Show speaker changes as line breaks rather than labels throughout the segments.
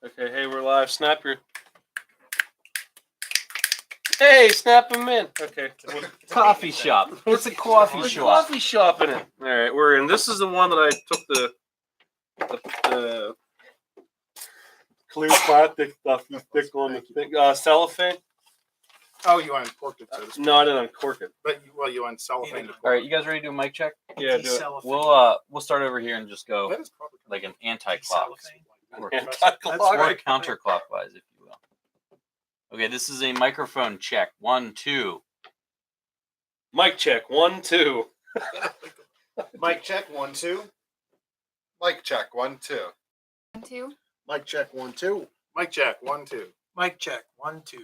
Okay, hey, we're live. Snap your. Hey, snap them in. Okay.
Coffee shop. It's a coffee
There's a
shop.
coffee shop in it. All right, we're in. This is the one that I took the clear plastic stuff you stick on the thing. Cellophane.
Oh, you uncorked it, so to speak.
No, I didn't uncork it.
But you uncellophane it.
All right, you guys ready to do a mic check?
Yeah, do it.
We'll start over here and just go
That is probably
like an anti-clock or
Anti-clock.
counterclockwise, if you will. Okay, this is a microphone check. 1, 2.
Mic check. 1, 2.
Mic check 1, 2.
Mic check 1, 2.
1, 2.
Mic check 1, 2.
Mic check 1, 2.
Mic check 1, 2.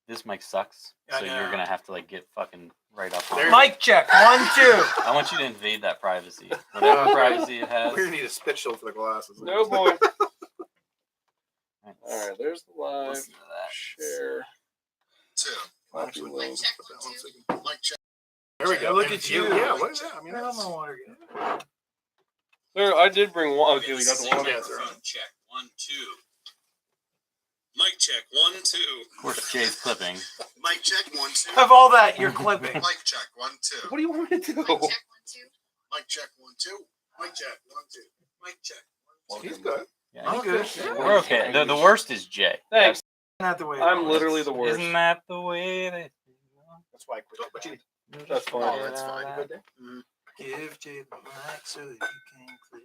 This mic sucks,
I
so
know.
you're gonna have to like get fucking right up on
There-
it.
Mic check 1, 2.
I want you to invade that privacy. Whatever privacy it has.
We're gonna need a spit shield for the glasses.
No boy.
Let's
All right, there's the live
listen to that.
share.
2.
Copy link.
Mic check.
There we go.
Look
And
at you.
Yeah, what is that? I mean,
Where
that's...
my water go?
There, I did bring one. Okay, we got the one.
Microphone
check 1, 2.
Mic check 1, 2.
Of course, Jay's clipping.
Mic check 1, 2.
Of all that, you're clipping.
Mic check 1, 2.
What do you want me to do?
Mic check 1, 2.
Mic check 1, 2. Mic check 1, 2. Mic check 1, 2.
He's good.
Yeah,
I'm good.
we're okay. The worst is Jay.
Thanks.
Not the way. it
I'm
was.
literally the worst.
Isn't that the way they?
That's why I quit. But you
That's fine.
Oh, that's fine. Good day.
Give Jay the mic so that you can clip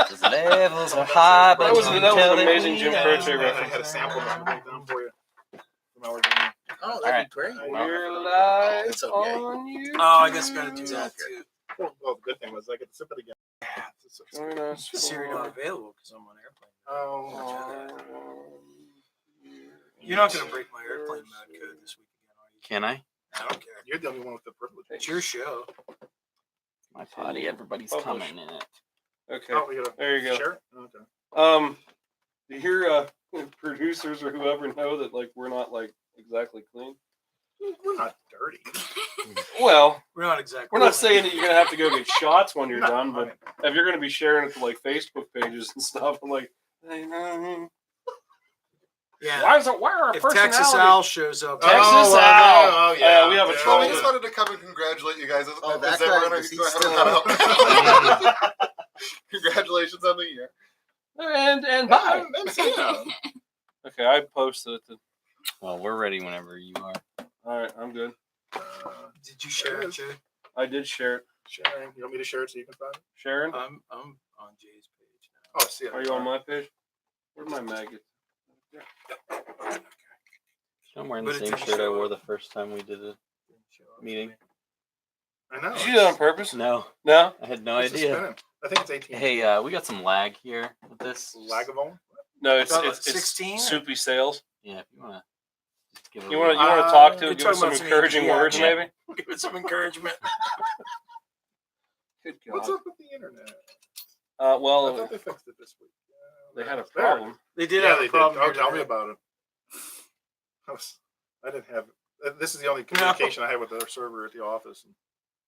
His levels are high, but
That was
you
an
tell that
amazing
he
Jim
knows.
Croce
I
reference.
had a sample that I done for you. From our game.
Oh,
All
that'd
right.
be great.
We're live
It's okay.
on YouTube.
Oh, I guess I gotta do that too.
Well, the good thing was I get to sip it again.
Join us.
Siri not available because I'm on airplane.
Oh,
You're not gonna break my airplane mode code this week again, are you?
Can I?
I don't care.
you're the only one with the privilege.
It's your show.
My potty. Everybody's
Publish.
coming in it.
Okay.
Oh, we gotta
There you go.
share it? Okay.
Do your producers or whoever know that like we're not like exactly clean?
We're not dirty.
Well,
We're not exactly.
we're not saying that you're gonna have to go get shots when you're
No,
done, but if you're gonna be sharing it to like Facebook pages and stuff, I'm like, hey,
Yeah.
why are our
If
personalities?
Texas Al shows up,
Texas
well,
Al.
Oh, yeah.
We have a
So
troll.
I just wanted to come and congratulate you guys.
Oh,
Is
that
that
guy,
right?
is he
Go ahead
still
and cut out. Congratulations on the year.
And bye. Okay, I posted it.
Well, we're ready whenever you are.
All right, I'm good.
did you share it, Jay?
I did share it.
Sharing. You want me to share it so you can find it?
Sharon,
I'm on Jay's page now.
Oh, see it.
are you on my page? Where's my maggot?
I'm wearing
But
the
it
same
didn't
shirt I
show
wore
up.
the first time we did a
Didn't show up.
meeting.
I know.
Did you do that on purpose?
No,
No.
I had no
It's
idea.
spinning. I think it's 18.
Hey, we got some lag here with this.
Lagavulin?
No, it's
About
it's
16?
Soupy Sales.
Yeah, if you wanna just give it.
You
a
want to
little-
talk to
you're
it? Give us some
talking about some
encouraging
API,
words,
yeah.
maybe.
Give it some encouragement.
Good
What's
God.
up with the internet?
Uh,
I
well,
thought they fixed it this week.
they had a
There.
problem.
They did
Yeah,
have
they
a
did.
problem.
Oh,
here
tell me
today.
about it. I didn't have. This is the only communication I had with their server at the office.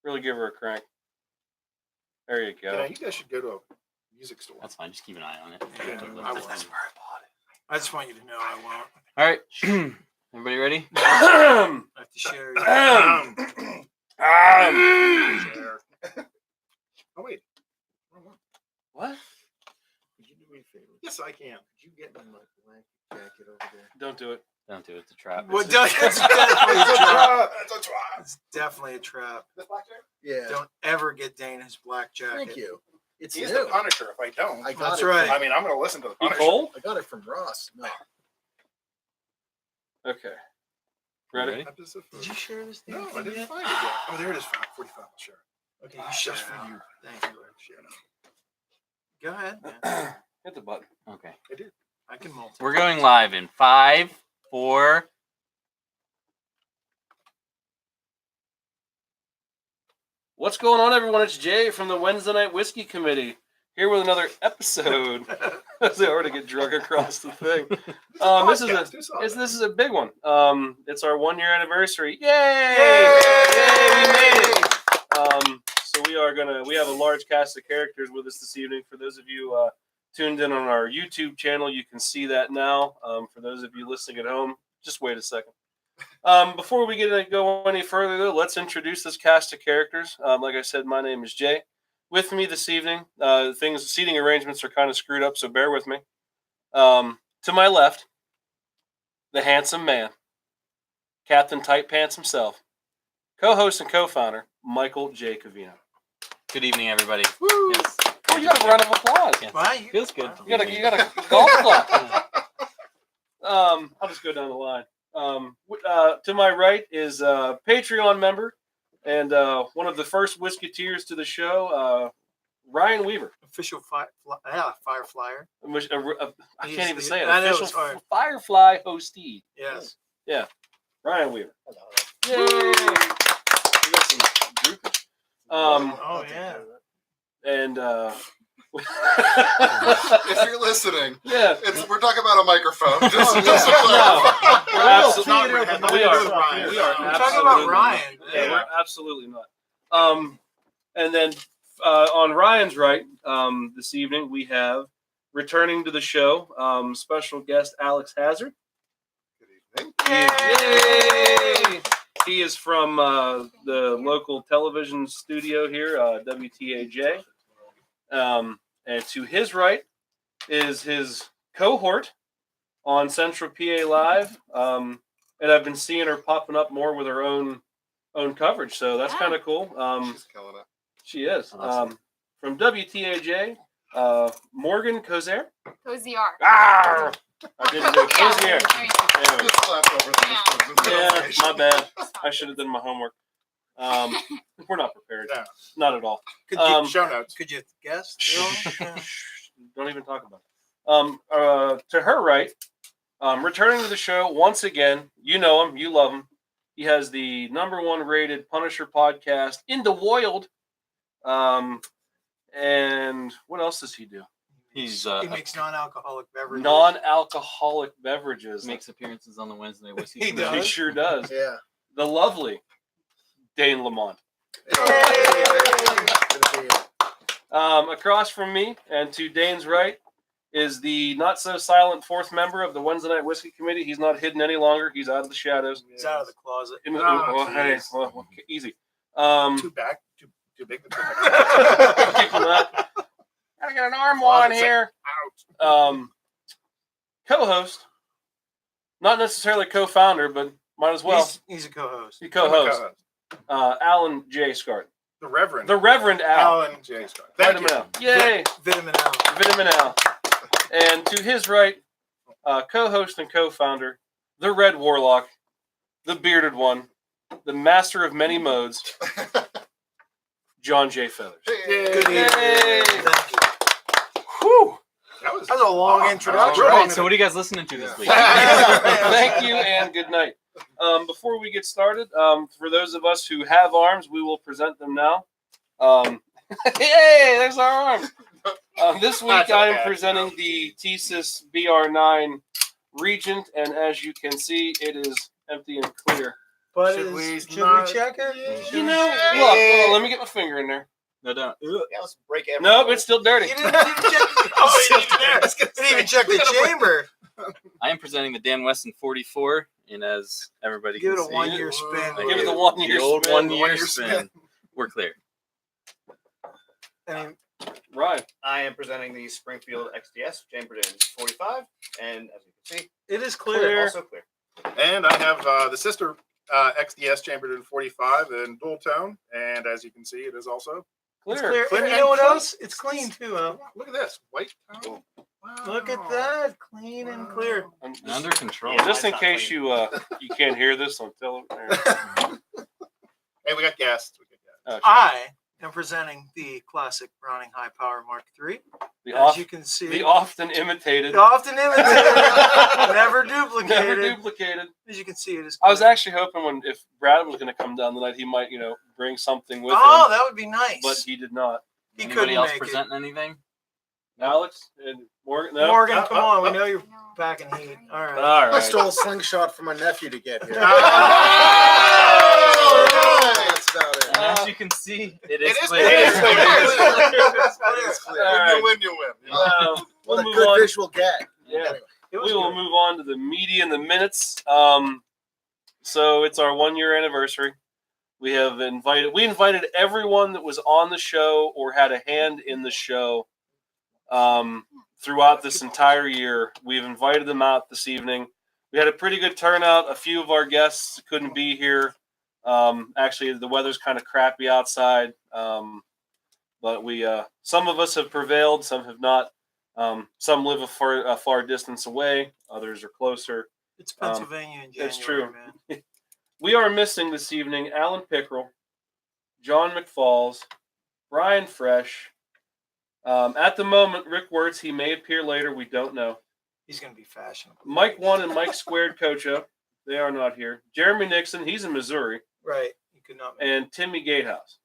Really give her a crank. There you
Yeah,
go.
you guys should go to a music store.
That's fine. Just keep an eye on it.
Yeah,
Don't look
I
at
will.
it.
That's where I bought it. I just want you to know I won't.
All right, everybody ready?
I have to share.
Share. Oh wait. Wrong one.
What?
Could you do me a favor?
Yes, I can.
Could you get me my blanket jacket over there?
Don't do it.
Don't do it. It's a trap.
Well, it's definitely a trap.
It's a trap.
It's definitely a trap.
This blackjack?
Yeah.
Don't ever get Dana's black jacket.
Thank you. It's
He's
new.
the Punisher. If I don't,
I got
That's
it.
right.
I mean, I'm going to listen to the
You
Punisher.
cold?
I got it from Ross. No.
Okay. Ready?
Ready?
Did you share this thing?
No,
with
I
me
didn't
yet?
find it yet. Oh, there it is. 45. Sure.
Okay, you share.
Just for you.
Thank you.
Share now.
Go ahead. Man.
Hit the button.
Okay.
I can multitask.
We're going live in 5, 4.
What's going on, everyone? It's Jay from the Wednesday Night Whiskey Committee here with another episode. As they already get drunk across the thing. This is a big one. It's our 1 year anniversary. Yay! Yay! We made it. So we have a large cast of characters with us this evening. For those of you tuned in on our YouTube channel, you can see that now. For those of you listening at home, just wait a second. Before we go any further, though, let's introduce this cast of characters. Like I said, my name is Jay. With me this evening, seating arrangements are kind of screwed up, so bear with me. To my left, the handsome man, Captain Tight Pants himself, co-host and co-founder, Michael J. Covino.
Good evening, everybody.
Woo!
Yes.
Oh, you got a round of applause.
Yes.
Right?
Feels good.
You got a golf clap. I'll just go down the line. To my right is a Patreon member and one of the first Whisketeers to the show, Ryan Weaver.
Official fire flyer.
I can't even say it.
I know,
Official
it's hard.
Firefly hostee.
Yes.
Ryan Weaver. Yay! We got some groupage.
Oh yeah.
And
If you're listening,
yeah,
we're talking about a microphone. Just to
No,
clarify.
we're absolutely
Not Ryan.
we are
Ryan.
we are
We're talking about
absolutely-
Ryan.
Yeah, we're absolutely not. And then on Ryan's right, this evening we have returning to the show, special guest Alex Hazard.
Good evening.
Yay! He is from the local television studio here, WTAJ. And to his right is his cohort on Central PA Live. And I've been seeing her popping up more with her own coverage, so that's kind of cool.
She's killing it.
She is.
Awesome.
From WTAJ, Morgan Cozier.
Cozier.
Ah! I didn't do it. Cozier.
There you go.
There we go.
Just slapped over the
Yeah,
pronunciation.
my bad. I should have done my homework. We're not prepared.
No.
Not at all.
Could
Show notes.
you guess?
Don't even talk about it. To her right, returning to the show once again. You know him. You love him. He has the #1 rated Punisher podcast in the wild. And what else does he do?
He's
He makes non-alcoholic beverages.
Non-alcoholic beverages.
makes appearances on the Wednesday Night Whiskey.
He
Committee.
He sure does.
Yeah.
The lovely Dane Lamont. Across from me and to Dane's right is the not so silent fourth member of the Wednesday Night Whiskey Committee. He's not hidden any longer. He's out of the shadows.
He's out of the closet.
Hey,
geez.
well, easy.
Too big.
Keep him up. Gotta get an arm on here. Co-host, not necessarily co-founder, but might as well.
He's a co-host.
He co-host. Alan J. Scott.
The Reverend.
The Reverend Al.
Alan J. Scott. Thank
Vitamin
you.
Al. Yay!
Vitamin L.
Vitamin Al. And to his right, co-host and co-founder, the Red Warlock, the Bearded One, the Master of Many Modes, John J. Feathers.
Good evening.
Yay.
Thank you.
Whew.
That was
That was a long introduction.
All right, so what are you guys listening to this week?
Thank you and good night. Before we get started, for those of us who have arms, we will present them now. Hey, there's our arms. This week I am presenting the Thesis BR9 Regent, and as you can see, it is empty and clear.
But
Should
should
we
we
not-
check it?
You know, look, hold on, let me get my finger in there.
No, don't.
Yeah, let's break it.
Nope, it's still dirty.
You didn't check. Oh, you didn't even check the chamber.
I am presenting the Dan Weston 44, and as everybody
Give it
can
a
see,
1 year spin.
Give it the 1 year
the old
spin.
1 year
1 year
spin. We're clear.
I mean,
Right.
I am presenting the Springfield XDS chambered in 45, and as you can see,
it is clear.
also clear.
And I have the sister XDS chambered in 45 and dual tone, and as you can see, it is also
It's
Clear.
clear.
Clear
And you
and
know what
clean.
else? It's clean too. Huh?
look at this white tone. Wow.
Look at that, clean and clear.
I'm
And under control.
Yeah.
just in
Mine's not
case
clean.
you can't hear this on television.
Hey, we got guests.
I am presenting the classic Browning High Power Mark III.
The,
As
oft,
you can see,
the often imitated,
often imitated, never duplicated.
never duplicated.
As you can see, it is.
I was
clear.
actually hoping if Brad was going to come down tonight, he might, bring something with
Oh,
him,
that would be nice.
but he did not.
he
Anybody
couldn't
else
make
presenting anything?
Alex and Morgan.
it.
No?
Morgan,
Oh,
come
oh,
on. We
oh.
know you're packing heat. All right.
All
I
right.
stole a slingshot from my nephew to get here.
All right.
about it.
And as you can see, it is
is
clear.
clear.
It's clear.
All right.
When you win.
We'll
What a
move
good
on.
visual gag.
Yeah.
Anyway.
It was
We will
good.
move on to the media and the minutes. So it's our 1 year anniversary. We invited everyone that was on the show or had a hand in the show throughout this entire year. We've invited them out this evening. We had a pretty good turnout. A few of our guests couldn't be here. Actually, the weather's kind of crappy outside, but some of us have prevailed, some have not. Some live a far distance away. Others are closer.
It's Pennsylvania in January,
It's true.
man.
We are missing this evening Alan Pickrell, John McFalls, Brian Fresh. At the moment, Rick Wirtz. He may appear later. We don't know.
He's going to be fashionable.
Mike 1 and Mike Squared Kocha. They are not here. Jeremy Nixon. He's in Missouri.
Right. You could not make
And Timmy Gatehouse.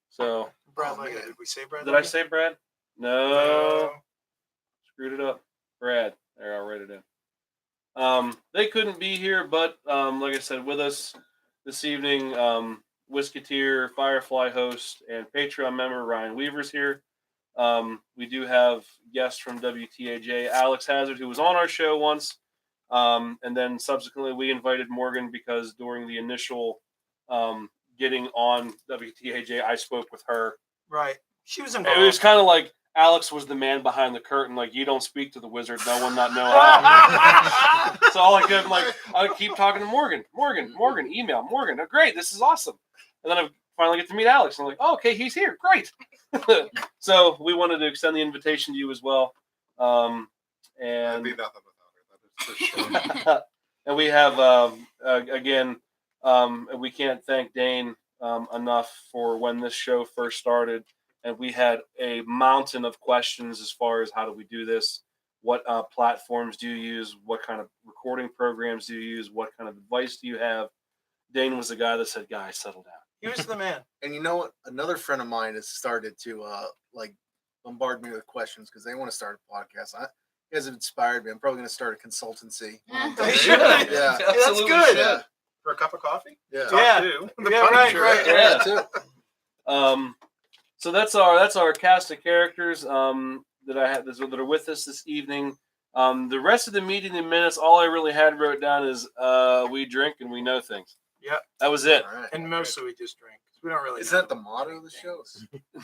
So,
Brad
Oh,
Leggett.
man.
Did we say Brad
did I
Leggett?
say Brad? No. Screwed it up. Brad. There, I'll write it in. They couldn't be here, but like I said, with us this evening, Whisketeer, Firefly host, and Patreon member Ryan Weaver's here. We do have guests from WTAJ, Alex Hazard, who was on our show once, and then subsequently we invited Morgan because during the initial getting on WTAJ, I spoke with her.
Right. She was
It
involved.
was kind of like Alex was the man behind the curtain. Like, you don't speak to the wizard, no one not know how. So all I could, I would keep talking to Morgan, email Morgan. Oh, great, this is awesome. And then I finally get to meet Alex. And I'm like, oh, okay, he's here. Great. So we wanted to extend the invitation to you as well.
I'd
And
be nothing without her. That is for sure.
and we have again, we can't thank Dane enough for when this show first started. And we had a mountain of questions as far as how do we do this? What platforms do you use? What kind of recording programs do you use? What kind of advice do you have? Dane was the guy that said, guys, settle down.
He was the man.
And you know what? Another friend of mine has started to bombard me with questions because they want to start a podcast. You guys have inspired me. I'm probably going to start a consultancy.
They should.
Yeah.
That's good.
Yeah.
For a cup of coffee?
Yeah.
Yeah.
Too.
Yeah, right, right.
Yeah.
That too.
So that's our cast of characters that I had that are with us this evening. The rest of the meeting in minutes, all I really had wrote down is we drink and we know things.
Yep.
That was it.
All right.
And mostly we just drink. We don't really
Is
know.
that the motto of the show?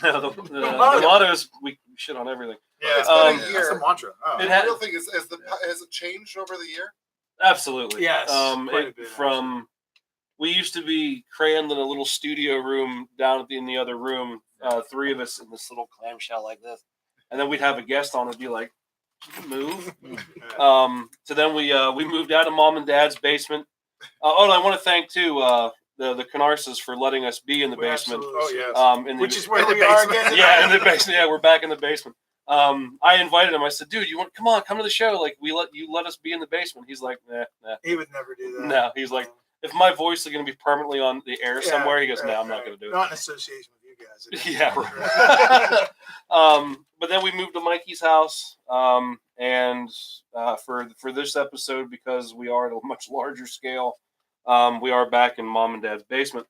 No, the motto is we shit on everything.
Yeah,
It's been a
that's
year.
the mantra. Oh.
It
The
had-
real thing is, has it changed over the year?
Absolutely.
Yes, quite a bit,
We used to be crammed in a little studio room down in the other room, three of us in this little clamshell like this, and then we'd have a guest on and be like, "Can you move?" So then we moved out of Mom and Dad's basement. And I want to thank too the Canarsas for letting us be in the
We
basement.
absolutely-
Oh, yes.
Which is where
in the
we are
basement.
again.
Yeah, in the basement. Yeah, we're back in the basement. I invited him. I said, "Dude, come to the show. Like, let us be in the basement." He's like, "Nah."
He would never do that.
No, he's like, if my voice is going to be permanently on the air somewhere, he goes, "No, I'm not going to do it."
Not in association with you guys. It is.
Yeah. But then we moved to Mikey's house, and for this episode, because we are at a much larger scale, we are back in Mom and Dad's basement.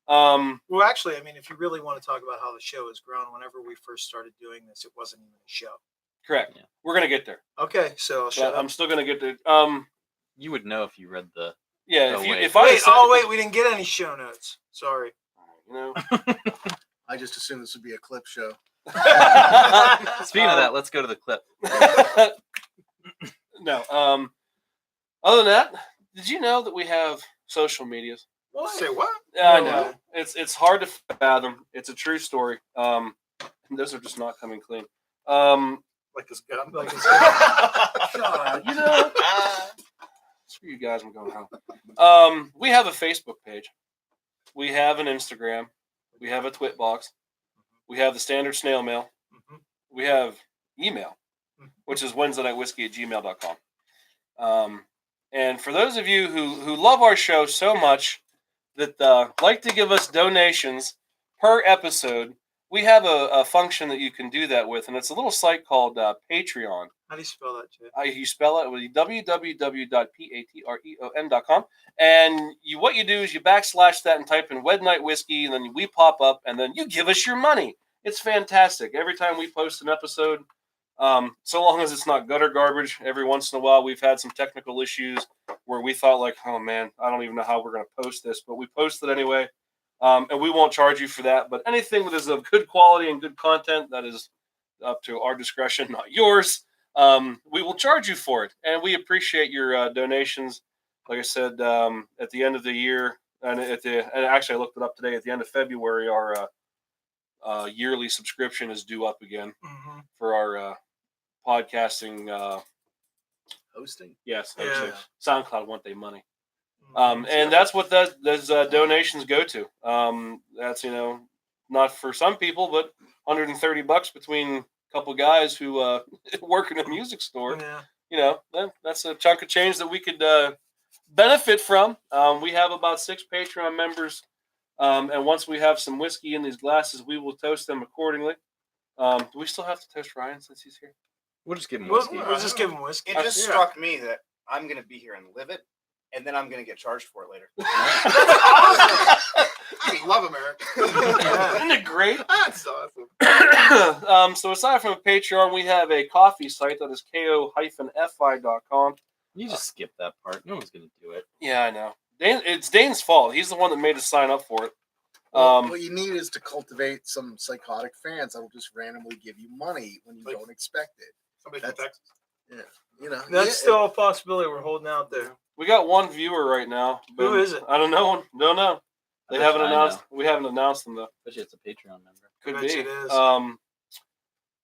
Well, actually, I mean, if you really want to talk about how the show has grown, whenever we first started doing this, it wasn't even a show.
Correct.
Yeah.
We're gonna get there.
Okay, so I'll shut
But
up.
I'm still gonna get there.
You would know if you read the.
Yeah.
Oh,
If you,
wait.
if I
Wait,
decided-
wait, we didn't get any show notes. Sorry.
you know.
I just assumed this would be a clip show.
Speaking of that, let's go to the clip.
No. Other than that, did you know that we have social medias?
Say what?
Yeah, I
No
know.
way.
It's hard to fathom. It's a true story. Those are just not coming clean.
Like this gun?
Like it's-
God, you know. Screw you guys. I'm going home. We have a Facebook page. We have an Instagram. We have a Twit box. We have the standard snail mail.
Mhm.
We have email, which is WednesdayNightWhiskey@gmail.com. And for those of you who love our show so much that like to give us donations per episode, we have a function that you can do that with, and it's a little site called Patreon.
How do you spell that, Jay?
You spell it with www.patreon.com, and what you do is you backslash that and type in Wed Night Whiskey, and then we pop up, and then you give us your money. It's fantastic. Every time we post an episode, so long as it's not gutter garbage. Every once in a while, we've had some technical issues where we thought like, oh man, I don't even know how we're going to post this, but we post it anyway, and we won't charge you for that. But anything that is of good quality and good content, that is up to our discretion, not yours. We will charge you for it, and we appreciate your donations. Like I said, at the end of the year, and actually I looked it up today. At the end of February, our yearly subscription is due up again
Mm-hmm.
for our podcasting.
Hosting.
Yes,
Yeah.
SoundCloud want their money,
Mm-hmm.
and that's what those donations go to. That's not for some people, but $130 between a couple guys who work in a music store.
Yeah.
That's a chunk of change that we could benefit from. We have about 6 Patreon members, and once we have some whiskey in these glasses, we will toast them accordingly. Do we still have to toast Ryan since he's here?
We'll just give him
We'll,
whiskey.
we'll just give him whiskey.
It just
Yeah.
struck me that I'm going to be here and live it, and then I'm going to get charged for it later.
I love America.
Isn't it great?
That's awesome.
So aside from a Patreon, we have a coffee site that is ko-fi.com.
You just skip that part. No one's gonna do it.
Yeah, I know. It's Dane's fault. He's the one that made us sign up for it.
What you need is to cultivate some psychotic fans that'll just randomly give you money when you
Like-
don't expect it.
Somebody from
That's-
Texas.
You know,
That's
yeah,
still a possibility we're holding out there.
We got one viewer right now.
Who is it?
I don't know. Don't know. They
I bet
haven't
you I
announced.
know.
We haven't announced them though.
Bet you it's a Patreon member.
Could
Bet
be.
you it is.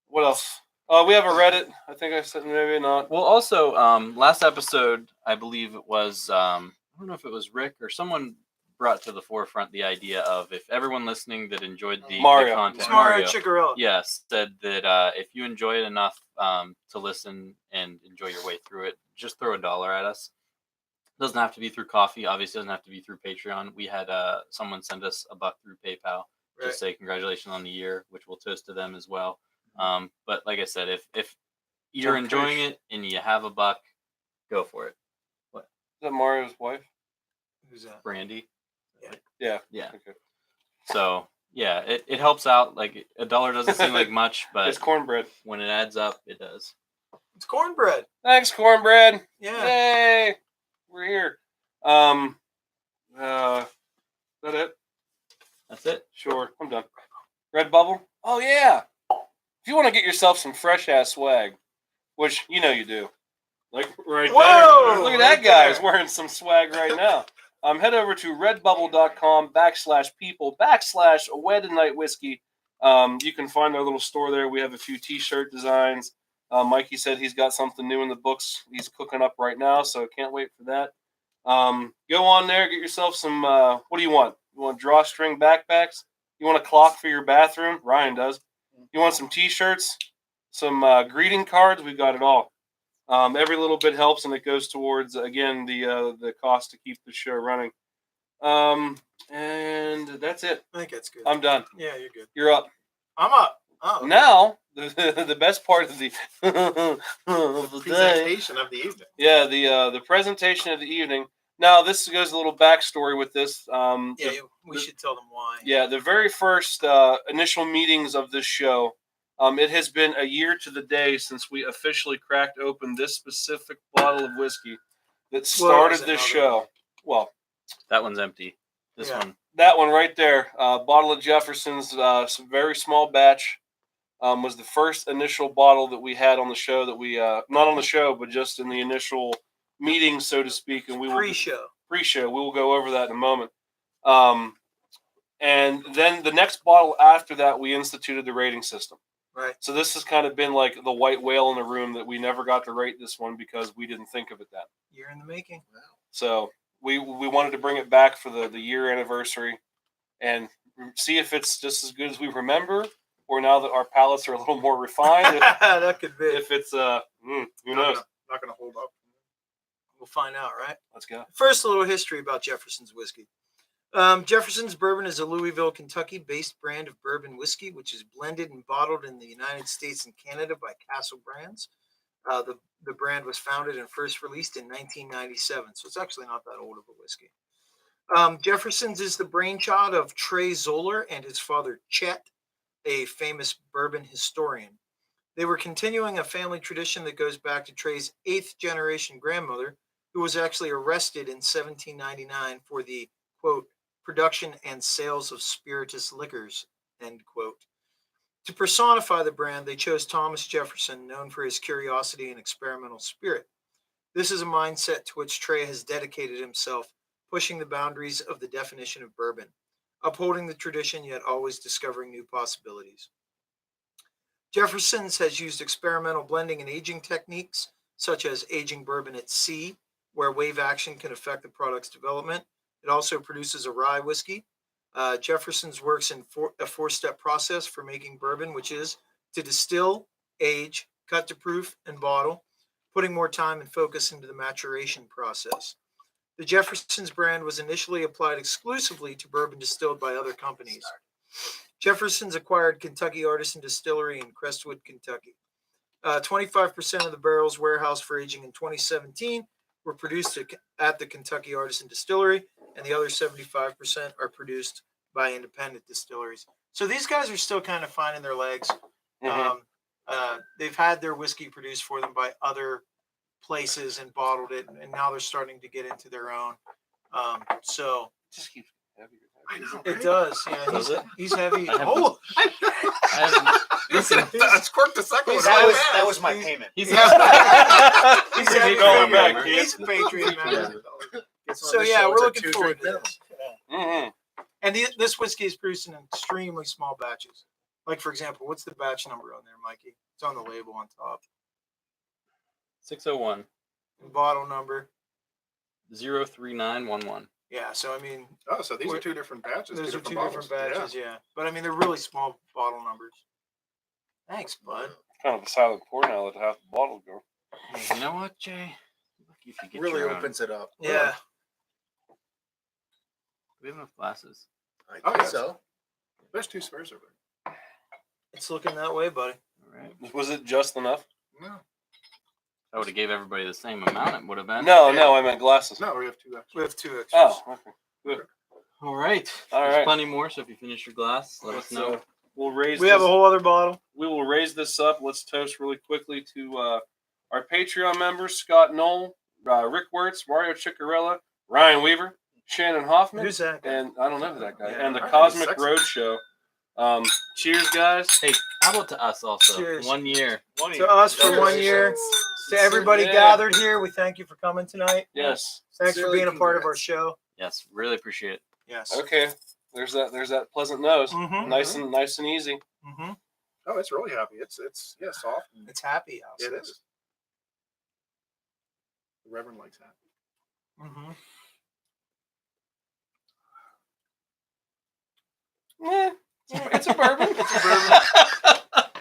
What else? We have a Reddit. I think I said maybe not.
Well, also, last episode, I believe it was, I don't know if it was Rick or someone brought to the forefront the idea of if everyone listening that enjoyed the
Mario.
content,
It's Mario Chicarella.
yes, said that if you enjoy it enough to listen and enjoy your way through it, just throw $1 at us. Doesn't have to be through coffee. Obviously, doesn't have to be through Patreon. We had someone send us $1 through PayPal.
Right.
Just say congratulations on the year, which we'll toast to them as well. But like I said, if you're
Don't
enjoying
preach.
it and you have $1, go for it.
Is that Mario's wife?
Who's that?
Brandy.
Yeah.
Yeah.
Okay.
So yeah, it helps out. Like $1 doesn't seem like much, but
It's cornbread.
when it adds up, it does.
It's cornbread.
Thanks, cornbread.
Yeah.
Yay! We're here. Is that it?
That's it.
Sure, I'm done. Redbubble? Oh yeah. If you want to get yourself some fresh ass swag, which you know you do, like right
Whoa!
there. Look at
Right
that guy.
there.
He's wearing some swag right now. Head over to redbubble.com/people/Wed Night Whiskey. You can find our little store there. We have a few T-shirt designs. Mikey said he's got something new in the books he's cooking up right now, so can't wait for that. Go on there, get yourself some. What do you want? You want drawstring backpacks? You want a clock for your bathroom? Ryan does. You want some T-shirts? Some greeting cards? We've got it all. Every little bit helps, and it goes towards again the cost to keep the show running. And that's it.
I think that's good.
I'm done.
Yeah, you're good.
You're up.
I'm up. Oh,
Now the best part of the of the day.
Presentation of the evening.
Yeah, the presentation of the evening. Now this goes a little backstory with this.
yeah, we should tell them why.
Yeah, the very first initial meetings of this show, it has been a year to the day since we officially cracked open this specific bottle of whiskey that started this show. Well,
That one's empty. This
Yeah.
one.
that one right there, bottle of Jefferson's, some very small batch, was the first initial bottle that we had on the show that we, not on the show, but just in the initial meeting, so to speak. And we will
Pre-show.
pre-show. We will go over that in a moment. And then the next bottle after that, we instituted the rating system.
Right.
So this has kind of been like the white whale in the room that we never got to rate this one because we didn't think of it that.
Year in the making.
So we wanted to bring it back for the year anniversary and see if it's just as good as we remember, or now that our palates are a little more refined,
That could be.
if it's who knows?
Not gonna hold up.
We'll find out, right?
Let's go.
First, a little history about Jefferson's whiskey. Jefferson's Bourbon is a Louisville, Kentucky-based brand of bourbon whiskey, which is blended and bottled in the United States and Canada by Castle Brands. The brand was founded and first released in 1997, so it's actually not that old of a whiskey. Jefferson's is the brainchild of Trey Zoller and his father Chet, a famous bourbon historian. They were continuing a family tradition that goes back to Trey's 8th generation grandmother, who was actually arrested in 1799 for the, quote, production and sales of spirituous liquors, end quote. To personify the brand, they chose Thomas Jefferson, known for his curiosity and experimental spirit. This is a mindset to which Trey has dedicated himself, pushing the boundaries of the definition of bourbon, upholding the tradition yet always discovering new possibilities. Jefferson's has used experimental blending and aging techniques, such as aging bourbon at sea, where wave action can affect the product's development. It also produces a rye whiskey. Jefferson's works in a four-step process for making bourbon, which is to distill, age, cut to proof, and bottle, putting more time and focus into the maturation process. The Jefferson's brand was initially applied exclusively to bourbon distilled by other companies. Jefferson's acquired Kentucky Artisan Distillery in Crestwood, Kentucky. 25% of the barrels warehoused for aging in 2017 were produced at the Kentucky Artisan Distillery, and the other 75% are produced by independent distilleries. So these guys are still kind of finding their legs. They've had their whiskey produced for them by other places and bottled it, and now they're starting to get into their own. So
It just keeps heavier.
I know.
it does. Yeah,
Does it?
he's heavy.
I have-
Oh,
Listen,
That's quirked the second one.
That was my
He's-
payment.
he's
he's
Keep
heavy.
going back, kid.
He's a Patriot member.
Gets on
So
the
yeah,
show,
we're
it's a
looking
2
forward
drink
to
minimum.
this. And this whiskey is produced in extremely small batches. Like, for example, what's the batch number on there, Mikey? It's on the label on top.
601
And bottle number.
03911.
Yeah, so I mean,
Oh, so these are two different batches.
those are two
bottles.
different batches, yeah. But I mean, they're really small bottle numbers. Thanks, bud.
Kind of a silent pour now that half the bottle go.
You know what, Jay? Lucky if you get
Really
your own.
opens it up.
Yeah.
We have enough glasses.
I
Oh,
think
yes.
so.
There's two spares over
It's looking that way, buddy.
All right.
Was it just enough?
there. No,
I would have gave everybody the same amount. It would have been.
No, no, I meant glasses.
no, we have two extra.
We have two extras.
Oh, okay.
All right.
All
There's
right.
plenty more. So if you finish your glass, let us
Let's,
know.
we'll raise.
We have a
this-
whole other bottle.
We will raise this up. Let's toast really quickly to our Patreon members: Scott Knoll, Rick Wirtz, Mario Ciccarella, Ryan Weaver, Shannon Hoffman,
Who's that guy?
and I don't know who that guy,
Yeah.
and the
Alright,
Cosmic
sexy.
Road Show. Cheers, guys.
Hey, how about to us also?
Cheers.
1 year.
To us for 1 year. To everybody
Yeah.
gathered here, we thank you for coming tonight.
Yes.
Thanks for
Sincerely,
being a part of our
congrats.
show.
Yes, really appreciate it.
Yes.
Okay. There's that pleasant nose.
Mm-hmm.
Nice and easy.
Mm-hmm.
Oh, it's really happy. It's soft. And
It's happy house.
it is. The Reverend likes happy.
Mm-hmm.
Yeah, it's a bourbon. It's a bourbon.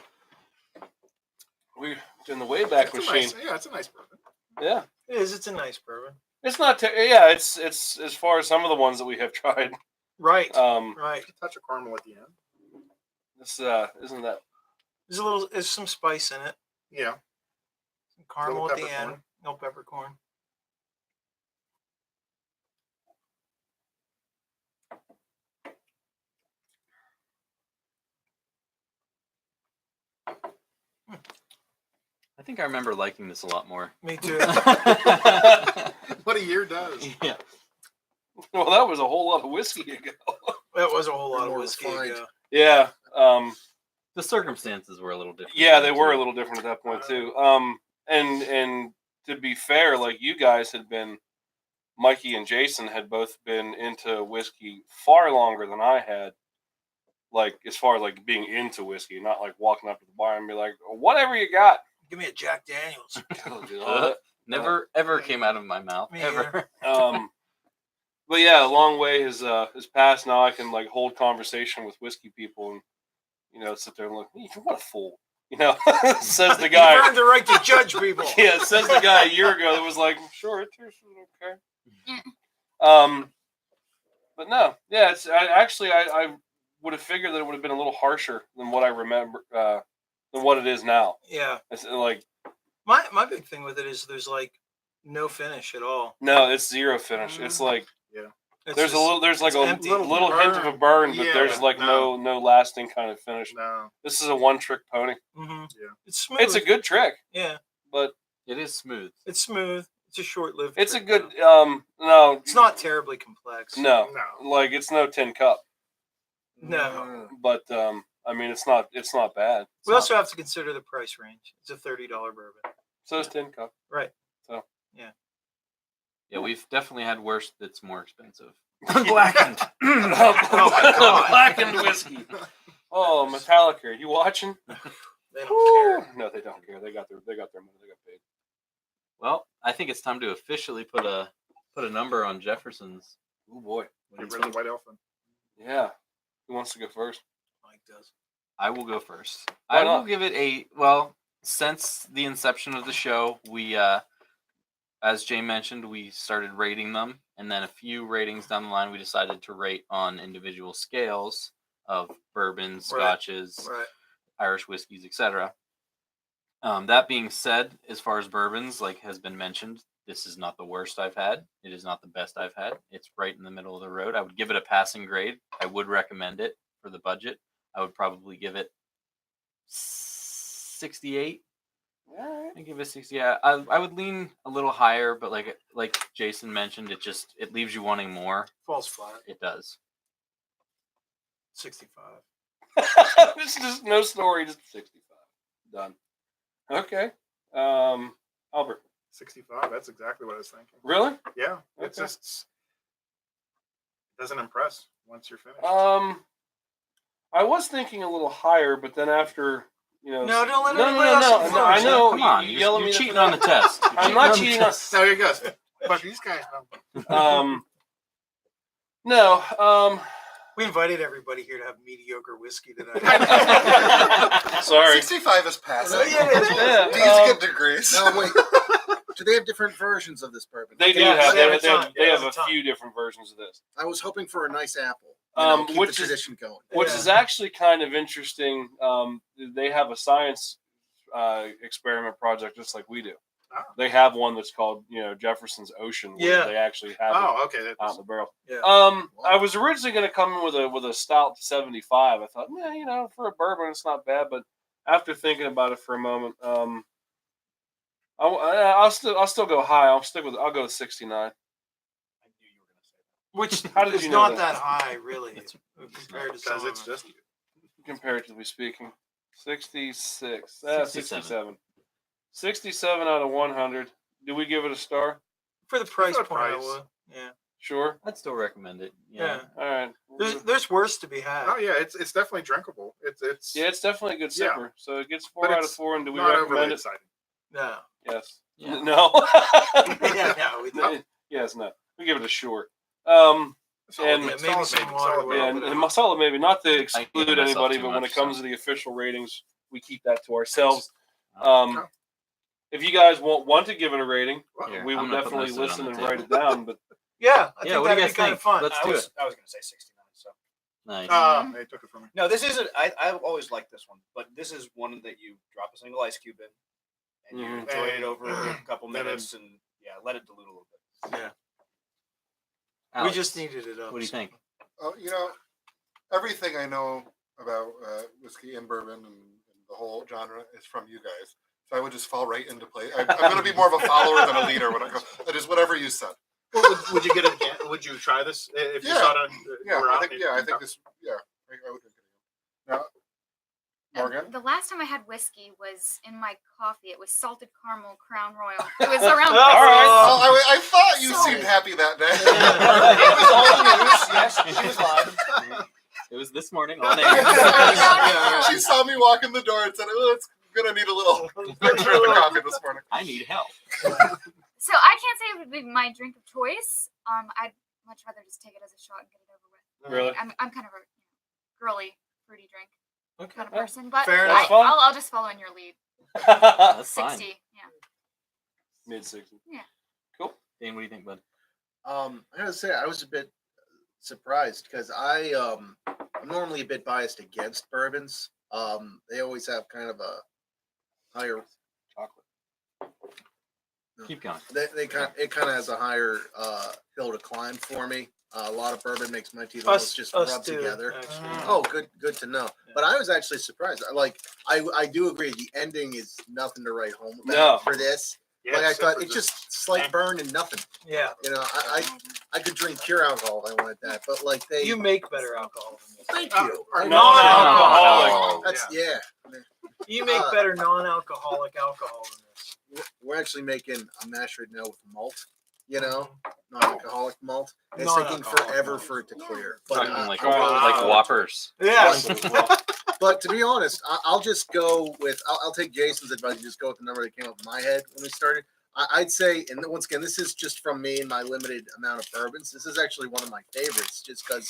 We in the Wayback
It's a
Machine.
nice, yeah, it's a nice bourbon.
Yeah.
It is. It's a nice bourbon.
It's not. Yeah. It's as far as some of the ones that we have tried.
Right.
Right.
Right.
A touch of caramel at the end.
This isn't that.
There's some spice in it.
Yeah.
Some caramel at the
peppercorn.
end. No peppercorn.
I think I remember liking this a lot more.
Me too.
What a year does.
Yeah.
Well, that was a whole lot of whiskey ago.
That was a whole lot of
More
whiskey
refined.
ago.
Yeah.
The circumstances were a little different.
Yeah, they were a
too.
little different at that point too. And to be fair, like you guys had been, Mikey and Jason had both been into whiskey far longer than I had. Like as far as like being into whiskey, not like walking up to the bar and be like, whatever you got.
Give me a Jack Daniels.
Never ever came out of my mouth.
Me
Ever.
But yeah, a long way has passed. Now I can like hold conversation with whiskey people and sit there and look. What a fool, says the
You've
guy.
earned the right to judge people.
Yeah, says the guy a year ago that was like, sure, it's okay. But no, yeah, it's I would have figured that it would have been a little harsher than what I remember than what it is now.
Yeah.
It's like
My big thing with it is there's like no finish at all.
no, it's zero finish. It's like
It's
there's
just-
there's like
it's
a
empty.
little hint of a burn, but
Yeah,
there's like
no.
no lasting kind of finish.
No.
This is a one trick pony.
Mhm.
Yeah.
It's smooth.
It's a good trick,
Yeah.
but
It is smooth.
It's smooth. It's a short lived.
it's a good no,
It's not terribly complex.
no,
No.
like it's no tin cup,
No.
but I mean it's not bad.
We also have to consider the price range. It's a $30 bourbon.
So is tin cup.
Right.
Yeah, we've definitely had worse that's more expensive. Blackened.
Blackened whiskey. Oh, Metallica, are you watching?
They don't care.
No, they don't care. They got their money. They got paid.
Well, I think it's time to officially put a number on Jefferson's.
Oh boy.
Get rid of the white elephant.
Yeah. Who wants to go first?
Mike does.
I will go first.
Why
I will
not?
give it since the inception of the show, we as Jay mentioned, we started rating them, and then a few ratings down the line, we decided to rate on individual scales of bourbons,
Right.
scotches,
Right.
Irish whiskeys, etc. That being said, as far as bourbons, like has been mentioned, this is not the worst I've had. It is not the best I've had. It's right in the middle of the road. I would give it a passing grade. I would recommend it for the budget. I would probably give it 68. I give it 60. Yeah, I would lean a little higher, but like Jason mentioned, it leaves you wanting more.
Falls flat.
It does.
65.
This is just no story, just 65. Done. Okay. Albert.
65. That's exactly what I was thinking.
Really?
Yeah. It's
Okay.
just it doesn't impress once you're finished.
I was thinking a little higher, but then after
No, don't let
no,
anybody else
no,
influence
I
you.
know.
Come on,
you
you're,
yelling
you're
at me
cheating
for
on the
that.
test. You're
I'm not
the
cheating on.
test.
Now here goes. But these guys don't.
No.
We invited everybody here to have mediocre whiskey tonight.
Sorry.
65 is passing.
Yeah,
These get degrees.
No, wait. Do they have different versions of this bourbon?
They do
Yeah,
have.
they have a
They have
ton. They have
a
a ton.
few different versions of this.
I was hoping for a nice apple. Keep
which
the
is-
tradition going.
Which
Yeah.
is actually kind of interesting. They have a science experiment project just like we do.
Oh.
They have one that's called, Jefferson's Ocean. Where
Yeah.
they actually have it
Oh, okay.
out in
That's,
the barrel.
Yeah.
I was originally going to come in with a stout 75. I thought, for a bourbon, it's not bad. But after thinking about it for a moment, I'll still go high. I'll go with 69.
Which
How did
is
you know
not
that?
that high, really, compared to some
because
of
it's
them.
just
Comparatively speaking. 66.
67.
67. 67 out of 100. Do we give it a star?
For the price
the
point, I
price.
would. Yeah.
Sure.
I'd still recommend it.
Yeah.
All right.
There's worse to be had.
oh yeah, it's definitely drinkable. It's
Yeah, it's definitely a good
Yeah.
sipper. So it gets 4
But
out of
it's
4. And do we
not overly
recommend it?
exciting.
No.
Yes.
Yeah.
No.
Yeah, no, we don't.
Yes, no. We give it a sure.
Solid
And-
maybe,
Yeah, maybe
solid
some
maybe,
water
solid
will-
Yeah,
maybe.
and Masala maybe not to
I
exclude
gave myself
anybody,
too
but when
much,
it comes
so.
to the official ratings, we keep that to ourselves.
Oh.
If you guys want to give it a rating,
Well,
Here.
we
I'm
will
gonna put
definitely
most of it on
listen
the
and
table.
write it down. But
Yeah, I
Yeah,
think
what do you
that'd
guys
be kind of
think?
fun.
Let's
I
do
was
it.
going to say 69. So
Nice.
They took it from me.
no, this isn't. I've always liked this one, but this is one that you drop a single ice cube in, and you
Mhm.
enjoy it over a couple
Then
minutes, and let it dilute a little bit.
Yeah. We
Alex,
just needed it up.
What do you think?
Everything I know about whiskey and bourbon and the whole genre is from you guys. So I would just fall right into place. I'm going to be more of a follower than a leader when I go. It is whatever you said.
Well, would you get it again? Would you try this if you
Yeah.
saw it?
Yeah,
were
I
out?
think. Yeah, I think this. Yeah, I would drink it again. Now, Morgan.
The last time I had whiskey was in my coffee. It was salted caramel Crown Royal. It was around
All right.
Oh, I thought you
So-
seemed happy that day.
It was all news. Yes, she was live.
It was this morning on air.
Yeah, she saw me walk in the door and said, "Oh, it's gonna need a little extra in the coffee this morning."
I need help.
So I can't say it would be my drink of choice. I'd much rather just take it as a shot and get it over with.
Really?
I'm kind of a girly, fruity drink
Okay.
kind of person, but
Fair
enough.
I'll just follow in your lead.
That's
60.
fine.
Yeah.
Mid 60.
Yeah.
Cool.
Dane, what do you think, bud?
I gotta say, I was a bit surprised because I'm normally a bit biased against bourbons. They always have kind of a higher
Chocolate.
Keep going.
it kind of has a higher hill to climb for me. A lot of bourbon makes my teeth
Us,
almost just
us
rub
too,
together.
actually.
Oh, good to know.
Yeah.
But I was actually surprised. I do agree. The ending is nothing to write home about
No.
for this.
Yeah,
Like I
except
thought,
for
it's
this-
just slight burn and nothing.
Yeah,
You know, I could drink pure alcohol if I wanted that, but like they.
you make better alcohol than this.
Thank you.
Or
non-alcoholic.
Oh.
That's yeah.
You make better non-alcoholic alcohol than this.
We're actually making a mash right now with malt. You know, non-alcoholic malt. It's taking
Non-alcoholic
forever
malt.
for it to clear.
Talking
But
like
wow.
Whoppers.
Yeah.
but to be honest, I'll just go with I'll take Jason's advice and just go with the number that came up in my head when we started. I'd say, and once again, this is just from me and my limited amount of bourbons. This is actually one of my favorites, just because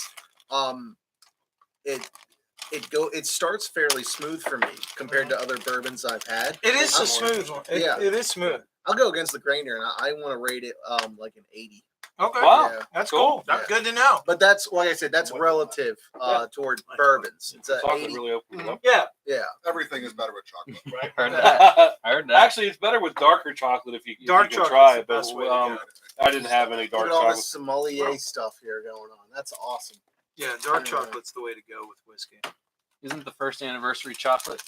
it starts fairly smooth for me compared to other bourbons I've had.
It is a
I'm-
smooth one.
Yeah.
It is smooth.
I'll go against the grain here, and I want to rate it like an 80.
Okay.
Wow.
Yeah.
That's
Cool.
cool. That's good to know.
But that's like I said, that's relative toward bourbons. It's a
Chocolate
80.
really opens it up.
Yeah.
Yeah.
Everything is better with chocolate.
Heard that. I heard that.
Actually, it's better with darker chocolate if you
Dark
can
chocolate's
try
the
it. But
best way to go.
I didn't have any dark
Look at all
chocolate.
this sommelier stuff here going on. That's awesome.
Yeah, dark chocolate's the way to go with whiskey.
Isn't the first anniversary chocolate?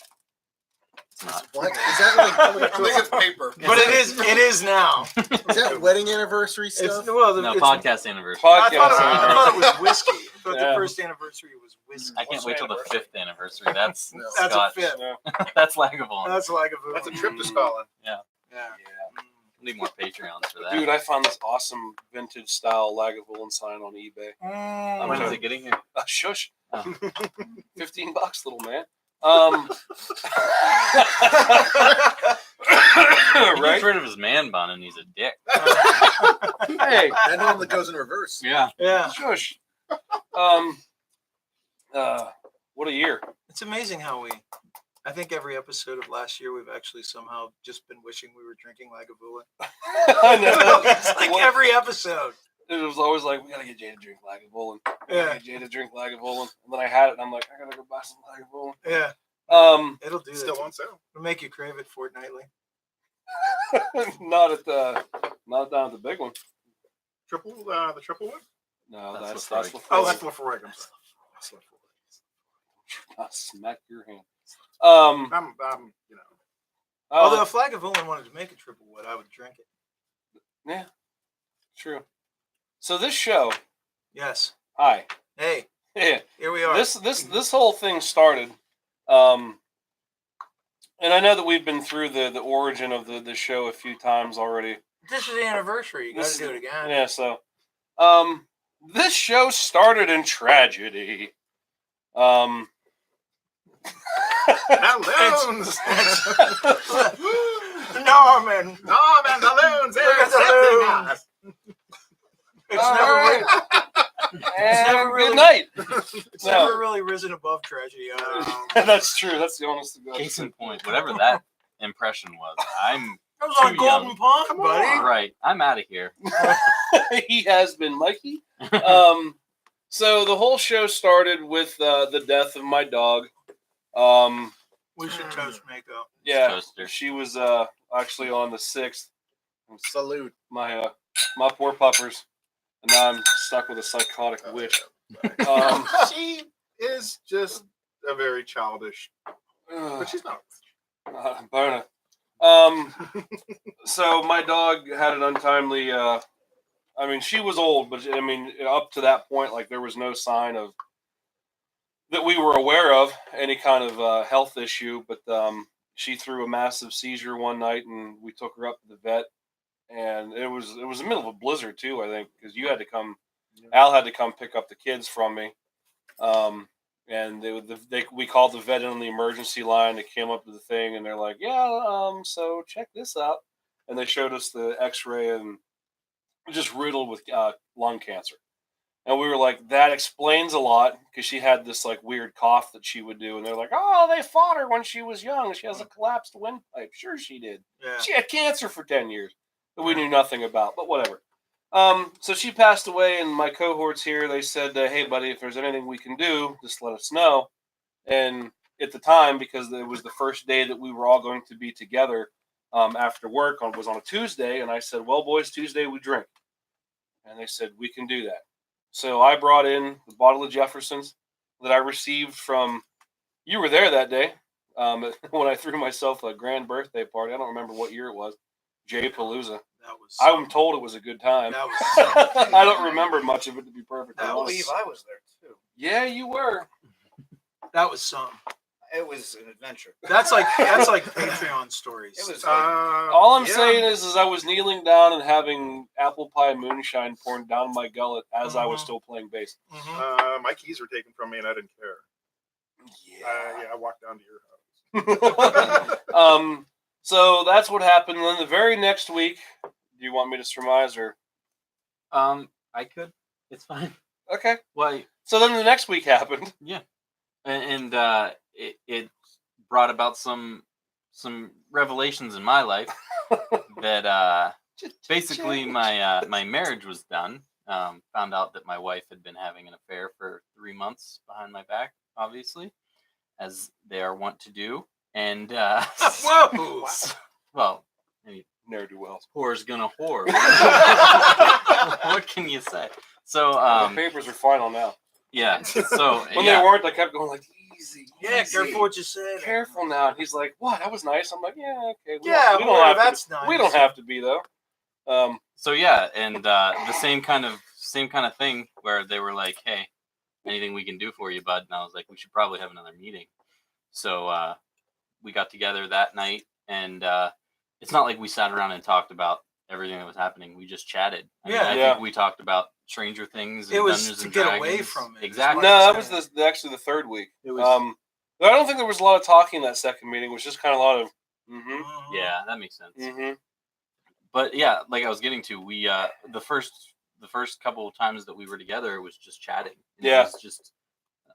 It's not.
What is that
I
like?
think it's paper.
But it is now.
Is that wedding anniversary
It's
stuff?
well,
No,
it's,
podcast anniversary.
I
Podcast.
thought it was whiskey. I thought
Yeah.
the first anniversary was whiskey.
I can't wait till the 5th anniversary. That's
No.
That's
Scotch.
a fifth.
That's Lagavulin.
That's like a
That's a trip to Scotland.
Yeah.
Need more Patreons for that.
Dude, I found this awesome vintage style Lagavulin sign on eBay.
How much is it getting here?
Shush.
Oh.
$15, little man.
He
Right?
gets rid of his man bun and he's a dick.
Hey,
That normally goes in reverse.
Yeah.
Yeah.
shush. What a year.
It's amazing how I think every episode of last year we've actually somehow just been wishing we were drinking Lagavulin.
I know.
It's like every episode.
It was always like, we gotta get Jay to drink Lagavulin.
Yeah.
Get Jay to drink Lagavulin. And then I had it, and I'm like, I gotta go buy some Lagavulin.
Yeah.
It'll
do
Still
that.
on sale.
It'll make you crave it fortnightly.
not down at the big one.
The triple one?
No,
That's
that's
Lafroig.
Oh,
Lafroig.
that's Lafroig. I'm sorry.
I'll smack your hand.
I'm you know.
Although if Lagavulin wanted to make a triple wood, I would drink it.
Yeah, true. So this show,
Yes.
hi,
Hey,
yeah,
here we are.
this whole thing started, and I know that we've been through the origin of the show a few times already.
This is the anniversary. You got
This
to do it again.
Yeah, so, this show started in tragedy.
Balloons!
Norman.
Norman balloons!
Look at the balloons. It's
All
never,
right. And
never really-
good night.
it's
No.
never really risen above tragedy.
That's true. That's the honest to God.
Case in point, whatever that impression was, I'm
That was on
Too
Golden
young.
Pond,
Come
buddy.
on.
right. I'm out of here.
He has been Mikey. So the whole show started with the death of my dog.
We should toast Mako.
Yeah,
Toaster.
she was actually on the 6th.
Salute.
My poor puppers, and now I'm stuck with a psychotic witch.
She is just a very childish, but she's not.
Boner. So my dog had an untimely. I mean, she was old, but I mean, up to that point, like there was no sign of that we were aware of any kind of health issue. But she threw a massive seizure one night, and we took her up to the vet. And it was the middle of a blizzard too, I think, because you had to come. Al had to come pick up the kids from me. And we called the vet in on the emergency line. They came up to the thing, and they're like, "Yeah, so check this out." And they showed us the X-ray, and just riddled with lung cancer. And we were like, "That explains a lot," because she had this like weird cough that she would do, and they're like, "Oh, they fought her when she was young. She has a collapsed windpipe." Sure, she did.
Yeah.
She had cancer for 10 years that we knew nothing about, but whatever. So she passed away, and my cohorts here, they said, hey, buddy, if there's anything we can do, just let us know. And at the time, because it was the first day that we were all going to be together after work, was on a Tuesday, and I said, well, boys, Tuesday we drink. And they said, we can do that. So I brought in the bottle of Jefferson's that I received from, you were there that day, when I threw myself a grand birthday party. I don't remember what year it was. Jay Palooza.
That was.
I'm told it was a good time.
That was.
I don't remember much of it, to be perfectly
I
honest.
believe I was there too.
Yeah, you were.
That was something.
It was an adventure.
That's like Patreon stories.
It was.
All I'm
yeah.
saying is I was kneeling down and having apple pie moonshine poured down my gullet as I was still playing bass.
Mhm.
My keys were taken from me, and I didn't care. Yeah, I walked down to your house.
So that's what happened. Then the very next week, do you want me to surmise or?
I could. It's fine.
Okay.
Well,
So then the next week happened.
and it brought about some revelations in my life that basically my marriage was done. Found out that my wife had been having an affair for 3 months behind my back, obviously, as they are wont to do. And
Whoa!
well,
Ne'er do wells.
whore's gonna whore. What can you say? So
The papers are final now.
yeah. So
When
yeah.
they weren't, I kept going like, easy.
Yeah,
easy.
careful what you say.
Careful now. And he's like, what? That was nice. I'm like, yeah, okay.
Yeah,
we
well,
don't have
that's
to.
nice.
We don't have to be though.
So yeah, and the same kind of thing where they were like, "Hey, anything we can do for you, bud?" And I was like, "We should probably have another meeting." So we got together that night, and it's not like we sat around and talked about everything that was happening. We just chatted. I mean,
Yeah.
I
Yeah.
think we talked about Stranger Things. And
It was
Dungeons
to
and
get
Dragons.
away from it, is
Exactly.
what
No,
I'm
that was
saying.
actually the third week.
It was.
I don't think there was a lot of talking in that second meeting. It was just kind of a lot of,
Yeah, that makes sense.
mm-hmm.
But yeah, like I was getting to, we the first couple of times that we were together, it was just chatting. And
Yeah.
it was just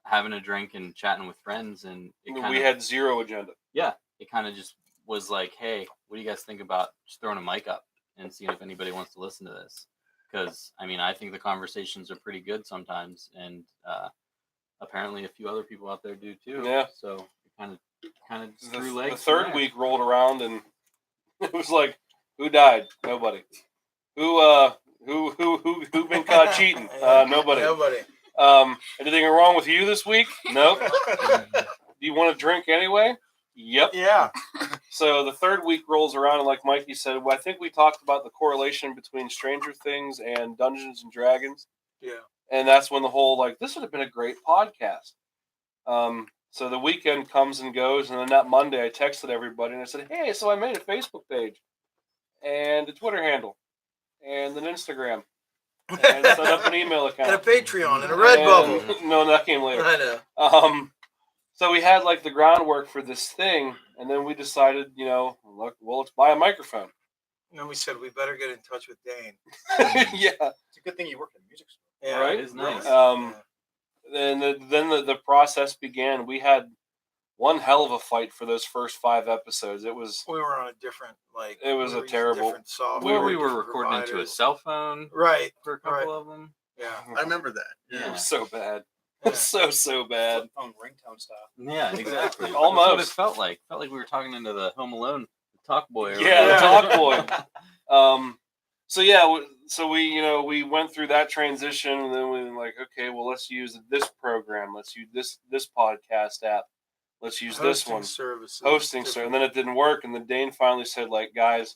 having a drink and chatting with friends, and it
We
kinda,
had zero agenda.
it kind of just was like, hey, what do you guys think about just throwing a mic up and seeing if anybody wants to listen to this? Because I mean, I think the conversations are pretty good sometimes, and apparently a few other people out there do too.
Yeah.
So it kind of
The,
threw
the
legs. from
third
there.
week rolled around, and it was like, who died? Nobody. Who been caught cheating? Nobody.
Nobody.
Anything wrong with you this week? Nope. Do you want to drink anyway? Yep.
Yeah.
So the third week rolls around, and like Mikey said, well, I think we talked about the correlation between Stranger Things and Dungeons and Dragons,
Yeah.
and that's when the whole like this would have been a great podcast. So the weekend comes and goes, and then that Monday I texted everybody and I said, "Hey, so I made a Facebook page, and a Twitter handle, and an Instagram, and set up an email account,
And a Patreon and a Redbubble.
And- No, that came later.
I know.
So we had like the groundwork for this thing, and then we decided, look, well, let's buy a microphone.
And then we said we better get in touch with Dane.
Yeah.
It's a good thing you work in the music store.
Yeah,
Right?
It is nice.
Then the process began. We had one hell of a fight for those first 5 episodes. It was
We were on a different
It was
we
a
were using
terrible-
different software.
we were
different
recording into a
providers.
cell phone
Right.
for a couple of them.
Yeah.
I remember that.
it was so bad.
Yeah.
So bad.
Flip phone ringtone style.
Yeah, exactly. That's
Almost.
what it felt like. Felt like we were talking into the Home Alone talk boy. or
Yeah, the
whatever.
talk boy. So yeah, so we went through that transition, and then we were like, okay, well, let's use this program. Let's use this podcast app. Let's use this one.
Services.
Hosting service. And then it didn't work, and then Dane finally said, like, guys,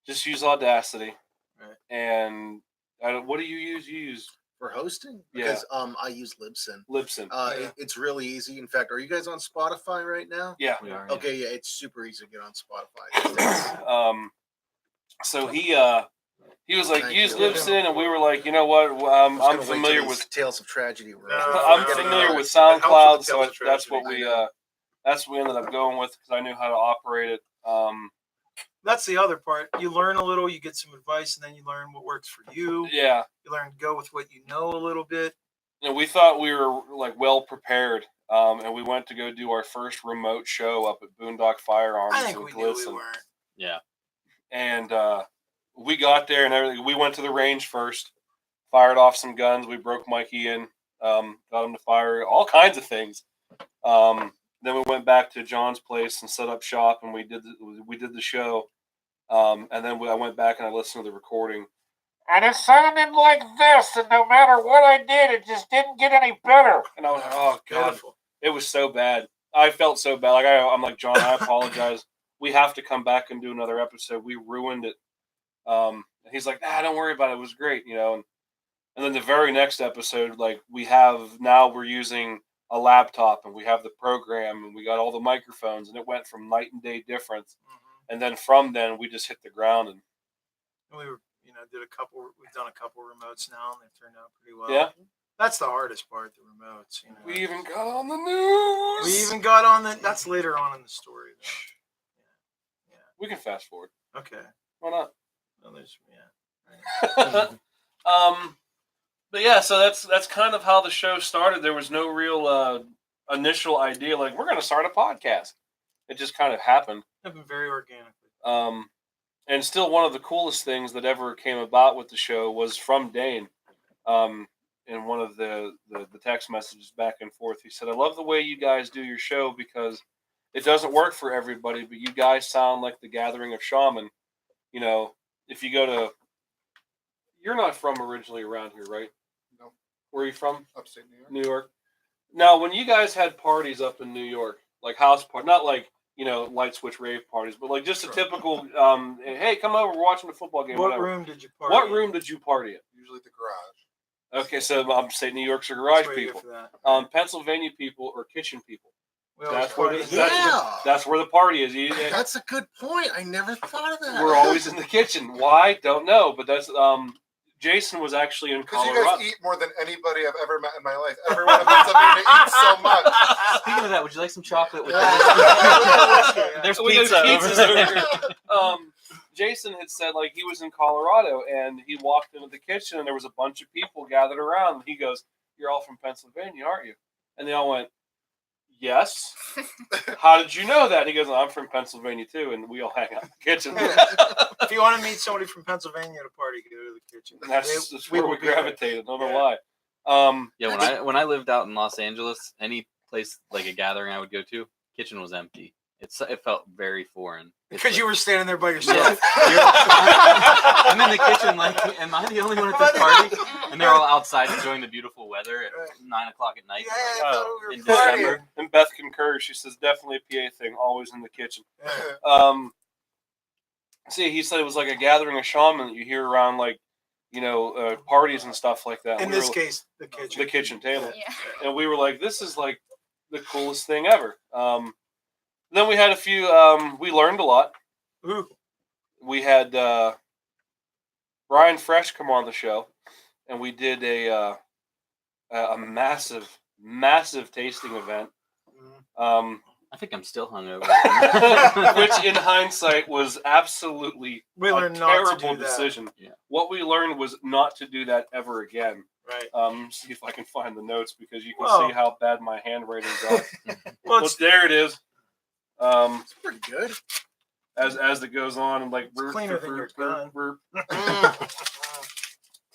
just use Audacity.
Right.
And what do you use? You use
For hosting?
Yeah.
Because I use Libsyn.
Libsyn.
It's really easy. In fact, are you guys on Spotify right now?
Yeah.
We are, yeah.
Okay, yeah, it's super easy to get on Spotify these days.
So he was like,
Thank
use
you.
Libsyn, and we were like, you know what?
I was
I'm
gonna wait till
familiar
these
with
Tales of Tragedy. were
No,
over.
I'm
no,
familiar
no.
with
It helps
SoundCloud,
with
so
Tales of
that's what
Tragedy.
we ended up going with because I knew how to operate it.
That's the other part. You learn a little, you get some advice, and then you learn what works for you.
Yeah,
You learn to go with what you know a little bit.
we thought we were like well prepared, and we went to go do our first remote show up at Boondock Firearms
I think
in
we knew we
Glisson.
weren't.
Yeah.
And we got there and everything. We went to the range first, fired off some guns. We broke Mikey in, got him to fire all kinds of things. Then we went back to John's place and set up shop, and we did the show. And then I went back and I listened to the recording. And it sounded like this, and no matter what I did, it just didn't get any better. And I was like, oh, God.
Beautiful.
It was so bad. I felt so bad. Like I'm like, John, I apologize. We have to come back and do another episode. We ruined it. And he's like, nah, don't worry about it. It was great, you know. And then the very next episode, like we're using a laptop and we have the program and we got all the microphones, and it went from night and day difference.
Mm-hmm.
And then from then we just hit the ground and
We were, we've done a couple remotes now, and they've turned out pretty well.
yeah.
That's the hardest part, the remotes. You know.
We even got on the news.
We even got on that's later on in the story, though.
We can fast forward.
Yeah. Okay.
Why not?
Well, yeah.
But yeah, so that's kind of how the show started. There was no real initial idea like we're going to start a podcast. It just kind of happened.
Happened very organically.
And still one of the coolest things that ever came about with the show was from Dane. In one of the text messages back and forth, he said, I love the way you guys do your show because it doesn't work for everybody, but you guys sound like the Gathering of Shaman. You know, if you go to, you're not from originally around here, right?
No.
Where are you from?
Upstate New York.
New York. Now, when you guys had parties up in New York, like house party, not like, you know, light switch rave parties, but like just a typical, hey, come over, we're watching a football game.
What
whatever.
room did you party?
What room did you party at?
Usually the garage.
Okay, so I'm saying New York's are garage
That's where you
people.
go for that.
Pennsylvania people or kitchen people.
We always
That's where
party.
that's where the party is.
That's a good point. I never thought of that.
We're always in the kitchen. Why? Don't know. But that's Jason was actually in
Because you
Colorado.
guys eat more than anybody I've ever met in my life. Everyone in Pennsylvania eats so much.
Speaking of that, would you like some chocolate with
Yeah.
There's
We got
pizza.
pizzas
over
over
there.
here. Jason had said like he was in Colorado and he walked into the kitchen and there was a bunch of people gathered around. And he goes, "You're all from Pennsylvania, aren't you?" And they all went, "Yes." How did you know that? And he goes, "I'm from Pennsylvania too," and we all hang out in the kitchen.
If you want to meet somebody from Pennsylvania at a party, go to the kitchen.
And that's where
will
we
be there.
gravitated. I don't know
Yeah.
why.
Yeah, when I lived out in Los Angeles, any place like a gathering I would go to, kitchen was empty. It felt very foreign.
Because you were standing there by
Yeah.
yourself.
I'm in the kitchen like, am I the only one at this party? And they're all outside enjoying the beautiful weather at 9:00 at night.
Yeah,
I'm
I
like,
thought we were
in
partying.
December.
And Beth concurs. She says definitely a PA thing, always in the kitchen.
Yeah.
See, he said it was like a gathering of shaman that you hear around like, you know, parties and stuff like that.
In
We
this
were-
case, the kitchen.
the kitchen table,
Yeah.
and we were like, this is like the coolest thing ever. Then we had a few. We learned a lot.
Ooh.
We had Brian Fresh come on the show, and we did a massive tasting event.
I think I'm still hungover.
Which in hindsight was absolutely
We
a
learned not to
terrible
do that.
decision.
Yeah.
What we learned was not to do that ever again.
Right.
See if I can find the notes because you can
Well-
see how bad my handwriting's are.
Well,
Well, there it is.
It's pretty good.
As it goes on and like
cleaner than your gun.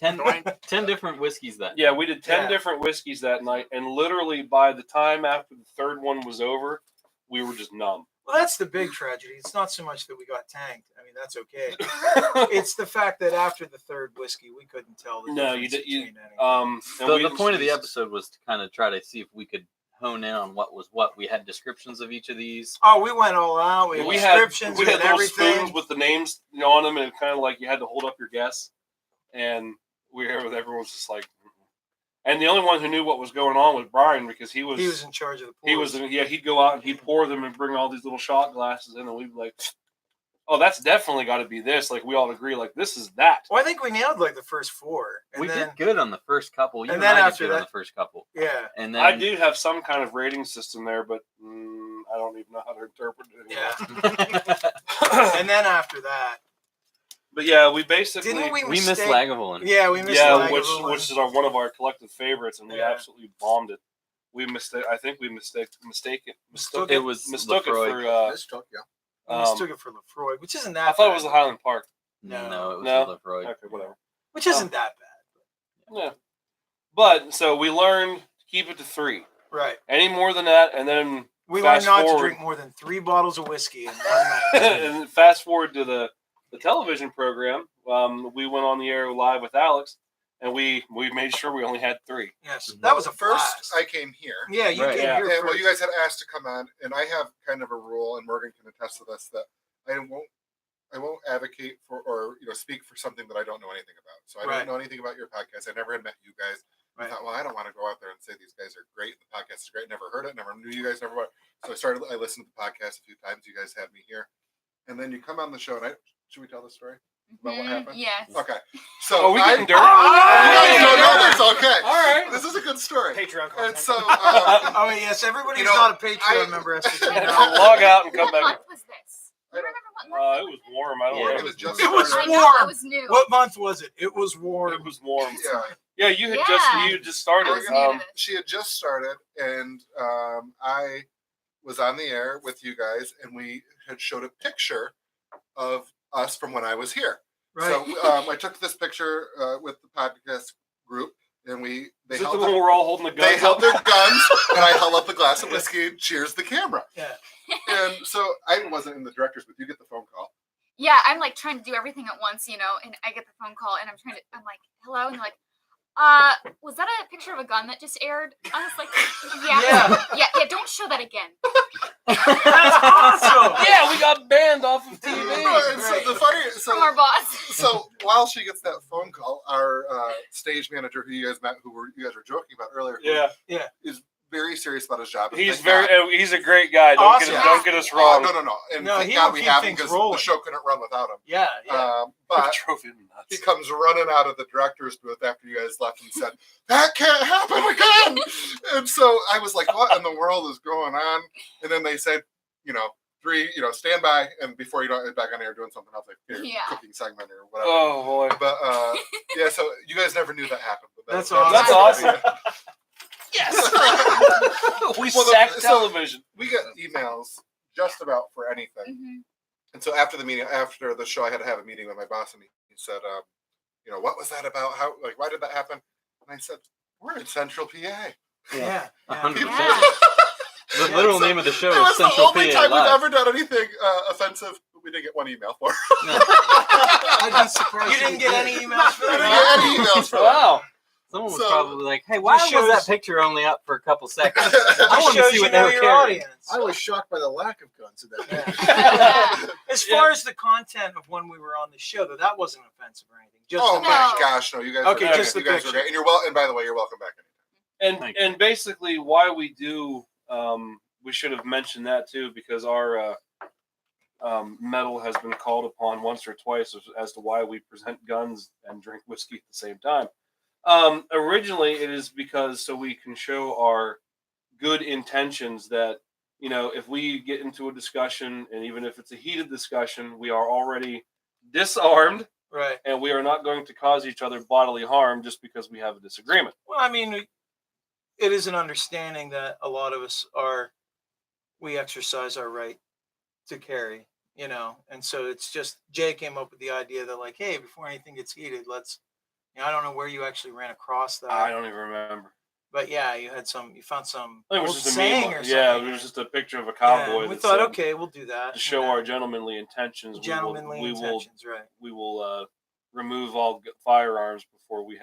10 different whiskeys that
Yeah, we did 10
Yeah.
different whiskeys that night, and literally by the time after the third one was over, we were just numb.
Well, that's the big tragedy. It's not so much that we got tanked. I mean, that's okay. It's the fact that after the third whiskey, we couldn't tell the
No, you
difference
did. You,
between anything.
and
the,
we-
the point of the episode was to kind of try to see if we could hone in on what was what. We had descriptions of each of these.
Oh, we went all out. We had
we had
descriptions.
we had little
everything.
spoons with the names on them, and kind of like you had to hold up your guess. And everyone was just like, mm-mm. And the only one who knew what was going on was Brian because he was
in charge of the pours.
he was he'd go out and he'd pour them and bring all these little shot glasses in, and we'd be like, oh, that's definitely got to be this. Like we all agree, like this is that.
Well, I think we nailed like the first four. And
We
then,
did good on the first couple. You
and
and
then
I did
after
good on
that-
the first couple.
Yeah.
And then
I do have some kind of rating system there, but I don't even know how to interpret it anymore.
Yeah. And then after that,
But yeah, we basically
didn't we?
we missed
mistake-
Lagavulin.
Yeah, we missed.
yeah,
Lagavulin.
which is one of our collective favorites, and we
Yeah.
absolutely bombed it. We I think we mistook
It was
mistook it
Lefroy.
for.
Mistook, yeah.
We mistook it for Lefroy, which isn't that.
I thought it
bad.
was the Highland Park.
No, it was
No?
LaCroix.
Okay, whatever.
Which isn't that bad.
Yeah. But so we learned to keep it to 3.
Right.
Any more than that, and then
We
fast
learned not
forward.
to drink more than 3 bottles of whiskey in one night.
And fast forward to the television program. We went on the air live with Alex, and we made sure we only had 3.
Yes, that was a
First,
blast.
I came here.
Yeah, you
Right.
came
Yeah.
here
And, well,
first.
you guys had asked to come on, and I have kind of a rule, and Morgan can attest to this, that I won't advocate for or speak for something that I don't know anything about. So I
Right.
don't know anything about your podcast. I never had met you guys.
Right.
I thought, well, I don't want to go out there and say these guys are great. The podcast is great. Never heard it. Never knew you guys. Never. So I listened to the podcast a few times. You guys had me here, and then you come on the show, and should we tell the story about what happened?
Yes.
Okay. So
Oh, we getting dirt?
no, that's okay.
All right.
This is a good story.
Patreon
And
content.
so,
Oh yes, everybody who's not a Patreon
I-
member has to check
And
it out.
log out and come
What
back.
month was this? Do you remember what month?
It was warm. I don't
Yeah,
know.
it was just
It was
started.
I know,
warm.
it was new.
What month was it? It was warm.
It was warm.
Yeah.
Yeah, you had
Yeah.
just started.
I was new to this.
She had just started, and I was on the air with you guys, and we had showed a picture of us from when I was here.
Right.
So I took this picture with the podcast group, and
Is
they
it the
held
one we're all holding the guns
they held
up?
their guns, and I held up the glass of whiskey and cheers the camera.
Yeah.
And so I wasn't in the director's booth. You get the phone call.
Yeah, I'm like trying to do everything at once, and I get the phone call, and I'm like, hello, and they're like, was that a picture of a gun that just aired? I was like, yeah, don't show that again.
That's awesome.
Yeah, we got banned off of TV.
And so
From our boss.
So while she gets that phone call, our stage manager, who you guys met, you guys were joking about earlier,
Yeah,
is very serious about his job. and
he's
thank God-
he's a great guy.
Awesome.
Don't get us
Oh,
wrong.
no. And
No,
thank
he
God
will
we
keep
have him
things
because
rolling.
the show couldn't run without him.
Yeah.
But
Drove him
he
nuts.
comes running out of the director's booth after you guys left and said, "That can't happen again." And so I was like, "What in the world is going on?" And then they said, 3, stand by, and before you don't back on air doing something else, like your
Yeah.
cooking segment or whatever.
Oh boy.
But yeah, so you guys never knew that happened. But
That's
That's
awesome.
Yes. We
Well,
sacked
so-
television.
we get emails just about for anything.
Mhm.
And so after the show, I had to have a meeting with my boss, and he said, what was that about? Why did that happen? And I said, we're in Central PA.
Yeah.
100%.
Yeah.
The literal name of the show
It
is
was the
Central
only
PA
time
Live.
we've ever done anything offensive. We didn't get one email for.
I'd be surprised. You didn't get any emails for
I didn't
that?
get any emails for that.
Wow.
Someone was
So-
probably like, "Hey, why
Just
was that
shows-
picture only up for a couple seconds?" I
Just
want to
shows
see
you
what they
know
were
your
carrying.
audience.
I was shocked by the lack of guns in that.
Yeah.
As far as the content of when we were on the show, though, that wasn't offensive or anything. Just
Oh
the
my
No.
gosh, no! You guys.
Okay,
were,
just
you
the
guys were
picture.
great. And by the way, you're welcome back.
And
Thank
and basically why we do we should have mentioned that too, because our medal has been called upon once or twice as to why we present guns and drink whiskey at the same time. Originally it is because so we can show our good intentions that if we get into a discussion, and even if it's a heated discussion, we are already disarmed
Right.
and we are not going to cause each other bodily harm just because we have a disagreement.
Well, I mean, it is an understanding that a lot of us we exercise our right to carry, and so it's just Jay came up with the idea that like, hey, before anything gets heated, let's, I don't know where you actually ran across that,
I don't even remember.
but yeah, you found some
I think it
old
was just a
saying
meme.
or
Yeah,
something.
it was just a picture of a
Yeah,
cowboy.
we
that
thought,
said,
okay, we'll do that
to show our gentlemanly intentions.
gentlemanly
we
intentions, right?
will remove all firearms before we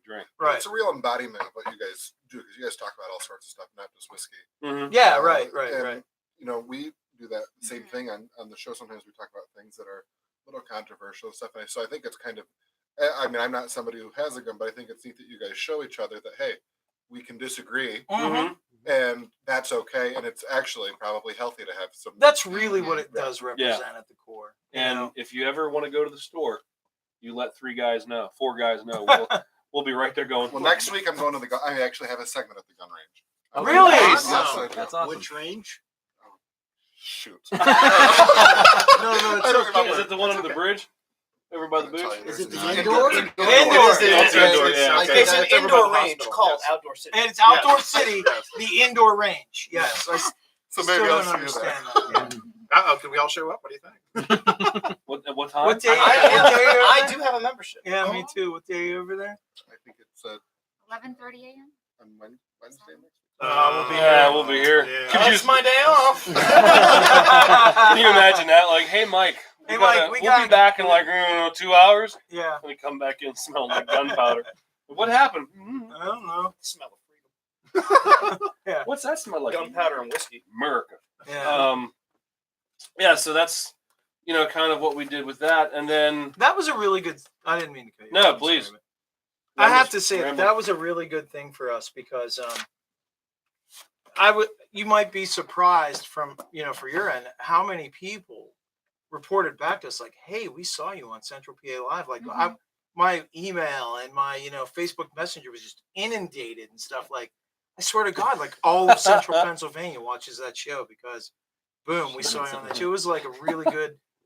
drink.
Right.
It's a real embodiment of what you guys do because you guys talk about all sorts of stuff, not just whiskey.
Mm-hmm.
Yeah,
Um,
right.
and, we do that same thing on the show. Sometimes we talk about things that are a little controversial and stuff. And so I think it's kind of, I mean, I'm not somebody who has a gun, but I think it's neat that you guys show each other that, hey, we can disagree
Mhm.
and that's okay. And it's actually probably healthy to have some.
That's really what it
Yeah.
does represent at the core.
And if you ever want to go to the store, you let 4 guys know. We'll be right there going.
Well, next week I'm going to the gun. I actually have a segment at the gun range.
Really?
Yes,
Awesome.
I do.
That's awesome.
Which range?
Shoot.
No,
I
it's
don't
okay.
remember.
Is it the one under the bridge? Over by the
I'll tell
booth?
you,
Is it
there's
the
an
indoor?
Indoor.
It's the indoor, yeah,
I
okay.
think
It's an
that's over by
indoor
the
range
hospital.
called
Yes.
Outdoor City.
And it's outdoor
Yes.
city,
Yes.
the indoor range. Yes, I
So
still
maybe I'll
don't
see you there.
understand that.
Can we all show up? What do you think?
What What time?
What day? What day
I
are you
do
over
have a membership.
there? Yeah, me too. What day are you over there?
I think it's
11:30 a.m.
on Wednesday next week.
We'll be
Yeah,
here.
we'll be here.
Yeah.
Could you
It's my day off.
Can you imagine that? Like, hey, Mike,
Hey, Mike,
we'll be back in like 2 hours.
Yeah.
And we come back in smelling like gunpowder. What happened?
I don't know.
Smell of freedom.
What's that smell like?
Gunpowder and whiskey.
America.
Yeah.
Yeah. So that's kind of what we did with that, and then
That was a really good. I didn't mean to cut you.
No,
off, I'm sorry,
please.
but I have
Rambles-
to say
ramble.
that was a really good thing for us because you might be surprised from for your end how many people reported back to us like, hey, we saw you on Central PA Live. Like my email and my Facebook Messenger was just inundated and stuff. Like, I swear to God, like all of Central Pennsylvania watches that show because boom, we saw you on that show. It was like a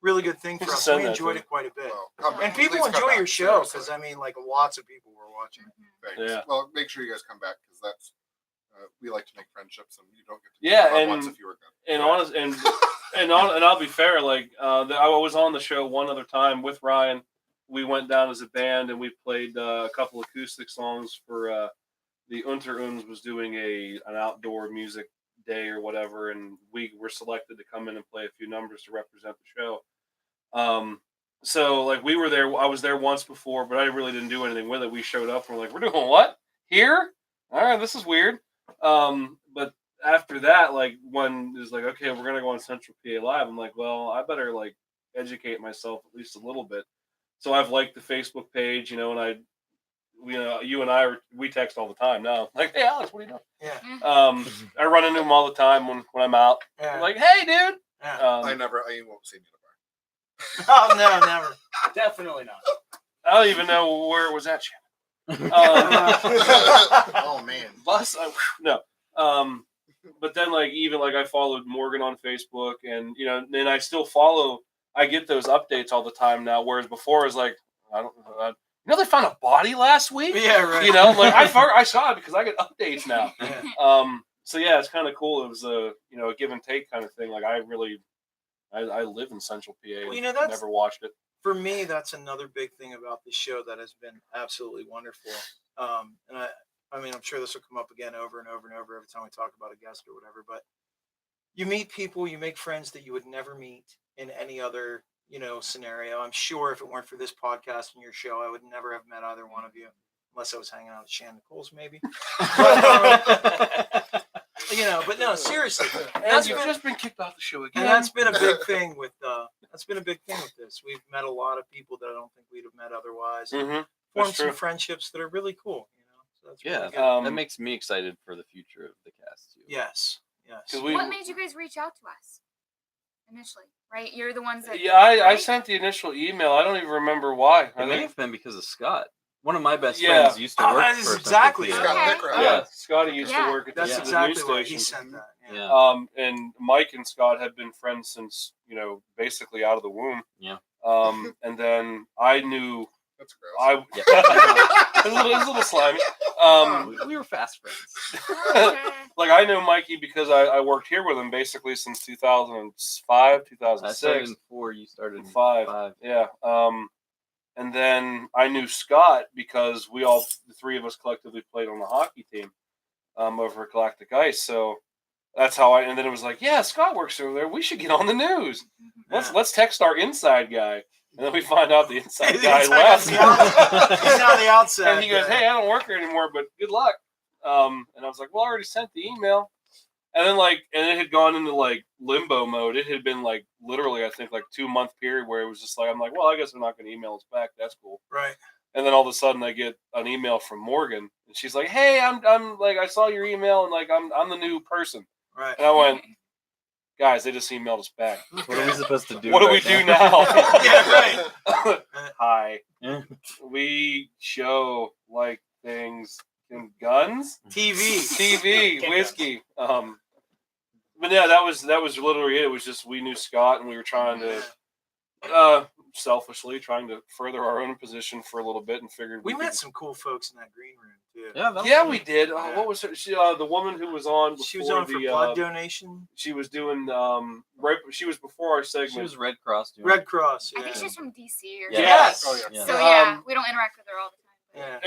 really good thing for us.
Send
We
that
enjoyed
to
it quite a bit.
Well, come
And
back.
people
Please come
enjoy
back,
your show
seriously.
because I mean, like lots of people were watching.
Thanks.
Yeah.
Well, make sure you guys come back because that's we like to make friendships and you don't get to
Yeah,
come on
and-
once if you were good.
and honest and I'll be fair. Like I was on the show one other time with Ryan. We went down as a band and we played a couple acoustic songs for the Unter Uns was doing an outdoor music day or whatever, and we were selected to come in and play a few numbers to represent the show. So like we were there. I was there once before, but I really didn't do anything with it. We showed up and we're like, we're doing what here? All right, this is weird. But after that, like when it was like, okay, we're gonna go on Central PA Live, I'm like, well, I better like educate myself at least a little bit. So I've liked the Facebook page, and you and I we text all the time now. Like, hey Alex, what are you doing?
Yeah.
I run into him all the time when I'm out.
Yeah.
I'm like, hey dude.
Yeah.
I won't see me in a bar.
Oh no, never.
Definitely not.
I don't even know where it was at.
Oh man.
Bus? No. But then even I followed Morgan on Facebook, and then I still follow. I get those updates all the time now, whereas before it was like, I don't know. They found a body last week.
Yeah, right.
I saw it because I get updates now.
Yeah.
So yeah, it's kind of cool. It was a give and take kind of thing. Like I live in Central PA.
Well, that's
never watched it.
For me, that's another big thing about the show that has been absolutely wonderful. And I mean, I'm sure this will come up again over and over and over every time we talk about a guest or whatever. But you meet people, you make friends that you would never meet in any other scenario. I'm sure if it weren't for this podcast and your show, I would never have met either one of you, unless I was hanging out with Shan Nichols, maybe. But no, seriously,
And you've just been kicked off the show again.
and that's been a big thing with this. We've met a lot of people that I don't think we'd have met otherwise. And
Mhm.
formed
That's
some
true.
friendships that are really cool. So that's really good.
That makes me excited for the future of the cast too.
Yes.
'Cause we-
What made you guys reach out to us initially? Right, you're the ones that.
Yeah, I
right?
sent the initial email. I don't even remember why. I
It may
think
have been because of Scott. One of my best
Yeah.
friends used to
Oh,
work
that
for
is
Central
exactly-
PA.
Scott
Okay.
Pickering.
yeah, Scotty used to
Yeah.
work at
That's
the
exactly
news
why he
station.
sent that.
Yeah.
And Mike and Scott had been friends since basically out of the womb.
Yeah.
And then I knew
That's gross.
I
Yeah.
it was a little slimy.
We were fast friends.
Like I know Mikey because I worked here with him basically since 2005,
I started
2006,
in 4. You started in
5.
5.
Yeah. And then I knew Scott because the three of us collectively played on the hockey team over at Galactic Ice. So that's how and then it was like, yeah, Scott works over there. We should get on the news. Let's text our inside guy. And then we find out the inside guy left.
He's on the outside.
And he goes, hey, I don't work here anymore, but good luck. And I was like, well, I already sent the email. And then and it had gone into limbo mode. It had been literally, I think 2-month period where it was just I'm like, well, I guess they're not going to email us back. That's cool.
Right.
And then all of a sudden I get an email from Morgan and she's like, hey, I'm I saw your email and I'm the new person.
Right.
And I went, guys, they just emailed us back.
What are we supposed to do?
What do we
right
do
now?
now?
Yeah, right.
Hi.
Yeah.
We show things in guns,
TV.
whiskey. But yeah, that was literally it. It was just we knew Scott and we were trying to selfishly trying to further our own position for a little bit and figured
We
could-
met some cool folks in that green room
Yeah, that
Yeah,
was
we
good.
did.
Yeah.
What was her? She, the woman who was on before
She was on for
the
blood donation.
she was doing right. She was before our segment.
She was Red Cross doing
Red Cross.
I
Yeah.
think she's from DC or
Yes.
Oh,
something.
yeah.
So yeah,
Um,
we don't interact with her all the time.
Yeah.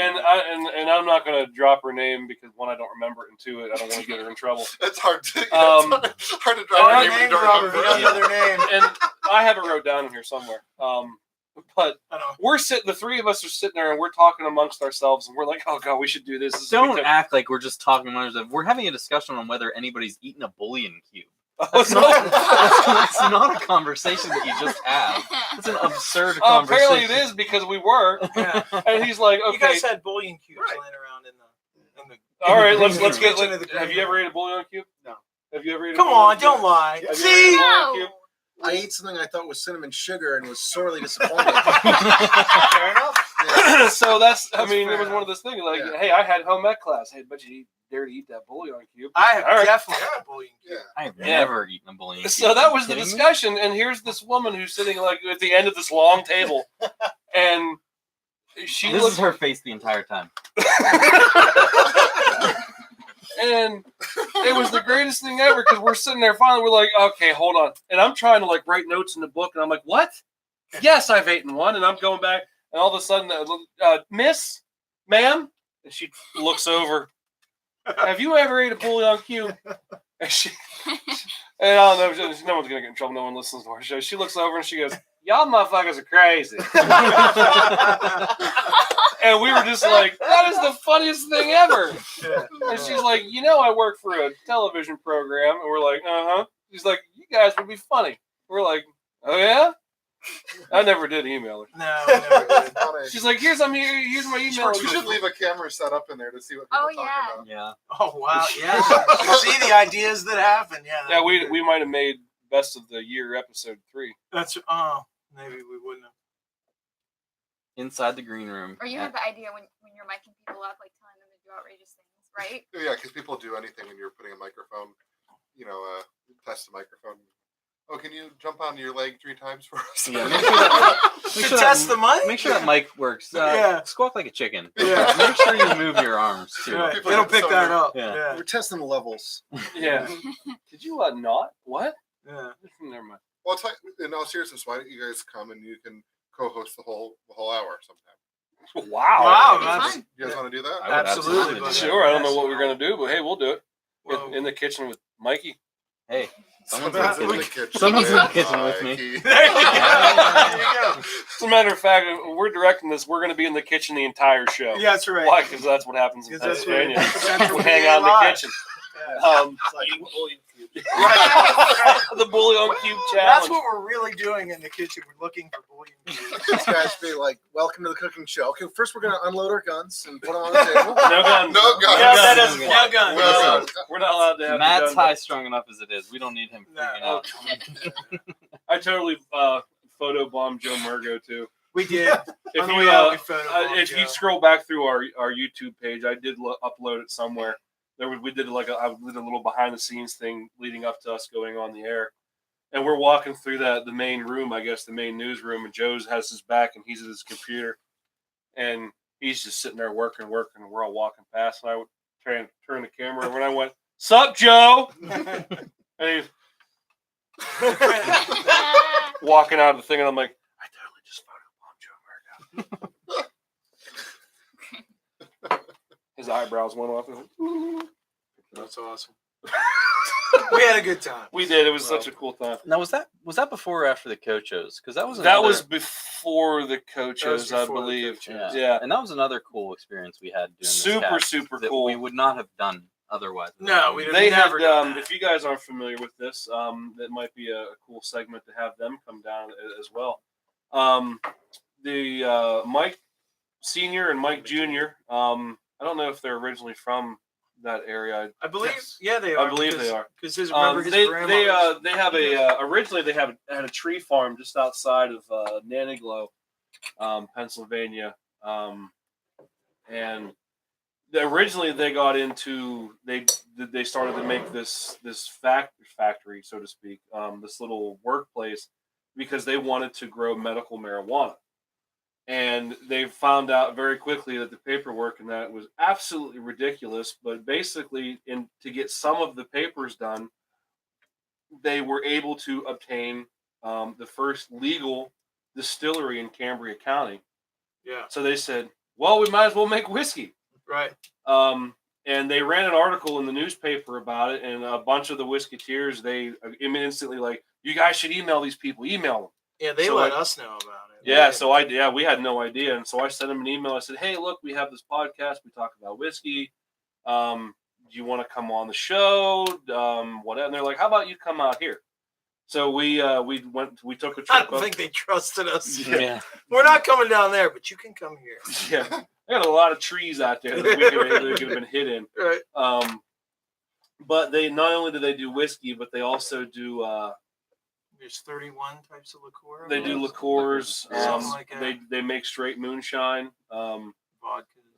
and I'm not gonna drop her name because one, I don't remember it, and two, I don't want to get her in trouble.
It's hard to hard to
Oh,
drop
I
a name when you
name
don't
drop if you
remember.
don't know their name.
And I have it wrote down in here somewhere. But
I know.
we're sitting, the three of us are sitting there, and we're talking amongst ourselves, and we're like, "Oh God, we should do this." This is
Don't
because-
act like we're just talking among ourselves. We're having a discussion on whether anybody's eaten a bullion cube.
Oh,
That's
no.
that's not a conversation that you just have. It's an absurd conversation.
Apparently, it is because we were.
Yeah.
And he's like,
You
"Okay,
guys had bullion cubes
Right.
laying around in the.
all right,
in
let's
the
get.
kitchen of the
Have
green
you ever
room.
ate a bouillon cube?
No.
Have you ever eaten?
Come
a bouillon
on,
cube?
don't lie.
Have you
See?
ever eaten a
No.
bouillon cube?
I ate something I thought was cinnamon sugar and was sorely disappointed.
Fair enough.
So that's. I
That's
mean,
fair
it was one
enough.
of those things. Like,
Yeah.
hey, I had home ec class. Hey, but you dare to eat that bouillon cube?
I have
All right.
definitely had a bullion cube.
Yeah.
I have
Yeah.
never eaten a bullion cube.
So that
Are
was
you
the
kidding me?
discussion, and here's this woman who's sitting like at the end of this long table, and she
This
looks
is her face the entire time.
and it was the greatest thing ever because we're sitting there finally, we're like, okay, hold on, and I'm trying to like write notes in the book, and I'm like, what? Yes, I've eaten one, and I'm going back, and all of a sudden, Miss, ma'am, and she looks over. Have you ever ate a bouillon cube? And she, and I don't know, no one's gonna get in trouble. No one listens to our show. She looks over and she goes, "Y'all motherfuckers are crazy." And we were just like, "That is the funniest thing ever."
Yeah.
And she's like, "I work for a television program," and we're like, "Uh huh." She's like, "You guys would be funny." We're like, "Oh yeah." I never did email her.
No, we never did.
Funny.
She's like, "Here's my email."
You should leave a camera set up in there to see what people
Oh,
talk
yeah.
about.
Yeah.
Oh wow, yeah. You see the ideas that happen. Yeah.
Yeah, we might have made best of the year episode 3.
That's maybe we wouldn't have.
Inside the green room.
Or you had the idea when you're miking people up, like telling them to do outrageous things, right?
Yeah, because people do anything when you're putting a microphone, test the microphone. Oh, can you jump on your leg 3 times for us?
Yeah, make sure that, make
To
sure
test
that,
the mic.
make sure that mic works.
Yeah.
Squawk like a chicken.
Yeah.
Make sure you move your arms too.
Right.
People
It'll
get
pick
so
that
nervous.
up.
Yeah.
Yeah.
We're testing the levels.
Yeah. Did you not? What?
Yeah.
Never mind.
Well, in all seriousness, why don't you guys come and you can co-host the whole hour sometime?
Wow.
Wow,
It'd be
that's
fun.
You guys want to do that?
I would
Absolutely,
do
buddy.
that.
Sure. I don't know what we're gonna do, but hey, we'll do it
Whoa.
in the kitchen with Mikey.
Hey, someone's
Someone's
in
in
the
the
kitchen.
kitchen.
Someone's in the
with
kitchen with me.
Mikey.
There you go.
As a matter of fact, we're directing this. We're gonna be in the kitchen the entire show.
Yeah, that's right.
Why? Because that's what happens in
'Cause that's what-
Pennsylvania.
that's
We
what
hang
we
out in the
live.
kitchen.
Yeah.
It's like bullying cube.
The bouillon cube
That's
challenge.
what we're really doing in the kitchen. We're looking for bullion cubes.
These guys be like, "Welcome to the cooking show." Okay, first we're gonna unload our guns and put them on the table.
No guns.
No guns.
Yeah, that
guns.
is no guns.
No.
No, we're not allowed to have
Matt's
the gun.
high strung enough as it is. We don't need him freaking
No.
out.
I totally photobombed Joe Murgo too.
We did.
If
On the
you
way out, we photobombed
if you
Joe.
scroll back through our YouTube page, I did upload it somewhere. We did I did a little behind the scenes thing leading up to us going on the air, and we're walking through the main room, I guess the main newsroom, and Joe's has his back and he's at his computer, and he's just sitting there working. And we're all walking past, and I would try and turn the camera over, and I went, "Sup, Joe?" And he's walking out of the thing, and I'm like, I totally just photobombed Joe Murgo. His eyebrows went off.
That's awesome. We had a good time.
We did. It was such a cool time.
Now was that before or after the Coachos? Because that was
That
another-
was before the
That was
Coachos, I
before the
believe.
Coachos.
Yeah.
and that was another cool experience we had doing this
Super,
cast
super
that
cool.
we would not have done otherwise.
No, we'd have
They
never
had,
done that.
if you guys aren't familiar with this, that might be a cool segment to have them come down as well. The Mike Senior and Mike Junior. I don't know if they're originally from that area.
I believe,
Yes.
yeah, they are.
I believe they are.
Because remember his
They
grandma.
they have a originally they had a tree farm just outside of Naniglow, Pennsylvania, and originally they got into they started to make this factory, so to speak, this little workplace because they wanted to grow medical marijuana. and they found out very quickly that the paperwork and that was absolutely ridiculous. But basically, to get some of the papers done, they were able to obtain the first legal distillery in Cambria County.
Yeah.
So they said, well, we might as well make whiskey.
Right.
And they ran an article in the newspaper about it, and a bunch of the Whisketeers, they instantly like, you guys should email these people, email them.
Yeah, they
So
let
I-
us know about it.
Yeah, so we had no idea, and so I sent them an email. I said, hey, look, we have this podcast. We talk about whiskey. Do you want to come on the show? Whatever. And they're like, how about you come out here? So we took a trip.
I don't think they trusted us.
Yeah.
We're not coming down there, but you can come here.
Yeah, they got a lot of trees out there that we could have been hid in.
Right.
But they not only do they do whiskey, but they also do
There's 31 types of liqueur.
they do liqueurs.
Something like that.
They make straight moonshine,
Vodkas.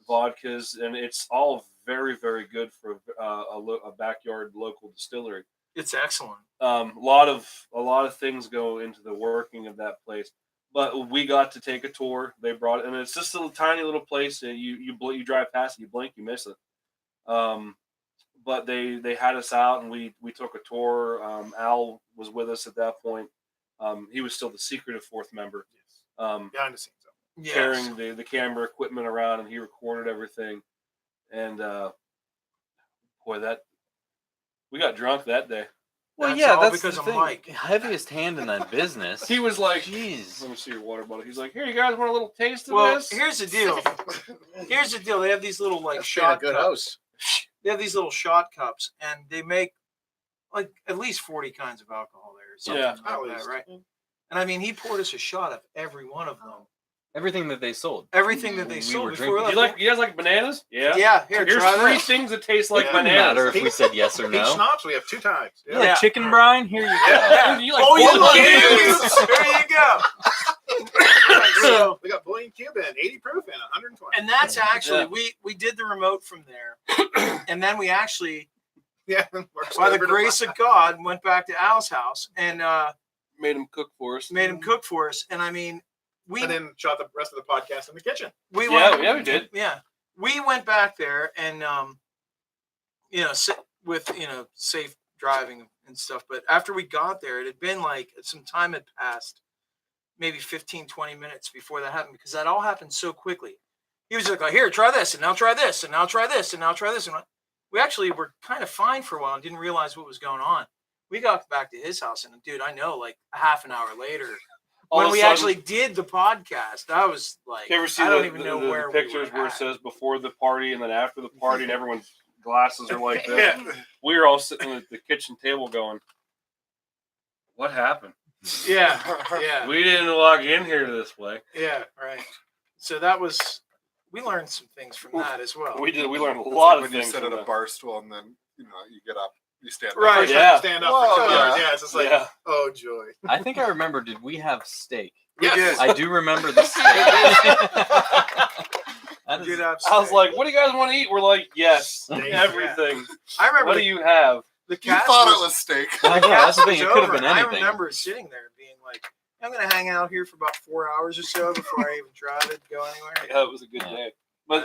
vodkas, and it's all very, very good for a backyard local distillery.
It's excellent.
A lot of things go into the working of that place. But we got to take a tour. They brought it, and it's just a little, tiny little place. And you drive past it, you blink, you miss it. But they had us out, and we took a tour. Al was with us at that point. He was still the secretive fourth member.
Behind the scenes.
Yes.
Carrying the camera equipment around, and he recorded everything. And boy, we got drunk that day.
Well,
That's
yeah,
all
that's
because
the
of
thing.
Mike.
Heaviest hand in that business.
He was like,
Jeez.
let me see your water bottle. He's like, here, you guys want a little taste of
Well,
this?
here's the deal. Here's the deal. They have these little like
That's being a
shot
good
cups.
host.
They have these little shot cups, and they make like at least 40 kinds of alcohol there. Or something
Yeah.
like that,
least.
right? And I mean, he poured us a shot of every one of them.
Everything that they sold.
Everything that they
We
sold
were
before
drinking.
we left.
You guys like bananas? Yeah.
Yeah, here,
Here's
try
3
this.
things that taste like
Yeah.
Doesn't matter
bananas.
if we said yes or
Peach
no.
schnapps, we have 2 types. Yeah.
Yeah.
Chicken brine, here you go.
Yeah.
You like
Oh, you
Bullion
like
Cubes?
cubes? There you go. So,
We got Bullion Cuban, 80 proof and 120.
and that's actually
Yeah.
we did the remote from there, and then we actually,
Yeah.
by the grace of God, went back to Al's house and
Made him cook for us.
made him cook for us. And I mean,
And then shot the rest of the podcast in the kitchen.
we
Yeah, we did.
Yeah, we went back there and with safe driving and stuff. But after we got there, it had been like some time had passed, maybe 15-20 minutes before that happened, because that all happened so quickly. He was like, oh, here, try this, and now try this, and now try this, and now try this. And we actually were kind of fine for a while and didn't realize what was going on. We got back to his house, and dude, I know, like a half an hour later,
All
when
of a
we
sudden-
actually did the podcast, I was like,
You ever see
I don't
the,
even
the-
know
the
where
pictures
we were
where it
at.
says before the party and then after the party, and everyone's glasses are like this?
Yeah.
We were all sitting at the kitchen table going, what happened?
Yeah, yeah,
We didn't walk in here this way.
yeah, right. So that was, we learned some things from that as well.
We did. We learned a
It's
lot
like
of
when
things.
you sit
from
at a
that.
bar stool and then you get up, you stand up.
Right.
First time
Yeah.
you stand up
Whoa,
for 2 hours.
yeah.
Yeah, it's just like,
Yeah.
oh, joy.
I think I remember, did we have steak?
We
Yes.
did.
I do remember the steak. That
We did
is-
have
I was
steak.
like, "What do you guys want to eat?" We're like, "Yes,
Steak,
everything."
I remember
What do you have?
the
You
cast
thought
was,
it was steak.
I know, that's the thing. It
was
could have
over,
been
and
anything.
I remember sitting there being like, I'm going to hang out here for about 4 hours or so before I even try to go anywhere.
Yeah, it was a good
Yeah.
day. But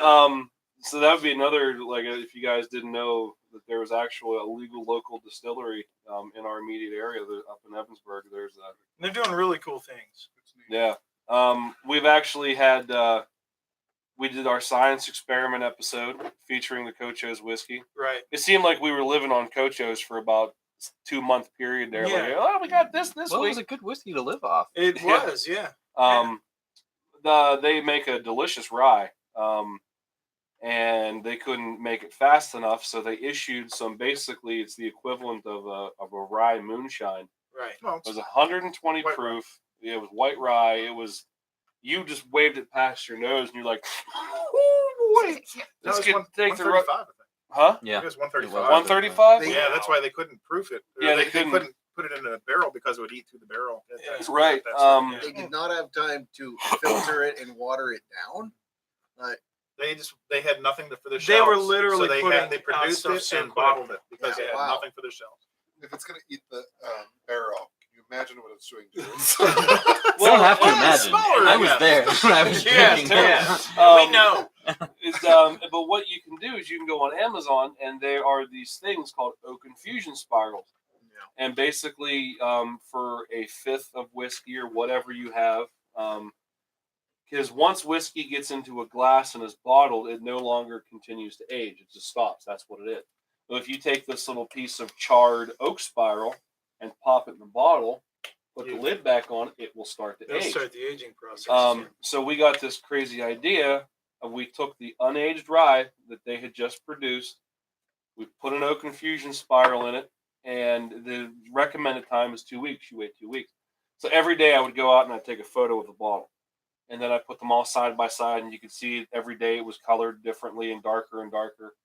so that would be another, like, if you guys didn't know that there was actually a legal local distillery in our immediate area up in Evansburg. There's a
They're doing really cool things.
yeah. We've actually had we did our science experiment episode featuring the Cocho's whiskey.
Right.
It seemed like we were living on Cocho's for about 2-month period there.
Yeah.
Like, oh, we got this
Well, it
week.
was a good whiskey to live off.
It
Yeah.
was, yeah.
They make a delicious rye, and they couldn't make it fast enough, so they issued some. Basically, it's the equivalent of a rye moonshine.
Right.
Well,
It was 120
White
proof. It was white rye. It was. You just waved it past your nose, and you're like, "Oh boy,
that
this
was
could take the
135, I think.
huh?
Yeah.
It was 135.
135.
They-
Yeah, that's why they couldn't proof it. Or
Yeah, they
they
couldn't.
couldn't put it in a barrel because it would eat through the barrel.
Yeah.
Right.
That's
They did not have time to filter it and water it down.
they had nothing for their shelves.
They were literally
so they
putting
they
out
produced
stuff
it
so
and
quick.
bottled it because
Yeah,
they had
wow.
nothing for their shelves.
If it's gonna eat the barrel, can you imagine what it's doing to it?
You don't have to
Well,
imagine.
smaller,
I was
yeah.
there when I was
Yeah,
drinking.
terrible.
We know.
But what you can do is you can go on Amazon, and there are these things called oak infusion spirals. And basically, for a fifth of whiskey or whatever you have, because once whiskey gets into a glass and is bottled, it no longer continues to age. It just stops. That's what it is. So if you take this little piece of charred oak spiral and pop it in the bottle, put the lid back on, it will start to
They'll
age.
start the aging process.
So we got this crazy idea. We took the unaged rye that they had just produced. We put an oak infusion spiral in it, and the recommended time is 2 weeks. You wait 2 weeks. So every day I would go out and I'd take a photo of the bottle. And then I put them all side by side, and you could see every day it was colored differently and darker and darker.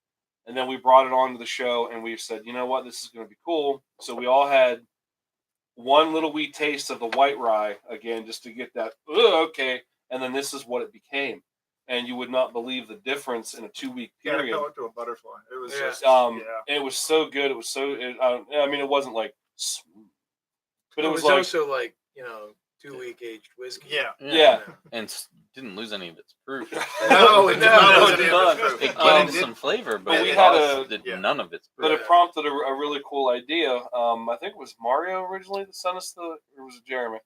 And then we brought it on to the show, and we said, you know what, this is going to be cool. So we all had one little wee taste of the white rye again, just to get that, okay. And then this is what it became. And you would not believe the difference in a 2 week period.
Caterpillar to a butterfly. It was just,
It was so good. It was so, I mean, it wasn't like smooth, but
It
it
was
was like,
also like, 2-week aged whiskey.
yeah.
And didn't lose any of its proof.
No, it did not lose
it
any
did
of
not.
its proof.
It
Um,
gained some flavor, but
we
it
had
lost
yeah.
none of its
But
proof.
it prompted a really cool idea. I think it was Mario originally that sent us or was it Jeremy?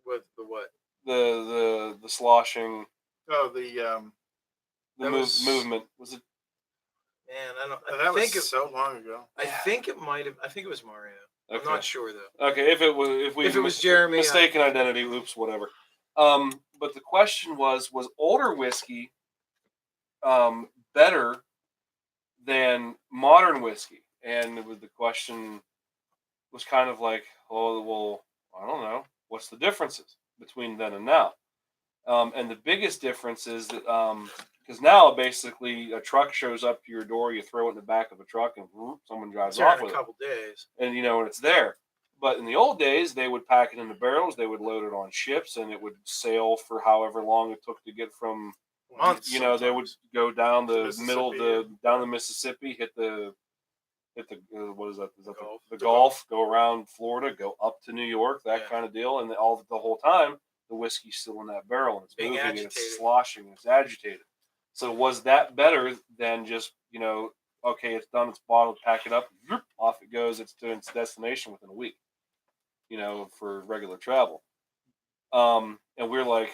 With the what?
The sloshing,
Oh,
the
That was-
movement. Was it?
Man, I don't.
that
I
was
think it,
so long ago.
I think it might have. I think it was Mario.
Okay.
I'm not sure though.
Okay, if it was
Jeremy,
mistaken identity, oops, whatever. But the question was older whiskey better than modern whiskey? And the question was kind of like, oh, well, I don't know. What's the differences between then and now? And the biggest difference is that because now basically a truck shows up to your door, you throw it in the back of a truck, and whoop, someone drives
It's
off
in
with
a couple days.
it, and it's there. But in the old days, they would pack it into barrels, they would load it on ships, and it would sail for however long it took to get from.
Months.
They would
sometimes.
go down the
Mississippi,
middle of
yeah.
down the Mississippi, hit the what is that? Is that
Gulf.
the Gulf? Go around Florida, go up to New York, that
Yeah.
kind of deal, and the whole time the whiskey's still in that barrel and it's
Being
moving and
agitated.
it's sloshing, and it's agitated. So was that better than just okay, it's done, it's bottled, pack it up, off it goes, it's to its destination within a week, for regular travel. And we're like,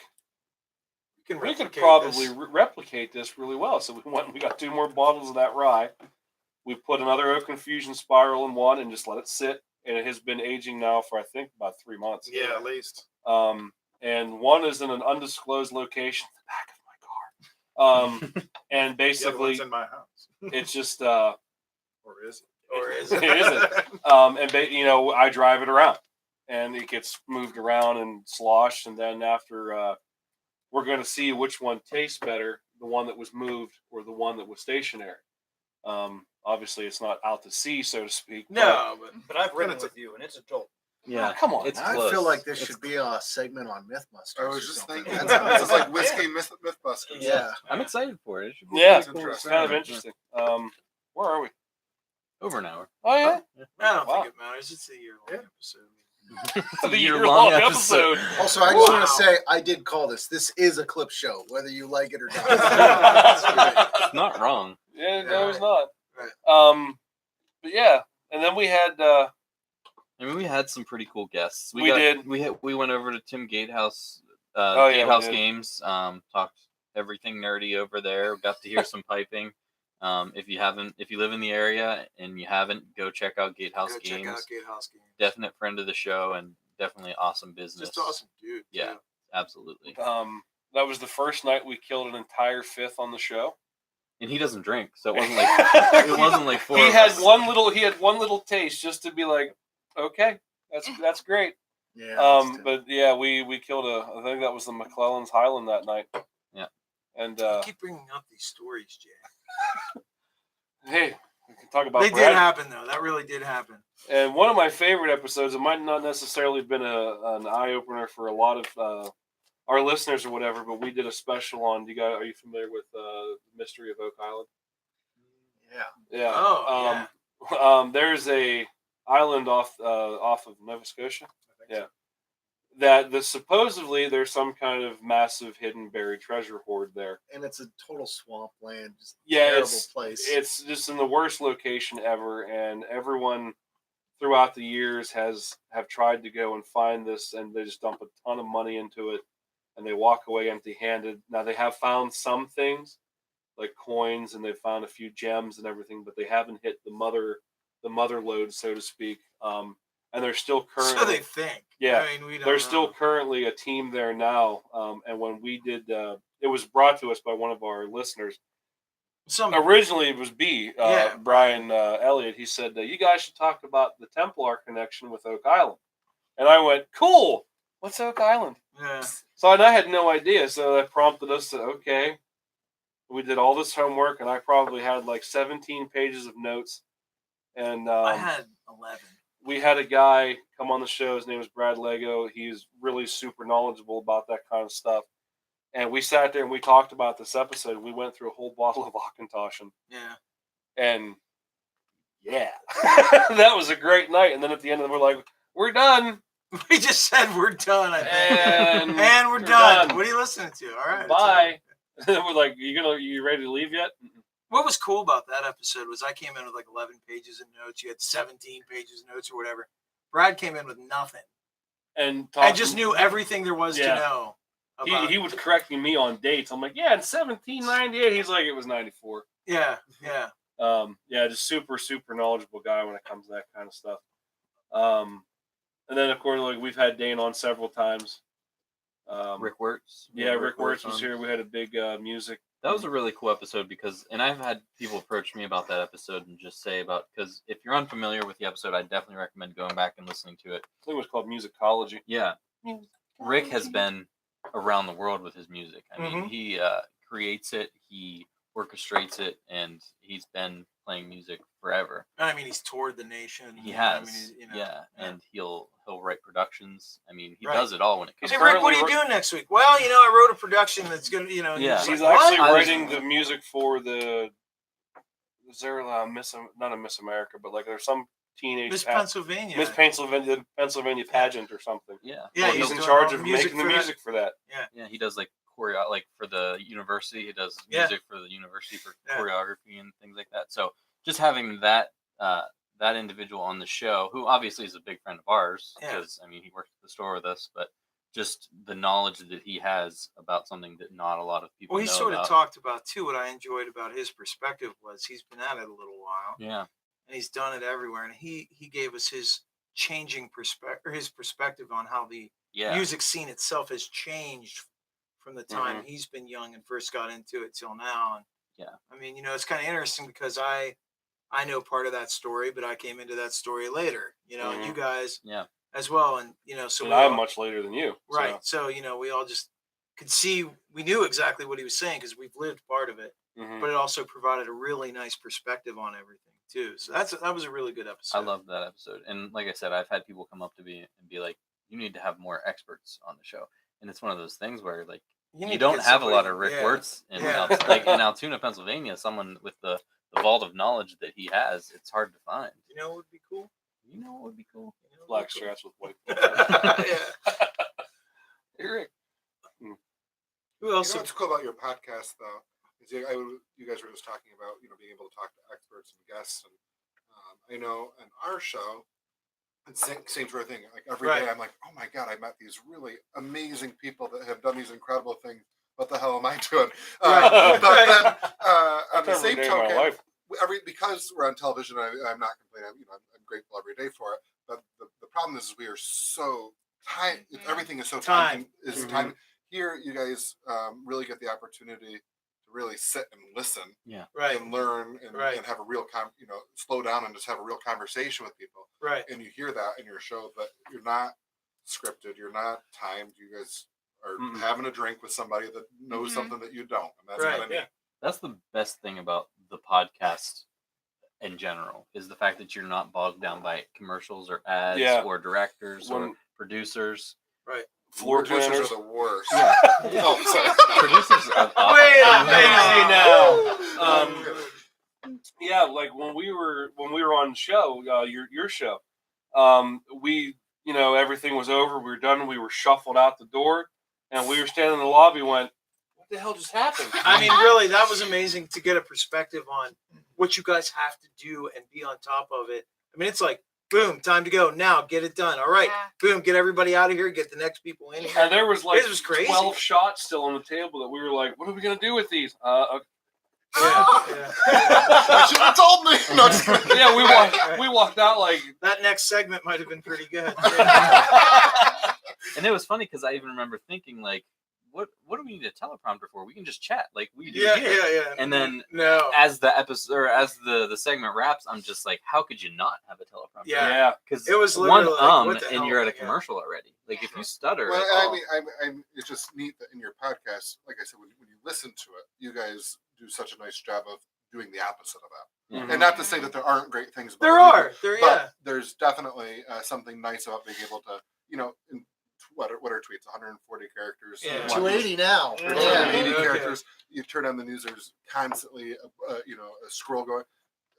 You can
we could
replicate
probably
this.
replicate this really well. So we went and we got 2 more bottles of that rye. We put another oak infusion spiral in one and just let it sit. And it has been aging now for, I think, about 3 months.
Yeah, at least.
And one is in an undisclosed location in the back of my car. And
The other
basically,
one's in my house.
it's just,
Or is it?
Or is
it
it?
isn't. I drive it around and it gets moved around and sloshed. And then after, we're going to see which one tastes better, the one that was moved or the one that was stationary. Obviously, it's not out to sea, so to speak.
No,
But I've ridden
it's a-
with you, and it's a jolt.
Yeah,
come on.
it's
I
close.
feel like this
It's-
should be a segment on Mythbusters.
I
or
was just
something.
thinking,
That's-
this is like whiskey Mythbusters.
Yeah.
I'm excited for it. It should be
Yeah,
pretty cool
it's kind of
experiment.
interesting. Where are we?
Over an hour.
Oh yeah,
I don't
Wow.
think it matters. It's a year-long episode.
It's a
the
year-long
year-long episode.
Also, I just want
Wow.
to say I did call this. This is a clip show, whether you like it or not.
It's not wrong.
Yeah, no, it's not.
Right.
But yeah, and then we had.
I mean, we had some pretty cool guests.
We did.
We went over to Tim Gatehouse.
Oh, yeah, we
Gatehouse
did.
Games. Talked everything nerdy over there. Got to hear some piping. If you live in the area and you haven't, go check out Gatehouse
Go
Games.
check out Gatehouse Games.
Definite friend of the show and definitely awesome business.
Just awesome, dude.
Yeah, absolutely.
That was the first night we killed an entire fifth on the show.
And he doesn't drink, so it wasn't like it wasn't like 4
He
of
had
us.
one little taste just to be like, okay, that's great.
Yeah.
But yeah, we killed I think that was the McClellan's Highland that night.
Yeah.
And
You keep bringing up these stories, Jay.
hey, we can talk about
They did
Brad.
happen, though. That really did happen.
And one of my favorite episodes, it might not necessarily have been an eye opener for a lot of our listeners or whatever, but we did a special on. Are you familiar with the Mystery of Oak Island?
Yeah.
Yeah.
Oh,
There's a island off of Nova Scotia. Yeah. that supposedly there's some kind of massive hidden buried treasure hoard there.
And it's a total swampland, just
Yeah,
terrible
it's
place.
it's just in the worst location ever, and everyone throughout the years have tried to go and find this, and they just dump a ton of money into it, and they walk away empty-handed. Now they have found some things like coins, and they've found a few gems and everything, but they haven't hit the mother lode, so to speak. And they're still currently.
So they think.
Yeah,
I mean, we don't
there's
know.
still currently a team there now. And when we did, it was brought to us by one of our listeners. Originally, it was Brian Elliott. He said, you guys should talk about the Templar connection with Oak Island. And I went, cool. What's Oak Island?
Yeah.
So and I had no idea. So that prompted us to, okay. We did all this homework, and I probably had like 17 pages of notes. And
I had 11.
We had a guy come on the show. His name is Brad Lego. He's really super knowledgeable about that kind of stuff. And we sat there and we talked about this episode. We went through a whole bottle of Auchentoshan.
Yeah.
And yeah, that was a great night. And then at the end of it, we're like, we're done.
We just said we're done, I think.
And
we're done. What are you listening to? All right.
Bye. We're like, you ready to leave yet?
What was cool about that episode was I came in with like 11 pages of notes. You had 17 pages of notes or whatever. Brad came in with nothing.
And
just knew everything there was to know.
He was correcting me on dates. I'm like, yeah, in 1798. He's like, it was 94.
Yeah.
Just super, super knowledgeable guy when it comes to that kind of stuff. And then, of course, like we've had Dane on several times.
Rick Wirtz.
Yeah, Rick Wirtz was here. We had a big music.
That was a really cool episode and I've had people approach me about that episode and just say because if you're unfamiliar with the episode, I definitely recommend going back and listening to it.
I think it was called Musicology.
Yeah. Rick has been around the world with his music. I mean, he creates it, he orchestrates it, and he's been playing music forever.
I mean, he's toured the nation.
He has.
I mean,
and he'll write productions. I mean, he
Right.
does it all when it comes.
Hey, Rick, what are you doing next week? Well, I wrote a production that's gonna,
Yeah.
He's
like,
actually
what?
writing the music for the. Is there not a Miss America, but like there's some teenage
Miss Pennsylvania.
Miss Pennsylvania pageant or something.
Yeah.
Yeah,
he's in
doing
charge
all
of
the music
making the
for that.
music for that.
Yeah, he does like choreo, like for the university. He does
Yeah.
music for the university for
Yeah.
choreography and things like that. So just having that that individual on the show, who obviously is a big friend of ours,
Yeah.
because I mean he worked at the store with us, but just the knowledge that he has about something that not a lot of people
Well, he
know
sort of
about.
talked about too. What I enjoyed about his perspective was he's been at it a little while.
Yeah.
And he's done it everywhere. And he gave us his changing perspective, his perspective on how the
Yeah.
music scene itself has changed from the time he's been young and first got into it till now. And
Yeah.
I mean, it's kind of interesting because I know part of that story, but I came into that story later, and you guys
Yeah.
as well. And, so
And
we
I'm
all-
much later than you.
right. So, we all just could see, we knew exactly what he was saying because we've lived part of it,
Mhm.
but it also provided a really nice perspective on everything too. So that was a really good episode.
I love that episode. And like I said, I've had people come up to me and be like, you need to have more experts on the show. And it's one of those things where like
need
you
to
don't
get
have a lot
somebody-
of Rick
yeah.
Wirtz in
Yeah.
like in Altoona, Pennsylvania, someone with the vault of knowledge that he has, it's hard to find.
You know what would be cool?
You know what would be cool?
Black straps with white.
Yeah.
Eric.
Who
You
else?
know what's cool about your podcast, though, is you guys were just talking about being able to talk to experts and guests, and I know in our show, it's same sort of thing. Like every day,
Right.
I'm like, oh my god, I met these really amazing people that have done these incredible things. What the hell am I doing?
Right.
But then, on the
Every
same
day of my
token,
life.
because we're on television, I'm not complaining. I'm grateful every day for it. But the problem is we are so time. Everything is so time. Time. Here, you guys really get the opportunity to really sit and listen,
Right.
and learn, and,
Right.
and have a real slow down and just have a real conversation with people.
Right.
And you hear that in your show, but you're not scripted. You're not timed. You guys are having a drink with somebody that knows something that you don't, and that's
Right.
kind of neat.
That's the best thing about the podcast in general is the fact that you're not bogged down by commercials or ads
Yeah.
or directors or
When-
producers.
Right.
Floor
Producers
planners.
are the worst.
Yeah.
Oh, sorry.
Producers are awful.
Wait a
Easy
minute.
now. Yeah, like when we were on the show, your show, we everything was over. We were done. We were shuffled out the door, and we were standing in the lobby. Went, what the hell just happened?
I mean, really, that was amazing to get a perspective on what you guys have to do and be on top of it. I mean, it's like, boom, time to go. Now, get it done. All right, boom, get everybody out of here. Get the next people in here.
And there was like
This was crazy.
12 shots still on the table that we were like, what are we going to do with these?
Yeah.
You should have told me. No, just kidding.
Yeah, we walked out like,
That next segment might have been pretty good.
And it was funny because I even remember thinking like, what do we need a teleprompter for? We can just chat like we do
Yeah,
here.
yeah.
And then
No.
as the episode or as the segment wraps, I'm just like, how could you not have a teleprompter?
Yeah.
Because
It was
one
literally like, what the
and
hell?
you're at a
Yeah.
commercial already. Like if you stutter,
Well,
at
I
all-
mean, I'm, it's just neat that in your podcast, like I said, when you listen to it, you guys do such a nice job of doing the opposite of that.
Yeah.
And not to say that there aren't great things about
There
it,
are. There,
but
yeah.
there's definitely something nice about being able to, in what are tweets, 140 characters,
Yeah.
280 now.
There's
Yeah.
180
Okay.
characters. You turn on the news, there's constantly a scroll going.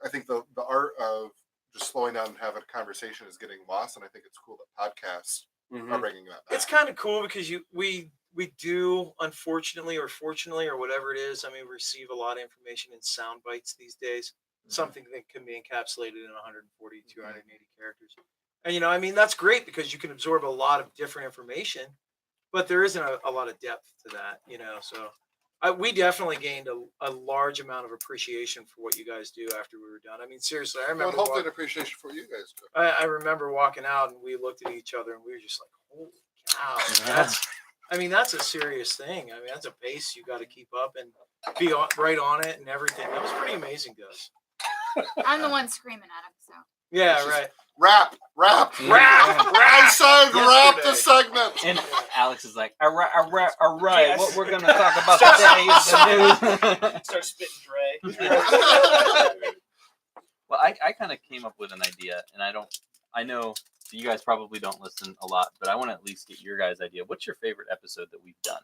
I think the art of just slowing down and having a conversation is getting lost, and I think it's cool that podcasts are bringing that back.
It's kind of cool because we do, unfortunately or fortunately or whatever it is, I mean, we receive a lot of information in sound bites these days. Something that can be encapsulated in 140, 280 characters. And, I mean, that's great because you can absorb a lot of different information, but there isn't a lot of depth to that, so we definitely gained a large amount of appreciation for what you guys do after we were done. I mean, seriously, I
Well,
remember
hopefully an appreciation for you guys too.
I remember walking out and we looked at each other and we were just like, holy cow. That's a serious thing. I mean, that's a pace you got to keep up and be right on it and everything. That was pretty amazing, Gus.
I'm the one screaming at him, so.
Yeah,
It's just-
right.
Wrap. I said wrap the segment.
and Alex is like, all right.
Yes.
What we're gonna talk about today is the news.
Start spitting Dre.
Well, I kind of came up with an idea, and I know you guys probably don't listen a lot, but I want to at least get your guys' idea. What's your favorite episode that we've done?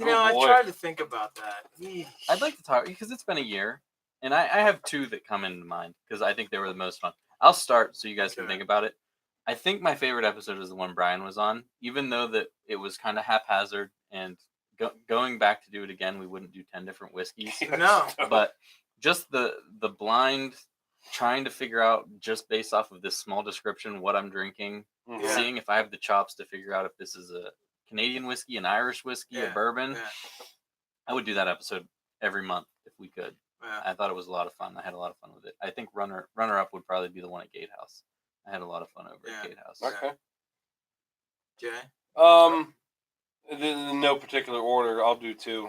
I
boy.
tried to think about that.
I'd like to talk because it's been a year, and I have two that come into mind because I think they were the most fun. I'll start so you guys can
Okay.
think about it. I think my favorite episode is the one Brian was on, even though that it was kind of haphazard and going back to do it again, we wouldn't do 10 different whiskeys.
No.
But just the blind trying to figure out just based off of this small description what I'm drinking,
Yeah.
seeing if I have the chops to figure out if this is a Canadian whiskey, an Irish whiskey, a
Yeah,
bourbon.
yeah.
I would do that episode every month if we could.
Yeah.
I thought it was a lot of fun. I had a lot of fun with it. I think runner up would probably be the one at Gatehouse. I had a lot of fun over
Yeah.
at Gatehouse.
Okay.
Jay?
In no particular order, I'll do two.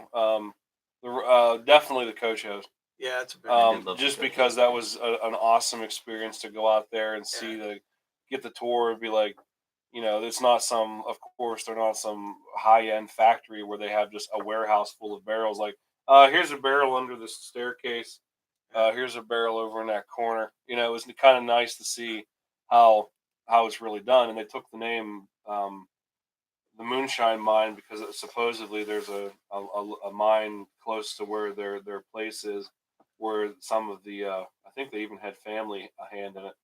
Definitely the coach host.
Yeah, it's a big
did love
Just
the coach
because that was an awesome experience to go out there and see get the tour and be like, it's not of course, they're not some high end factory where they have just a warehouse full of barrels. Like, here's a barrel under the staircase. Here's a barrel over in that corner. It was kind of nice to see how it's really done. And they took the name, the Moonshine Mine, because supposedly there's a mine close to where their place is, where some of the I think they even had family a hand in it,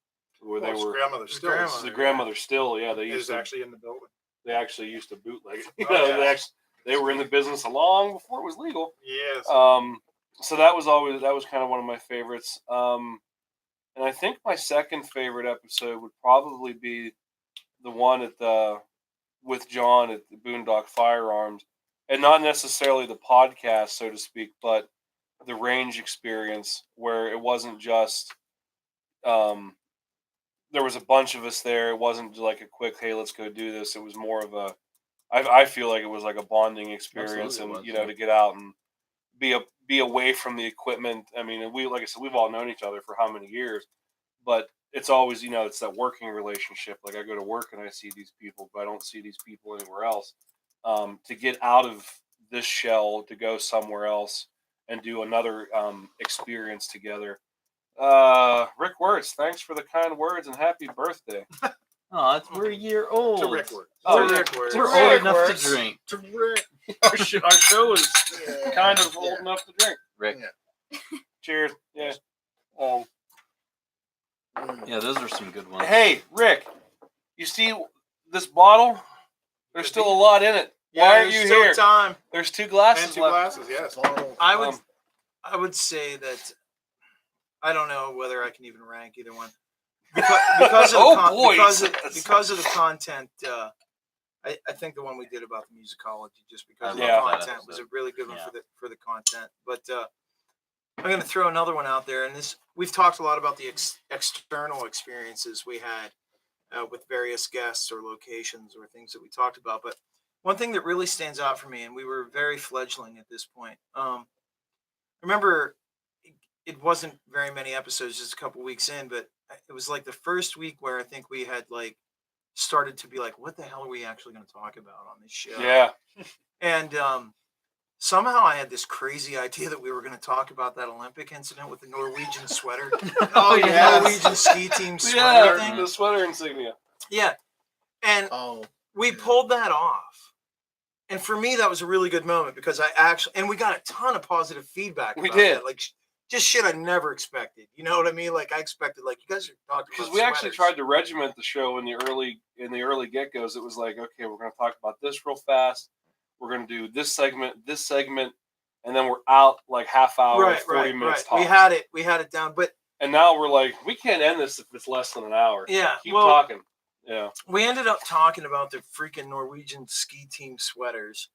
where they were
grandmother still
grandmother.
the grandmother still. Yeah, they
is
used to
actually in the building.
they actually used to bootleg it.
Oh, yeah.
They were in the business long before it was legal.
Yes.
So that was kind of one of my favorites. And I think my second favorite episode would probably be the one with John at the Boondock Firearms, and not necessarily the podcast, so to speak, but the range experience, where it wasn't just there was a bunch of us there. It wasn't like a quick, hey, let's go do this. It was more of a, I feel like it was like a bonding experience,
Absolutely
and
it was,
to get out and be away from the equipment. I mean, like I said, we've all known each other for how many years, but it's always, it's that working relationship. Like I go to work and I see these people, but I don't see these people anywhere else. To get out of this shell, to go somewhere else and do another experience together. Rick Wirtz, thanks for the kind words and happy birthday.
Oh, we're a year old.
To Rick Word.
Oh,
To
yeah.
Rick Wirtz.
We're
To
old
Rick
enough
Wirtz.
to drink.
Our show is kind of old enough to drink.
Rick.
Cheers. Yeah.
Yeah, those are some good ones.
Hey, Rick, you see, this bottle. There's still a lot in it. Why aren't
there's
you
still
here?
time.
There's 2 glasses
And 2
left.
glasses, yes.
I would say that I don't know whether I can even rank either one because of because of the content. I think the one we did about the musicology, just because of the
love
that
content, was a
episode.
really good one
Yeah.
for the content. But I'm going to throw another one out there, and this we've talked a lot about the external experiences we had with various guests or locations or things that we talked about. But one thing that really stands out for me, and we were very fledgling at this point. Remember, it wasn't very many episodes, just a couple weeks in, but it was like the first week where I think we had like started to be like, what the hell are we actually going to talk about on this show?
Yeah.
And somehow I had this crazy idea that we were going to talk about that Olympic incident with the Norwegian sweater.
Oh,
The
yes.
Norwegian ski team sweater
Yeah,
thing.
the sweater insignia.
Yeah. And
Oh,
we pulled that off. And for me, that was a really good moment because and we got a ton of positive feedback.
We
about
did.
that. Like, just shit I never expected. You know what I mean? Like, I expected, like, you guys are talking
Because
about
we actually
sweaters.
tried to regiment the show in the early get-goes. It was like, okay, we're going to talk about this real fast. We're going to do this segment, and then we're out like half hour, 40 minutes
We
tops.
had it down. But
And now we're like, we can't end this if it's less than an hour.
yeah,
Keep
well,
talking. Yeah.
we ended up talking about the freaking Norwegian ski team sweaters.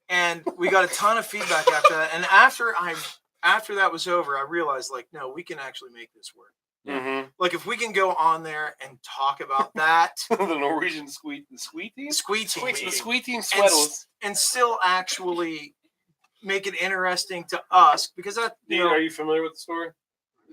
And we got a ton of feedback after that. And after that was over, I realized, like, no, we can actually make this work.
Mm-hmm.
Like, if we can go on there and talk about that
The Norwegian squee team?
squee team
The squee team
and,
sweaters.
and still actually make it interesting to us, because that,
Are you familiar with the story?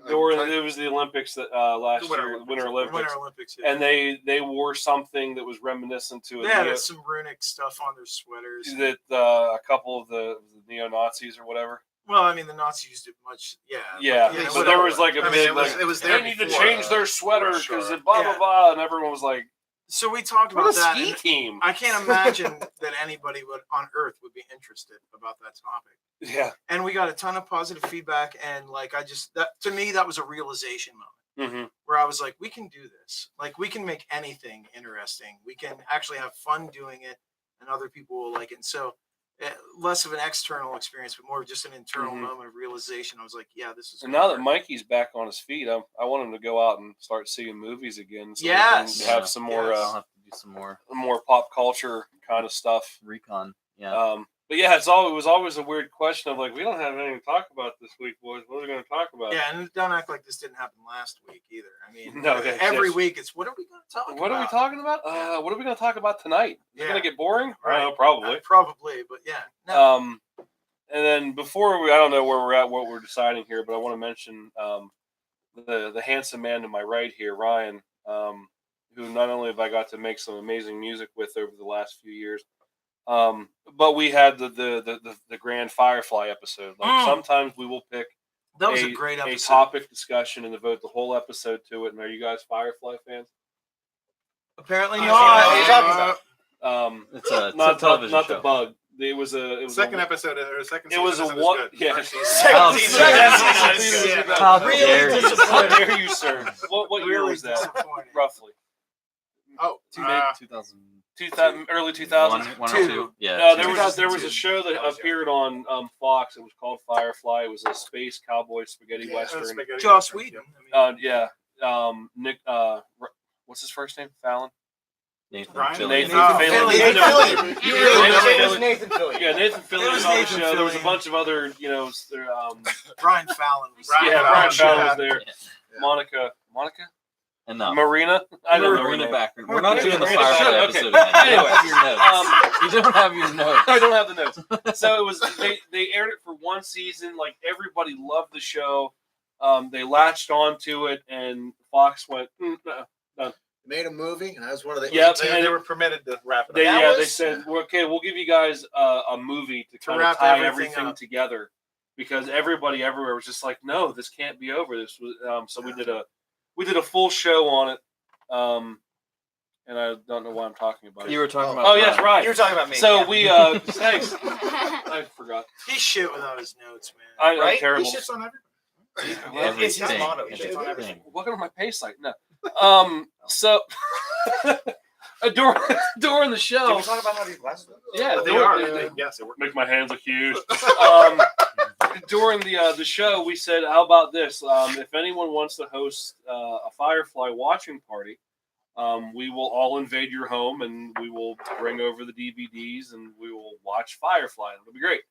It was the Olympics that last year, Winter Olympics.
Winter Olympics, yeah.
And they wore something that was reminiscent to
They had some runic stuff on their sweaters.
that a couple of the neo-Nazis or whatever.
Well, I mean, the Nazis used it much, yeah.
Yeah,
you know,
but there
whatever.
was like a
I mean,
big
it was-
like,
it was there
they need to
before,
change their sweater
for
because
sure.
it blah blah
Yeah.
blah, and everyone was like,
So we talked
"What
about
a
that.
ski
and
team!"
I can't imagine that anybody on Earth would be interested about that topic.
Yeah.
And we got a ton of positive feedback, and like to me that was a realization moment
Mm-hmm.
where I was like, we can do this. Like, we can make anything interesting. We can actually have fun doing it, and other people will like it. And so, less of an external experience, but more of just an internal
Mhm.
moment of realization. I was like, yeah, this is.
And
gonna
now that
work.
Mikey's back on his feet, I want him to go out and start seeing movies again. So
Yes.
we can have some more
Yes.
I'll have to do some more
pop culture kind of stuff.
recon. Yeah.
But yeah, it was always a weird question of like, we don't have anything to talk about this week, boys. What are we going to talk about?
Yeah, and don't act like this didn't happen last week either. I mean,
No, yeah,
every
yes.
week it's what are we going to talk about?
What are we talking about? What are we going to talk about tonight? Is it
Yeah.
going to get boring?
Right.
Probably.
Probably, but yeah. No.
And then before I don't know where we're at, what we're deciding here, but I want to mention the handsome man to my right here, Ryan, who not only have I got to make some amazing music with over the last few years, but we had the Grand Firefly episode. Like sometimes we will pick
That was a great episode.
a topic discussion and devote the whole episode to it. And are you guys Firefly fans?
Apparently
I
not.
see what you're talking about.
It's a
Not
television
not
show.
the bug. It was a
Second episode or second.
It was a
season is
one.
good.
Yeah.
First season-
How
season-
dare
season-
you.
yeah.
How
Really
dare you.
How dare you, sir? What year
Really
was that?
disappointing.
Roughly.
Oh,
Mid 2000.
2000, early 2000s.
One or
Two.
two. Yeah.
No,
two.
there was a show that appeared on Fox. It was called Firefly. It was a space cowboy spaghetti
yeah,
western.
spaghetti
Joss
western,
Whedon.
yeah.
Yeah. Nick. What's his first name? Fallon.
Nathan
Ryan?
Fillion.
Nathan
Oh,
Fillion.
Fillion.
No,
You
Yeah,
really know
Nathan
it was Nathan Fillion.
Yeah, Nathan Fillion
It
was
was
on the
Nathan
show. There was a
Fillion.
bunch of other,
Brian Fallon was
Brian
yeah,
Fallon,
Brian Fallon
yeah.
was there.
Yeah.
Monica,
Enough.
Marina. I don't know. her
Marina
name.
Backman. We're not doing the
Marina,
Firefly
okay.
episode again. You don't have your notes. You don't have your notes.
I don't have the notes. So it was they aired it for one season. Like everybody loved the show. They latched onto it, and Fox went. No.
made a movie, and I was one of the.
Yep.
They were permitted to wrap it up.
They said, well, okay, we'll give you guys a movie to kind of
wrap
tie
everything
everything
up.
together, because everybody everywhere was just like, no, this can't be over. This was so we did a full show on it, and I don't know why I'm talking about it.
You were talking about.
Oh yes, right.
You were talking about me.
So
yeah.
we thanks. I forgot.
He's shit without his notes, man.
I'm
Right?
terrible.
He shits on everything.
Well,
It's his
Everything.
motto. He shits on
Everything.
everything.
Welcome to my pay site. No. So during the
Did
show.
we talk about how these glasses look?
Yeah,
They
during-
are. Yes, they work.
Make my hands look huge. During the show, we said, "How about this? If anyone wants to host a Firefly watching party, we will all invade your home and we will bring over the DVDs and we will watch Firefly. It'll be great."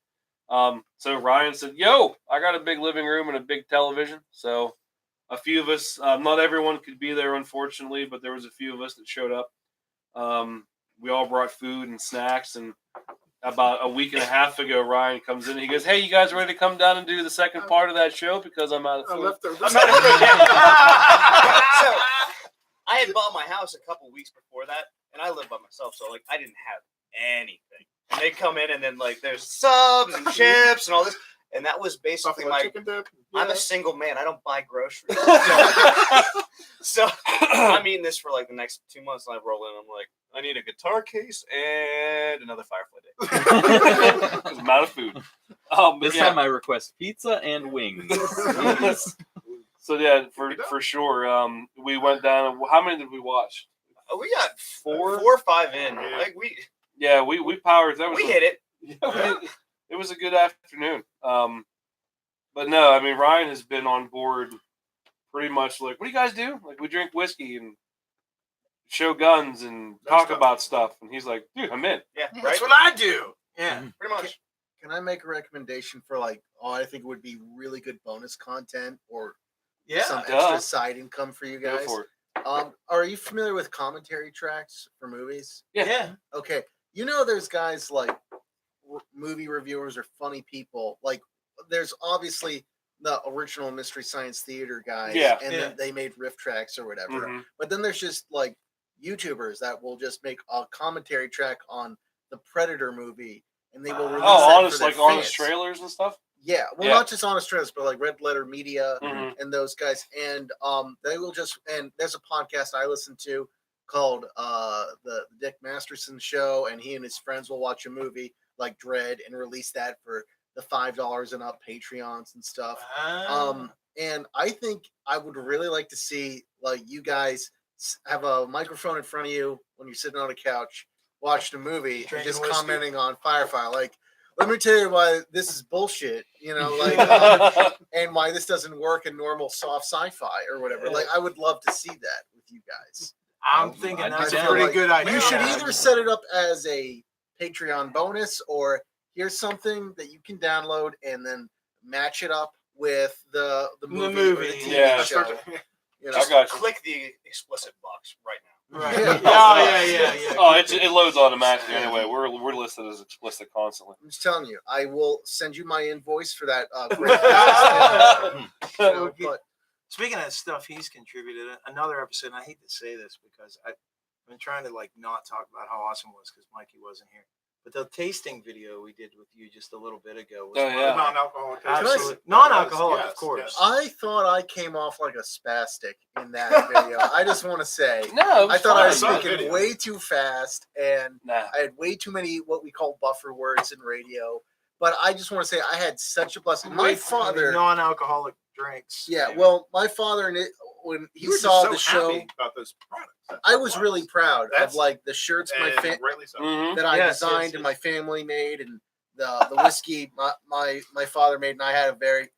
So Ryan said, "Yo, I got a big living room and a big television." So a few of us, not everyone could be there, unfortunately, but there was a few of us that showed up. We all brought food and snacks, and about a week and a half ago, Ryan comes in and he goes, "Hey, you guys ready to come down and do the second part of that show? Because I'm out of
I
food."
left the.
So, I had bought my house a couple weeks before that, and I lived by myself, so like I didn't have anything. And they come in, and then like there's subs and chips and all this, and that was basically
Something
my.
like chicken dip.
I'm
Yeah.
a single man. I don't buy groceries. So I'm eating this for like the next 2 months, and I roll in. I'm like, I need a guitar case and another Firefly day.
Because I'm out of food. But
This
yeah.
time I request pizza and wings.
So yeah, for sure. We went down. How many did we watch?
We got
Four?
4 or 5 in.
Yeah.
Like we
Yeah, we powered. That was
hit it.
It was a good afternoon. But no, I mean Ryan has been on board pretty much. Like, what do you guys do? Like, we drink whiskey and show guns and talk
stuff.
about stuff. And he's like, "Dude, I'm in."
Yeah,
Yeah.
right.
That's what I do. Yeah.
Pretty much.
Can I make a recommendation for like, I think it would be really good bonus content or
Yeah.
some
Duh.
extra side income for you
Go
guys?
for it.
Are you familiar with commentary tracks for movies?
Yeah.
Okay, you know there's guys like movie reviewers or funny people. Like there's obviously the original Mystery Science Theater guys,
Yeah.
and
Yeah.
then they made riff tracks or whatever.
Mhm.
But then there's just like YouTubers that will just make a commentary track on the Predator movie, and they will release that
Oh,
for
honest,
their
like honest
fans.
trailers and stuff.
Yeah, well,
Yeah.
not just Honest Trailers, but like Red Letter Media
Mhm.
and those guys. And they will just, and there's a podcast I listen to called the Dick Masterson Show, and he and his friends will watch a movie like Dread and release that for the $5 and up Patreons and stuff. And I think I would really like to see like you guys have a microphone in front of you when you're sitting on a couch watching a movie and
Drinking
just
whiskey.
commenting on Firefly. Like, let me tell you why this is bullshit, you know, like, and why this doesn't work in normal soft sci-fi or whatever. Like, I would love to see that with you guys.
I'm thinking
I'd
that's
be
a
down.
pretty
Like,
good idea.
You should either set it up as a Patreon bonus, or here's something that you can download and then match it up with the movie, or
movie,
the TV
yeah.
show. You know?
I got you.
Click the explicit box right now.
Right.
Yeah.
Oh, yeah.
Oh, it loads automatically anyway. We're listed as explicit constantly.
I'm just telling you, I will send you my invoice for that. Great show, but
Speaking of stuff he's contributed, another episode, and I hate to say this because I've been trying to like not talk about how awesome it was because Mikey wasn't here. But the tasting video we did with you just a little bit ago was
Oh, yeah.
Non-alcoholic.
absolutely non-alcoholic,
Yes,
of course.
I thought I came off like a spastic in that video. I just want to say,
No,
I thought I was
fine.
speaking
Video.
way too fast, and
Nah.
I had way too many what we call buffer words in radio. But I just want to say I had such a blessing. My father,
non-alcoholic drinks.
yeah, well, my father, when he
You were just
saw
so
the show,
happy about this product. That's
I
what
was
it
really proud of
That's-
like the shirts my
and rightly so.
Mhm.
that I
Yes,
designed
yes,
and
yes.
my family made, and the whiskey my father made, and I had a very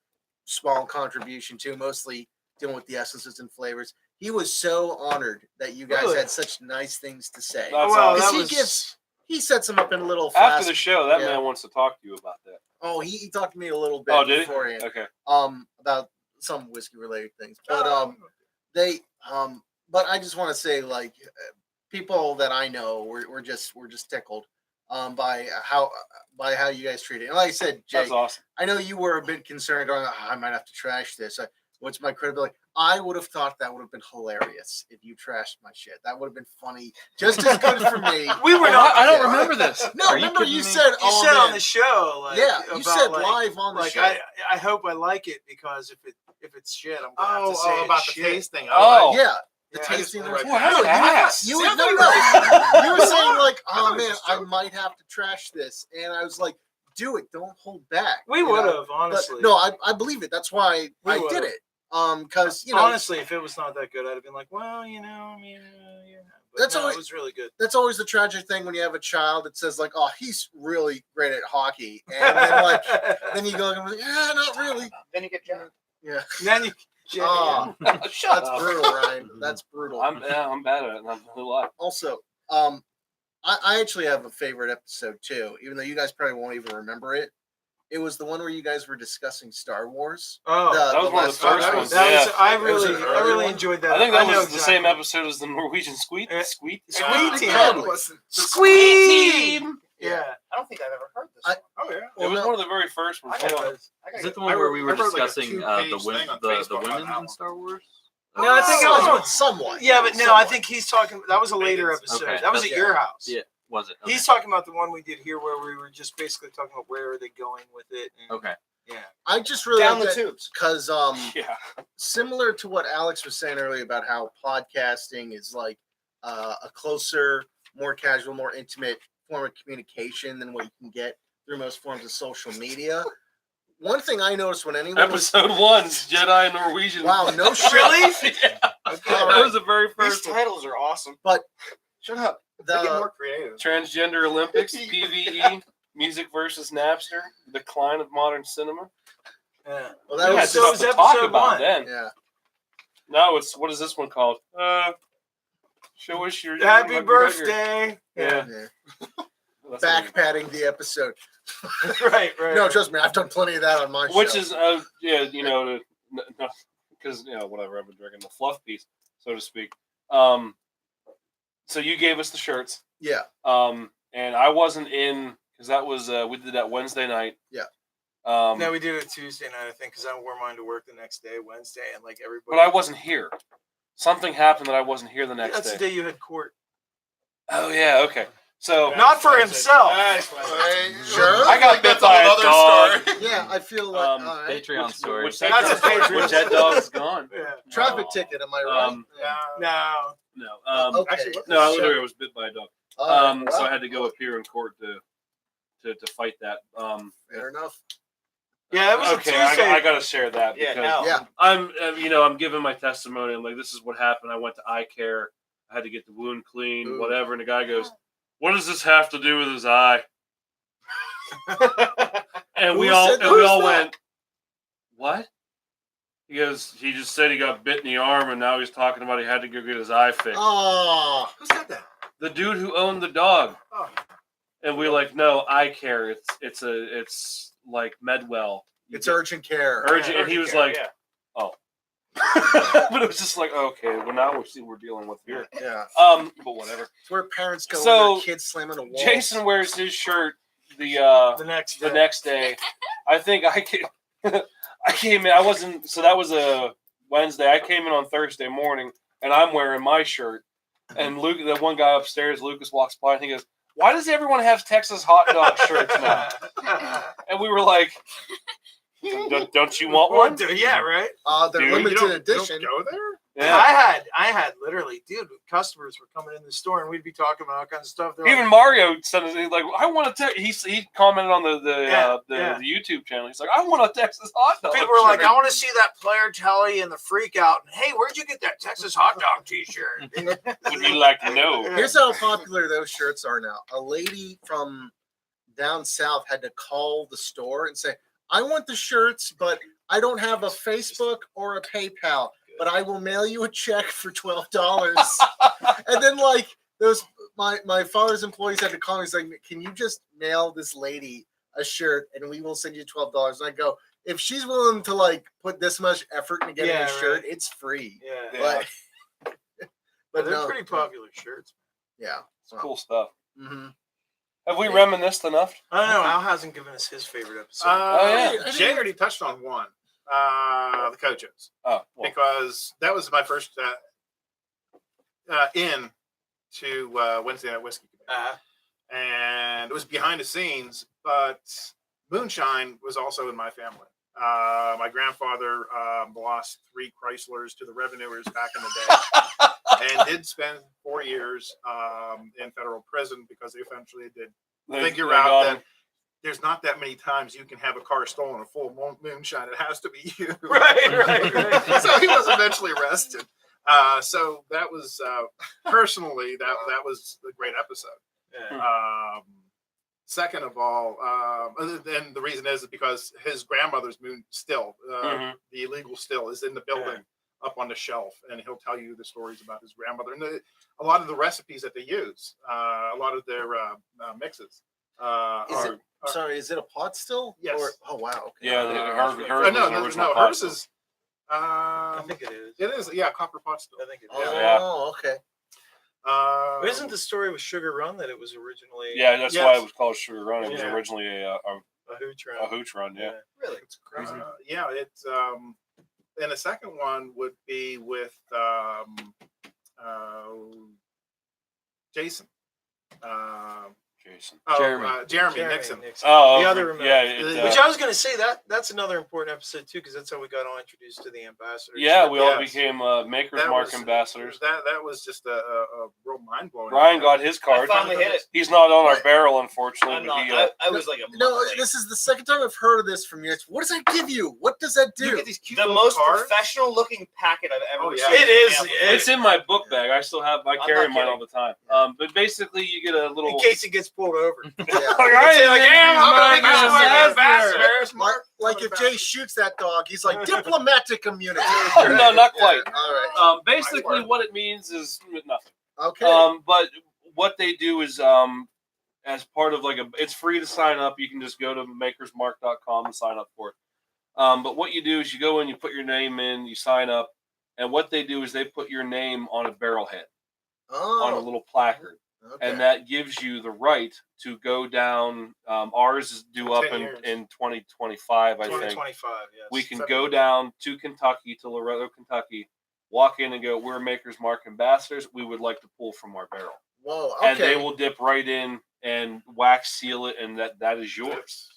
small contribution to, mostly dealing with the essences and flavors. He was so honored that you guys
Really?
had such nice things to say.
That's
well,
awesome.
that
He
was
He sets them up in a little
After
fast.
the show, that
yeah.
man wants to talk to you about that.
Oh, he talked to me a little bit
Oh, did he?
beforehand.
Okay.
About some whiskey related things, but but I just want to say, like, people that I know we're just tickled by how you guys treat it. And like I said, Jay,
That's awesome.
I know you were a bit concerned, going, I might have to trash this. What's my credibility? I would have thought that would have been hilarious if you trashed my shit. That would have been funny, just as good for me.
we were
Oh,
not.
I don't remember this.
No,
Are you
remember
kidding
you
me?
said,
You
oh,
said on
man.
the show, like,
Yeah, you
about,
said
like,
live on the
like
show.
I hope I like it because if it's shit, I'm gonna have to say
Oh, about
it's
the
shit.
tasting.
Oh.
Yeah, the
Yeah,
tasting.
I just-
Well, how
No,
fast?
you
See,
were
I
no,
thought
no. You were saying like,
I thought
oh
it was
man,
just
I
joking.
might have to trash this, and I was like, do it. Don't hold back.
We
you
would
know?
have
But
honestly.
no, I believe it. That's why
We
I
would've.
did it. Because you know,
honestly, if it was not that good, I'd have been like, well, you know, I mean, yeah. But
That's
no,
always-
it was really good.
that's always the tragic thing when you have a child that says like, "Oh, he's really great at hockey," and then like, then you go, "Yeah, not really."
Then you get Jack.
Yeah,
then you.
oh,
Shut
that's
up.
brutal, Ryan. That's brutal.
I'm bad at it. Not a lot.
Also, I actually have a favorite episode too, even though you guys probably won't even remember it. It was the one where you guys were discussing Star Wars.
Oh,
That was one of the
last-
first
that
ones.
was, that was,
Yeah.
I
Was it
really,
an
I
early
really
one?
enjoyed that.
I think that
know
was the same
exactly.
episode as the Norwegian Squeak.
Squeak
Squeak.
team.
Probably.
Squeak. Yeah.
I don't think I've ever heard this.
I-
one.
Oh yeah.
It
Well,
was
no.
one of the very first ones.
I
Hold on.
Is it the
I
one where
wrote-
we were
I wrote, like, a
discussing
two-page
the
thing on
the
Facebook on
women
that
in
one.
Star Wars?
No, I think it was
somewhat.
Yeah, but no, I
Somewhat.
think he's talking. That was a later episode.
Okay,
That was at
that's-
your house.
Yeah. Was it? Okay.
He's talking about the one we did here, where we were just basically talking about where are they going with it. And,
Okay.
Yeah.
I just really
Down
like
the
that
tubes.
because
Yeah.
similar to what Alex was saying earlier about how podcasting is like a closer, more casual, more intimate form of communication than what you can get through most forms of social media. One thing I noticed when anyone was
Episode 1, Jedi and Norwegian.
wow, no shit.
Really?
Yeah. That was the very
These
first one.
titles are awesome.
Shut up. They get
The,
more creative.
Transgender Olympics, PVE, Music versus Napster, Decline of Modern Cinema.
Yeah.
well,
We
that
had
was
so
stuff
it was
to talk
episode
about
one.
then.
yeah.
Now it's, what is this one called? Show us your
Happy
your-
birthday.
Yeah.
yeah.
That's
Back patting the episode.
right.
No, trust me, I've done plenty of that on my
Which
show.
is, yeah, you know, because, you know, whatever, I've been drinking the fluff piece, so to speak. So you gave us the shirts.
Yeah.
And I wasn't in, because that was, we did that Wednesday night.
Yeah.
No, we did it Tuesday night, I think, because I wore mine to work the next day, Wednesday, and like everybody.
But I wasn't here. Something happened that I wasn't here the next
That's
day.
the day you had court.
Oh, yeah, okay. So,
Not for himself.
Hey,
Sure.
I got bit
That's a
by
whole
a dog.
other story.
Yeah, I feel like all right.
Patreon story.
Which
That's a Patreon
which that dog's gone.
Yeah.
Traffic
Oh.
ticket, am I right?
No.
No.
Okay.
Actually, what-
No, I literally was bit by a dog.
All right,
So I
well,
had to go appear in court to fight that.
fair enough.
Yeah, that was
Okay,
a Tuesday.
I gotta share that
Yeah,
because
no.
Yeah.
I'm giving my testimony. I'm like, this is what happened. I went to eye care. I had to get the wound clean,
Ooh.
whatever. And the guy goes, "What does this have to do with his eye?" And we
Who
all
said
and we
that?
all went, "What?" He goes, "He just said he got bit in the arm, and now he's talking about he had to go get his eye fixed."
Oh,
Who said that?
The dude who owned the dog.
Oh.
And we're like, "No, eye care. It's like Medwell. You
it's
get
urgent care.
urgent." And he was like,
yeah.
but it was just like, okay, well now we see what we're dealing with here.
Yeah,
But whatever.
it's where parents go
So,
when their kids slam into walls.
Jason wears his shirt
The next.
the
day.
next day. I think I came in. I wasn't. So that was a Wednesday. I came in on Thursday morning, and I'm wearing my shirt. And Luke, the one guy upstairs, Lucas walks by, and he goes, "Why does everyone have Texas hot dog shirts now?" And we were like, "Don't you want one?"
Yeah, right.
They're
Dude,
limited
You
edition.
don't go there?
Yeah.
I had literally, dude, customers were coming in the store and we'd be talking about all kinds of stuff. They're
Even
like,
Mario said, he's like, "I want to." He commented on the
Yeah.
YouTube channel. He's like, "I want a Texas hot dog."
people were like,
shirt."
I want to see that player telly and the freak out. And, hey, where'd you get that Texas hot dog T-shirt?
Would you like to know?
Here's how popular those shirts are now. A lady from down south had to call the store and say, "I want the shirts, but I don't have a Facebook or a PayPal, but I will mail you a check for $12." And then like those my father's employees had to call me. He's like, "Can you just mail this lady a shirt and we will send you $12?" And I go, if she's willing to like put this much effort into getting
Yeah,
a
right.
shirt, it's free.
Yeah.
But
they're
no,
pretty popular shirts.
yeah.
It's cool stuff.
Mm-hmm.
Have we reminisced enough?
I don't know. Al hasn't given us his favorite episode.
yeah.
Jay already touched on one. The coaches.
Oh, well,
Because that was my first in to Wednesday Night Whiskey. And it was behind the scenes, but moonshine was also in my family. My grandfather lost 3 Chryslers to the revenuers back in the day and did spend 4 years in federal prison because they eventually did
they
figure
got
out
him.
that there's not that many times you can have a car stolen a full moonshine. It has to be you.
Right.
So he was eventually arrested. So that was personally that was a great episode.
Yeah.
Second of all, and the reason is because his grandmother's moon still, the illegal still, is in the building up on the shelf, and he'll tell you the stories about his grandmother and a lot of the recipes that they use, a lot of their mixes.
Is it a pot still?
Yes.
Oh wow. Okay.
Yeah, hers was
no,
original pot
hers
still.
is.
I think it is.
It is, yeah, copper pot still.
I think it is.
Oh,
Yeah.
okay.
But isn't the story with Sugar Run that it was originally
Yeah, that's why it was called Sugar Run. It was
Yeah.
originally a
hooch run?
hooch run. Yeah.
Really?
It's crazy.
Yeah, it's and the second one would be with Jason.
Jason.
Jeremy
Jeremy
Nixon.
Oh,
The other
yeah.
Which I was going to say that's another important episode too, because that's how we got all introduced to the ambassadors.
Yeah, we all
Yes.
became Maker's
That
Mark
was-
ambassadors.
That was just a real mind blowing.
Ryan got his
I
card.
finally hit it.
He's not on our barrel, unfortunately.
I'm
But
not,
he,
I was like a
No,
month late.
this is the second time I've heard of this from you. What does that give you? What does that
You
do?
get these cute
the
little
most
cards.
professional looking packet I've ever
Oh, yeah.
received.
It is.
it's in my book bag. I still have. I
I'm
carry
not
mine
kidding.
all the time. But basically, you get a little.
In case it gets pulled over.
Yeah. Like if Jay shoots that dog, he's like diplomatic immunity.
No, not quite.
All right.
Basically, what it means is nothing.
Okay.
But what they do is, as part of it's free to sign up. You can just go to makersmark.com and sign up for it. But what you do is you go in, you put your name in, you sign up, and what they do is they put your name on a barrel head, on a
Oh.
little placard,
Okay.
and that gives you the right to go down. Ours is due up
10 years.
in 2025, I think.
2025, yes.
We can
7
go
years.
down to Kentucky, to Loretto, Kentucky, walk in and go, we're Maker's Mark ambassadors. We would like to pull from our barrel.
Whoa. Okay.
And they will dip right in and wax seal it, and that is yours.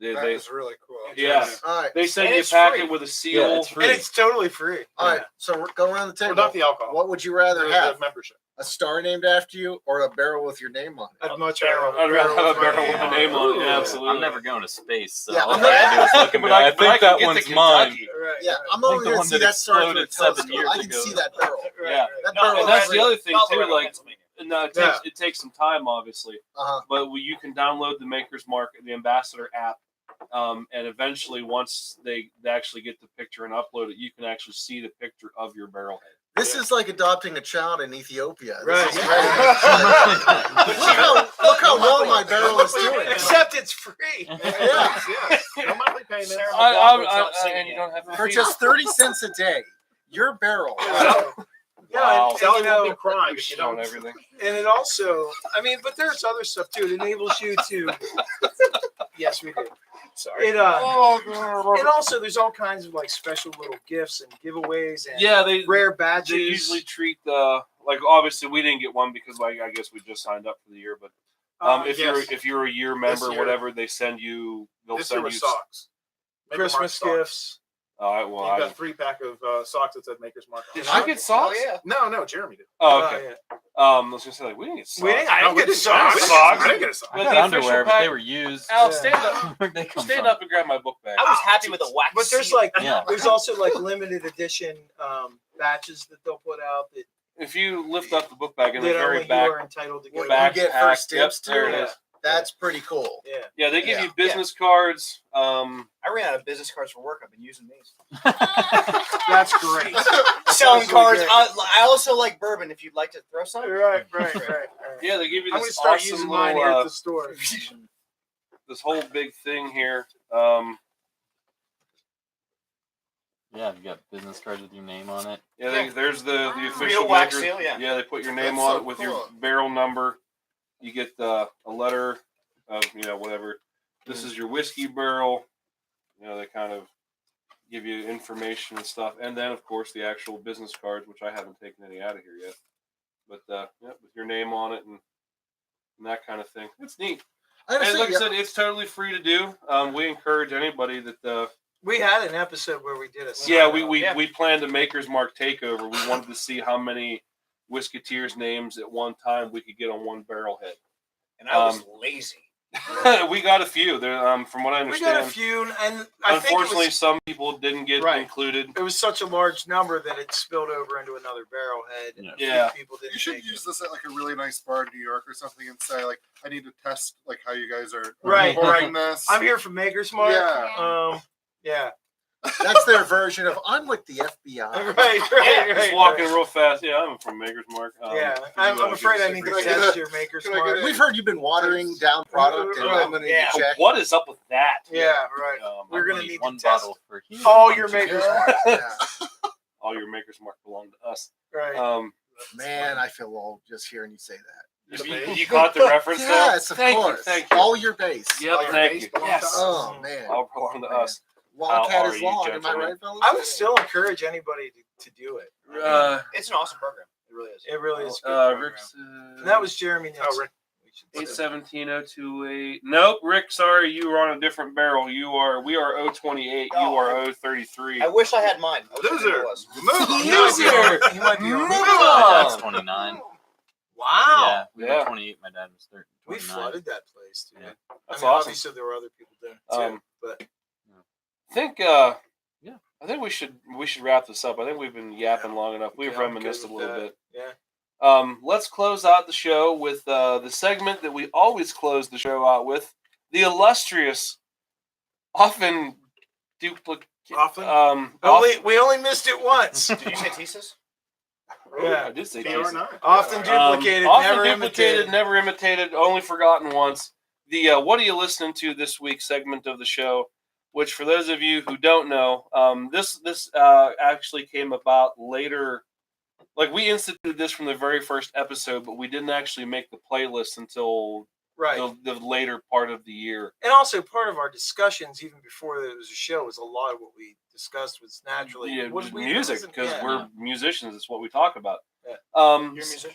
They,
That
they,
is really cool.
yeah.
All right.
They send
And
you a
it's
packet
free.
with a seal.
it's free.
And it's totally free.
All right. So we're go around the
Or
table.
not the alcohol.
What would you rather
The
have?
membership.
A star named after you or a barrel with your name on it?
I'd much
Barrel.
rather
I'd rather have a barrel with
my
a name on it.
Ooh.
Yeah, absolutely.
I'm never going to space, so
Yeah,
all
I'm
I gotta do is
not-
look and be
But
like, I
can
think that
get to
one's
Kentucky.
mine.
Right.
Yeah, I'm
I think
only
the
going
one
to see
that
that star through a
exploded 7
telescope.
years
I can
ago.
see that barrel.
Yeah.
That
No,
barrel
And
is
that's the
real.
other thing, too.
Colorado,
Like,
Pennsylvania.
no,
Yeah.
it takes some time, obviously.
Uh-huh.
But you can download the Maker's Mark, the Ambassador app. And eventually, once they actually get the picture and upload it, you can actually see the picture of your barrel head.
This is like adopting a child in Ethiopia. This
Right.
is look how well my barrel is doing.
Except it's free.
Yeah.
Yes. No monthly payment.
Sarah McLachlan's not singing
And you
yet.
don't have to
For
pay
just 30 cents a day, your barrel.
Yeah,
Wow.
and,
Sally
you
won't
know,
be crying
We
if you
shit on
don't.
everything.
and it also, I mean, but there's other stuff too. It enables you to. Yes, we do.
Sorry.
It and also there's all kinds of like special little gifts and giveaways and
Yeah, they
rare badges.
They usually treat obviously we didn't get one because I guess we just signed up for the year, but if
Yes.
you're a year member,
year-
whatever, they'll send you
This year was socks. Maker's Mark
Christmas
socks.
gifts.
All right,
You
well,
got a 3-pack of socks that said Maker's Mark. on
did
it.
I get socks?
Oh, yeah.
No, Jeremy did.
Oh, okay.
Yeah.
I was gonna say we didn't get socks.
We didn't. I
No,
didn't
we
get
didn't-
socks.
I didn't get a sock.
I
But
got
the official
underwear, but
pack-
they were used.
Al,
Yeah.
stand up.
Where'd they come
Stand
from?
up and grab my book bag.
I was happy with the wax.
But there's
seal.
like
Yeah.
there's also like limited edition batches that they'll put out that,
If you lift up the book bag in the
that
very
only
back,
you are entitled to
What,
get.
you get
backpack,
first
yep,
dibs
there
too?
it is.
That's pretty cool.
Yeah.
Yeah, they give
Yeah.
you business cards.
I ran out of business cards for work. I've been using these.
That's great.
Selling
That's
cards.
really
I also like bourbon. If you'd like to throw some.
Right.
Yeah, they give you
I'm gonna
this
start
awesome
using mine
little,
here at the store.
this whole big thing here.
Yeah, you got business cards with your name on it.
Yeah, there's the
Wow.
official
Real wax
Maker's-
seal, yeah.
Yeah, they put your name
That's
on
so
it with
cool.
your barrel number. You get a letter of whatever. This is your whiskey barrel. They kind of give you information and stuff, and then of course the actual business cards, which I haven't taken any out of here yet. But with your name on it and that kind of thing. It's neat.
I gotta
And
say,
like I said, it's totally free to do. We encourage anybody that.
We had an episode where we did a
Yeah,
sign-up.
we planned a Maker's Mark takeover. We wanted to see how many Whisketeers names at one time we could get on one barrel head.
And I was lazy.
We got a few. There, from what I
We
understand.
got a few, and I think
Unfortunately, some people didn't get
Right.
included.
it was such a large number that it spilled over into another barrelhead. And a few
Yeah.
people didn't
You should
make
use this at like a really nice bar in New York or something and say like, I need to test like how you guys are
Right,
recording this.
I'm here from Maker's Mark.
Yeah.
Yeah.
That's their version of I'm like the FBI.
Right.
Just walking real fast. Yeah, I'm from Maker's Mark.
Yeah,
could you,
I'm
give
afraid
us
I
a
need
brief-
to test your Maker's
can I get
Mark.
it?
We've heard you've been watering down product, and I'm gonna need
Yeah.
to check.
What is up with that?
Yeah, right. We're
I
gonna
need
need
one
to test
bottle for here.
all
one
your
for
Maker's
there.
Mark.
Yeah.
All your Maker's Mark belong to us.
Right.
Man, I feel old just hearing you say that.
You caught the reference now?
Yes, of
Thank you,
course.
thank you.
All your base.
Yep,
All your
thank
base
you.
belongs
Yes.
to
Oh man.
All belong to
Man.
us.
Long cat
How
is
are you,
long. Am I
gentlemen?
right, fellas?
I would still encourage anybody to do it.
It's an awesome program. It really is.
It really is. A good program.
Rick's.
And that was Jeremy Nielsen.
Rick.
We should say.
817-028. Nope, Rick, sorry, you were on a different barrel. We are 028. You are 033.
I wish I had mine. I wish I knew
Loser.
it was.
He might be on.
My dad's 29.
Wow.
Yeah, we
Yeah.
were 28. My dad was 30.
We
29.
flooded that place, dude.
Yeah.
That's
I mean,
awesome.
obviously there were other people doing it too, but
I think we should wrap this up. I think we've been yapping long enough. We've
Yeah, I'm good
reminisced a
with
little
that.
bit.
Yeah.
Let's close out the show with the segment that we always close the show out with, the illustrious, often duplicate.
Often? We only missed it once.
Did you say Thesis?
Yeah.
I did say
PR9.
Jesus.
Often duplicated,
Often
never
duplicated,
imitated.
never imitated, only forgotten once. The what are you listening to this week segment of the show, which for those of you who don't know, this actually came about later. Like we instituted this from the very first episode, but we didn't actually make the playlist until
Right.
the later part of the year.
And also part of our discussions, even before there was a show, was a lot of what we discussed was naturally
Yeah,
what did we
music,
listen-
because
yeah.
we're musicians. It's what we talk about.
Yeah.
Um,
You're a musician.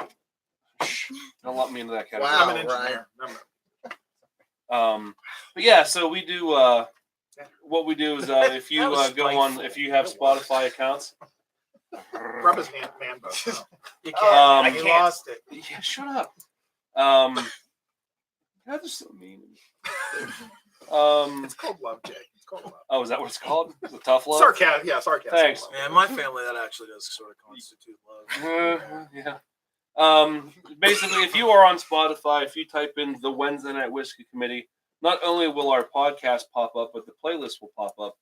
don't lump me into that category.
Wow.
I'm an engineer.
But yeah, so we do. What we do is if you
That was
go on,
spiteful.
if you have Spotify accounts.
Rub his hand, man bun.
You
Um,
can't. You
can't.
lost it.
Yeah, shut up. That is so mean.
It's called love, Jay. It's called love.
Oh, is that what it's called? It's a tough love.
Sarcasm. Yeah, sarcasm.
Thanks.
Yeah, in my family that actually does sort of constitute love.
Yeah. Basically, if you are on Spotify, if you type in the Wednesday Night Whiskey Committee, not only will our podcast pop up, but the playlist will pop up.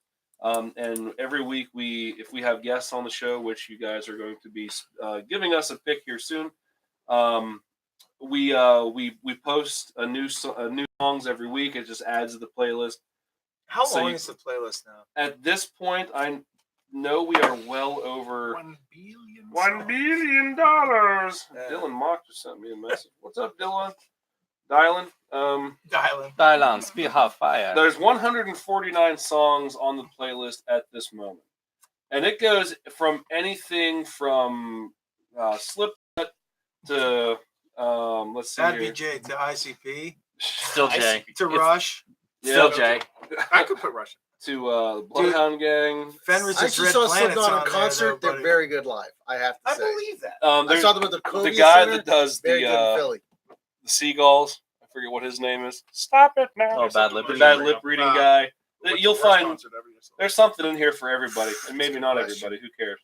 And every week, if we have guests on the show, which you guys are going to be giving us a pick here soon, we post a new songs every week. It just adds to the playlist.
How
So
long
you-
is the playlist now?
At this point, I know we are well over
$1 billion.
$1 billion.
Yeah.
Dylan Mock just sent me a message. What's up, Dylan? Dylan.
Dialing.
Thailand, speed hot fire.
There's 149 songs on the playlist at this moment, and it goes from anything from Slipknot to let's see
That'd
here.
be J to ICP
Still Jay.
to
It's
Rush.
Still
Yeah.
Jay.
I could put Russian.
to Bloodhound Gang.
Fenris
I
is
actually
Red
saw
Planet's
Slipknot
on
in
there,
concert.
though,
They're
buddy.
very good live. I have to
I
say.
believe that.
I
There's
saw them at the
the
Covia
guy
Center.
that does
Very good in
the
Philly.
Seagulls. I forget what his name is. Stop it now.
Oh, bad lip
The
reading.
bad lip reading guy.
What's
You'll
the worst
find
concert ever you saw?
there's something in here for everybody, and maybe not
Question.
everybody. Who cares?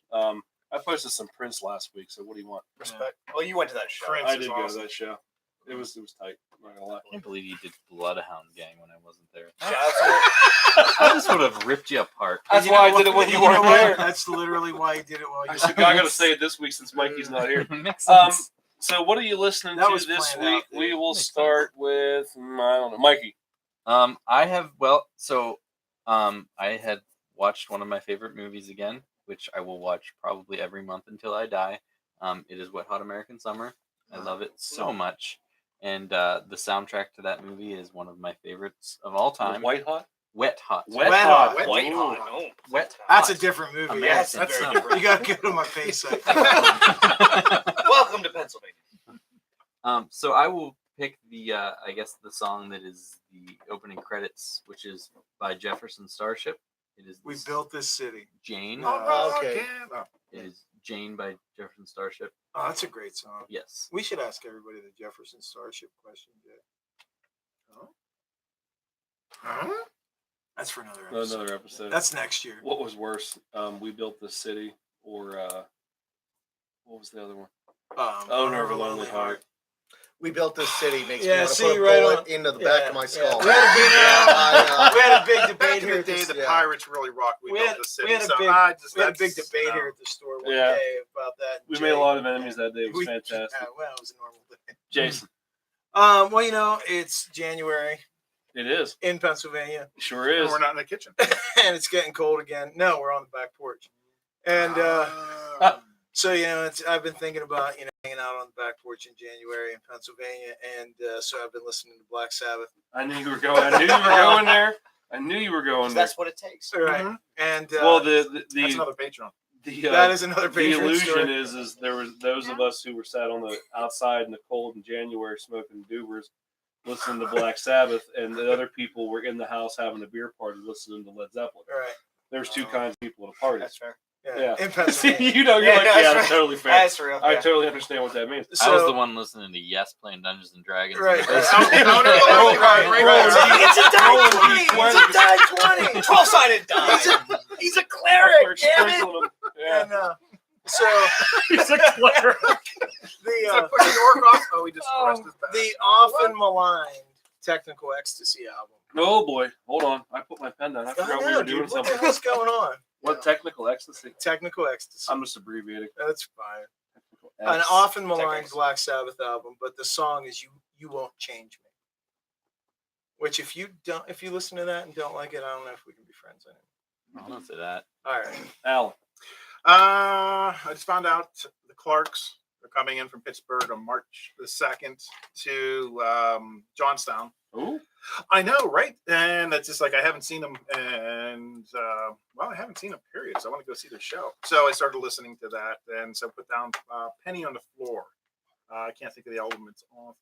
I posted some Prince last week, so what do you want?
Respect. Well, you went to that show.
Prince
I
is
did go to
awesome.
that show. It was tight. I'm not gonna lie.
I can't believe you did Bloodhound Gang when I wasn't there.
Shout out
I just would have ripped you apart.
That's
You
why
know
I did it
what?
when you
know
weren't
what?
there.
That's literally why he did it while you
I gotta say it this week since Mikey's not here.
Makes
Um,
sense.
so what are you listening
That
to
was
this
planned
week?
out, dude.
We will
Makes
start with I don't know, Mikey.
I have I had watched one of my favorite movies again, which I will watch probably every month until I die. It is Wet Hot American Summer. I love it so much, and the soundtrack to that movie is one of my favorites of all time.
White Hot.
Wet Hot.
Wet
Wet
Hot.
Hot.
White
Ooh.
Hot. Oh,
Wet.
That's a
Hot.
different movie.
American
Yes,
That's
that's
very
not,
different.
you gotta go to my face.
Welcome to Pennsylvania.
So I will pick the I guess the song that is the opening credits, which is by Jefferson Starship. It is
We
this
built this city.
Jane.
Okay.
Oh,
It is Jane by Jefferson Starship.
Oh, that's a great song.
Yes.
We should ask everybody the Jefferson Starship question, Jay.
Huh?
That's for another episode.
Another episode.
That's next year.
What was worse? We built the city, or what was the other one? Owner of a Lonely Heart.
We built this city makes
Yeah,
me want to
see,
put a
right
bullet
on.
into the back of my
Yeah.
skull.
We had a big, we had a big
Back
debate
in
here.
the
at
day,
this-
the
yeah.
Pirates really rocked. We
We
built
had-
the city.
we had a
so
big-
I just,
We had a big
that's,
debate
no.
here at the store one
Yeah.
day about that.
We
Jay-
made a lot of enemies that day. It was
we-
fantastic.
well, it was a normal day.
Jason,
Well, you know, it's January
it is.
in Pennsylvania,
Sure
And
is.
we're not in the kitchen.
and it's getting cold again. No, we're on the back porch, and so you know, I've been thinking about hanging out on the back porch in January in Pennsylvania, and so I've been listening to Black Sabbath.
I knew you were going. I knew you were going there. I knew you were going there.
That's what it takes.
Right,
Mhm.
and
Well,
That's
the
another Patreon.
that is another
the
Patreon
illusion
story.
is there was those of us who were sat on the outside in the cold in January smoking doobers, listening to Black Sabbath, and the other people were in the house having a beer party listening to Led Zeppelin.
Right,
There's two kinds of people at a party.
That's fair.
yeah,
Yeah.
in Pennsylvania.
You know, you're
Yeah,
like,
no,
yeah,
that's
that's
right.
totally fair.
That's real.
I
yeah.
totally understand what that means.
I was
So-
the one listening to Yes playing Dungeons and Dragons. in
Right,
the
right.
basement.
It's a die 20. It's a die 20.
12-sided die.
He's a cleric. Damn it.
Sprinkling them. Yeah.
And so
He's a cleric.
the
Pushing the orc off. Oh, we just pressed his back.
the often maligned Technical Ecstasy album.
Oh boy, hold on. I put my pen down. I forgot we were doing
What the
something.
hell's going on?
What technical ecstasy?
Technical Ecstasy.
I'm just abbreviating.
That's fine.
Technical
An
X.
often maligned
Technics.
Black Sabbath album, but the song is "You Won't Change Me." Which, if you listen to that and don't like it, I don't know if we can be friends anymore.
I don't say that.
All right.
Alan.
I just found out the Clarks are coming in from Pittsburgh on March the 2nd to Johnstown.
Ooh.
I know, right? And it's just like I haven't seen them, and well, I haven't seen them. Period. So I want to go see their show. So I started listening to that, and so put down "Penny on the Floor." I can't think of the album it's off,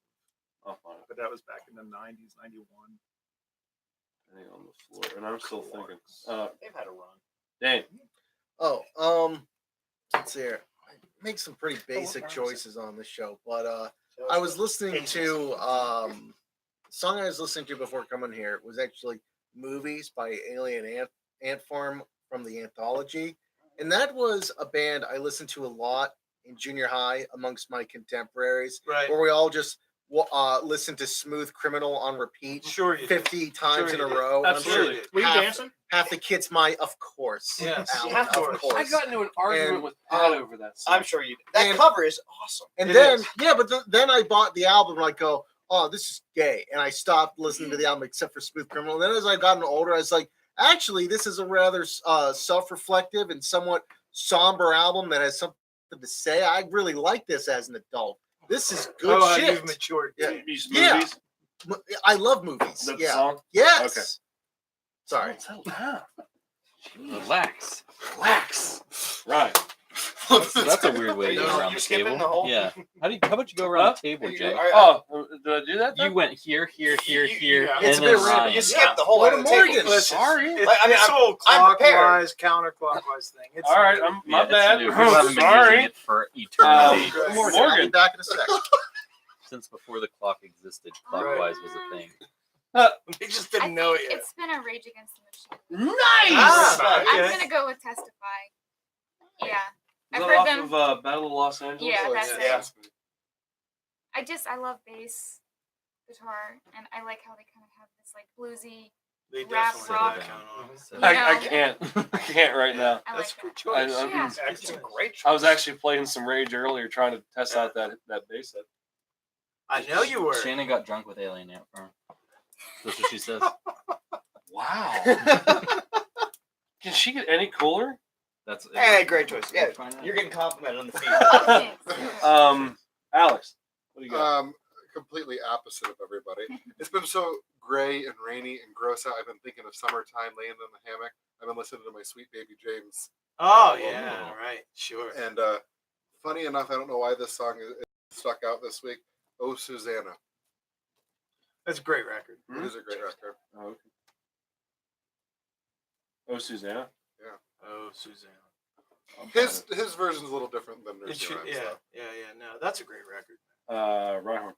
I'll find it.
but that was back in the '90s, '91.
Hang on the floor, and I'm still thinking.
They've had a run.
Dang.
Oh, let's see here. I make some pretty basic choices on this show, but I was listening to the song I was listening to before coming here was actually "Movies" by Alien Ant Farm from the Anthology, and that was a band I listened to a lot in junior high amongst my contemporaries,
Right.
where we all just listened to "Smooth Criminal" on repeat
Sure you did.
50 times
Sure
in a
you did.
row. and I'm
Absolutely.
sure
Were you
half-
dancing?
half the kids of course.
Yes,
Alan,
of
of
course.
course.
I got into an argument
And,
with Pat over that song.
I'm sure you did. That
And-
cover is awesome.
And
It
then,
is.
yeah, but then I bought the album and I go, oh, this is gay. And I stopped listening to the album except for Smooth Criminal. And then as I gotten older, I was like, actually, this is a rather self-reflective and somewhat somber album that has something to say. I really like this as an adult. This is good
Oh,
shit.
you've matured.
Yeah.
These
Yeah.
movies.
I love movies.
The
Yeah.
song.
Yes.
Okay.
Sorry.
Settle down.
Relax.
Relax. Right.
That's a weird way to go
No,
around
you're
the
skipping
table.
the whole-
Yeah. How about you go around
Huh?
the table,
You-
Jay?
I-
Oh, did I do that?
You went here, here, here,
You-
here,
yeah.
and
It's a
then
bit random.
Ryan.
You skipped the whole
Go to
end of the table.
Morgan.
Listen,
Sorry.
It's
Like, I mean,
this whole
I'm prepared.
clockwise, counterclockwise thing. It's
All right.
new.
My
it's
bad.
new. People haven't been
Sorry.
using it for eternity.
Morgan. I'll be
Morgan.
back in a second.
Since before the clock existed, clockwise was a thing.
They just
I
didn't know it
think
yet.
it's been a Rage Against the Machine.
Nice.
Ah,
I'm
okay.
gonna go with Testify. Yeah, I've
Is that
heard
off
them.
of Battle of Los Angeles?
Yeah, that's
Yeah.
it. I love bass guitar, and I like how they kind of have this like bluesy.
They
Rap
definitely
rock.
have that count on.
So-
You
I
know.
can't right now.
I
That's
like
a good
that.
choice.
I'm-
Yeah.
It's a great choice.
I was actually playing some Rage earlier, trying to test out that bass set.
I know you were.
Shannon got drunk with Alien Ant Farm. That's what she says.
Wow. Can she get any cooler?
That's
Hey, great choice. Yeah,
Find out.
you're getting complimented on the feet.
Thanks.
Alex, what do you got?
Completely opposite of everybody. It's been so gray and rainy and gross out. I've been thinking of summertime, laying in the hammock. I've been listening to my Sweet Baby James.
Oh yeah, right, sure.
And funny enough, I don't know why this song is stuck out this week. Oh, Susanna.
That's a great record.
It is a great record.
Oh, okay. Oh, Susanna.
Oh, Suzanne.
His version's a little different than
It
there's
should, yeah. No, that's a great record.
Reinhardt.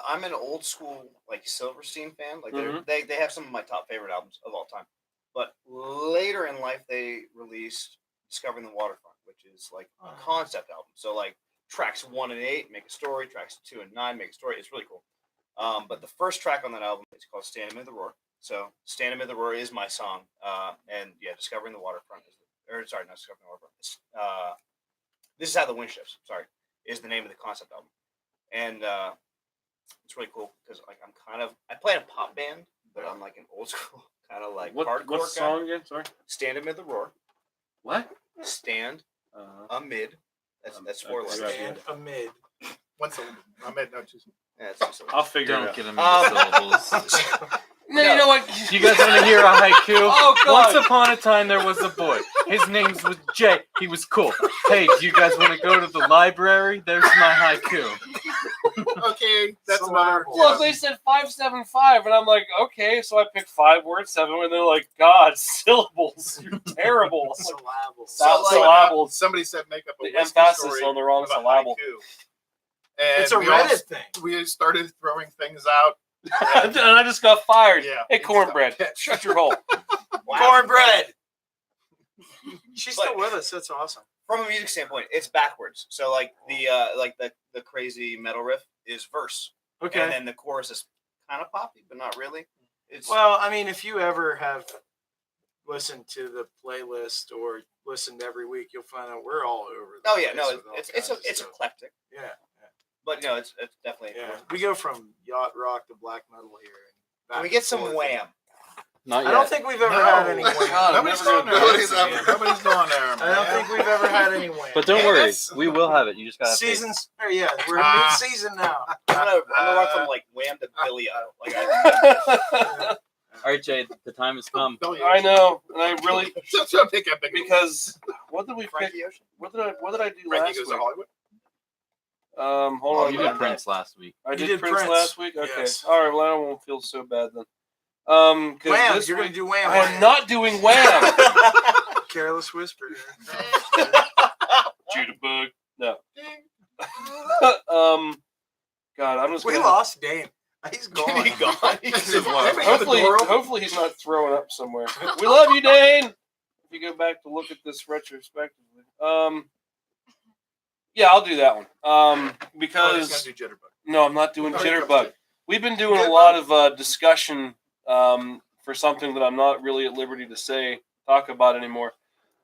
I'm an old school like Silverstein fan. Like
Mhm.
they have some of my top favorite albums of all time. But later in life, they released Discovering the Waterfront, which is like a concept album. So like tracks 1 and 8 make a story, tracks 2 and 9 make a story. It's really cool. But the first track on that album is called "Stand Amid the Roar." So "Stand Amid the Roar" is my song. And yeah, "Discovering the Waterfront" is sorry, not "Discovering the Waterfront." This is How the Wind Shifts. Sorry, is the name of the concept album, and it's really cool because like I play in a pop band, but I'm like an old school kind of like hardcore
What
guy.
song again? Sorry.
"Stand Amid the Roar."
What?
Stand amid. That's 4
Okay,
letters.
yeah.
And amid.
One syllable. I meant no two.
Yeah, it's 2 syllables.
I'll figure it
Don't
out.
get him into syllables.
No, you know what?
You guys want to hear a haiku?
Oh, God.
Once upon a time, there was a boy. His name was Jay. He was cool. Hey, do you guys want to go to the library? There's my haiku.
Okay, that's another.
Syllable.
Well, they said 575, and I'm like, okay, so I picked 5 words, 7, and they're like, God, syllables, you're terrible. I'm like,
Syllables.
syllables.
Somebody said make up a
The
whiskey
emphasis
story
on the wrong
about
syllable.
haiku. And
It's a
we all-
Reddit thing.
We started throwing things out.
And I just got fired.
Yeah.
Hey, cornbread, shut your hole.
Cornbread. She's
But-
still with us. That's awesome.
From a music standpoint, it's backwards. So like the crazy metal riff is verse,
Okay.
and then the chorus is kind of poppy, but not really. It's
Well, I mean, if you ever have listened to the playlist or listened every week, you'll find out we're all over. The
oh yeah, no,
place with all
it's
kinds of
it's
stuff.
eclectic,
Yeah,
but no, it's definitely.
yeah. We go from yacht rock to black metal here. And back
Can we get
and
some
forth.
wham?
Not
I
yet.
don't think we've ever
No.
had any wham.
God, I'm
Nobody's
never
going
gonna
there.
do this
Nobody's
again.
Nobody's going there.
I don't think we've ever had any wham.
But don't
Yeah,
worry,
that's-
we will have it. You just gotta.
Seasons. Yeah, we're in mid season now.
I'm gonna run from like wham to Billy Idol. Like
All right, Jay. The time has come.
I know, and I really
Don't take that big
because what did we pick?
Frankie Ocean.
What did I do
Frankie
last
goes to
week?
Hollywood.
Hold
Oh,
on.
you did Prince last week.
I
You
did
did
Prince
Prince.
last week. Okay.
Yes.
All right. Well, I won't feel so bad then. 'Cause
Wham!
this
You're
week,
gonna do wham.
I am not doing wham.
Careless whisper.
Jitterbug. No. God, I'm just.
We
gonna,
lost Dane. He's gone.
He gone. He's in love.
Hopefully he's not throwing up somewhere. We love you, Dane. If you go back to look at this retrospectively, yeah, I'll do that one.
Oh, he's
Because
gonna do Jitterbug.
no, I'm not doing
Oh,
Jitterbug. We've been doing a lot of discussion for something that I'm not really at liberty to talk about anymore.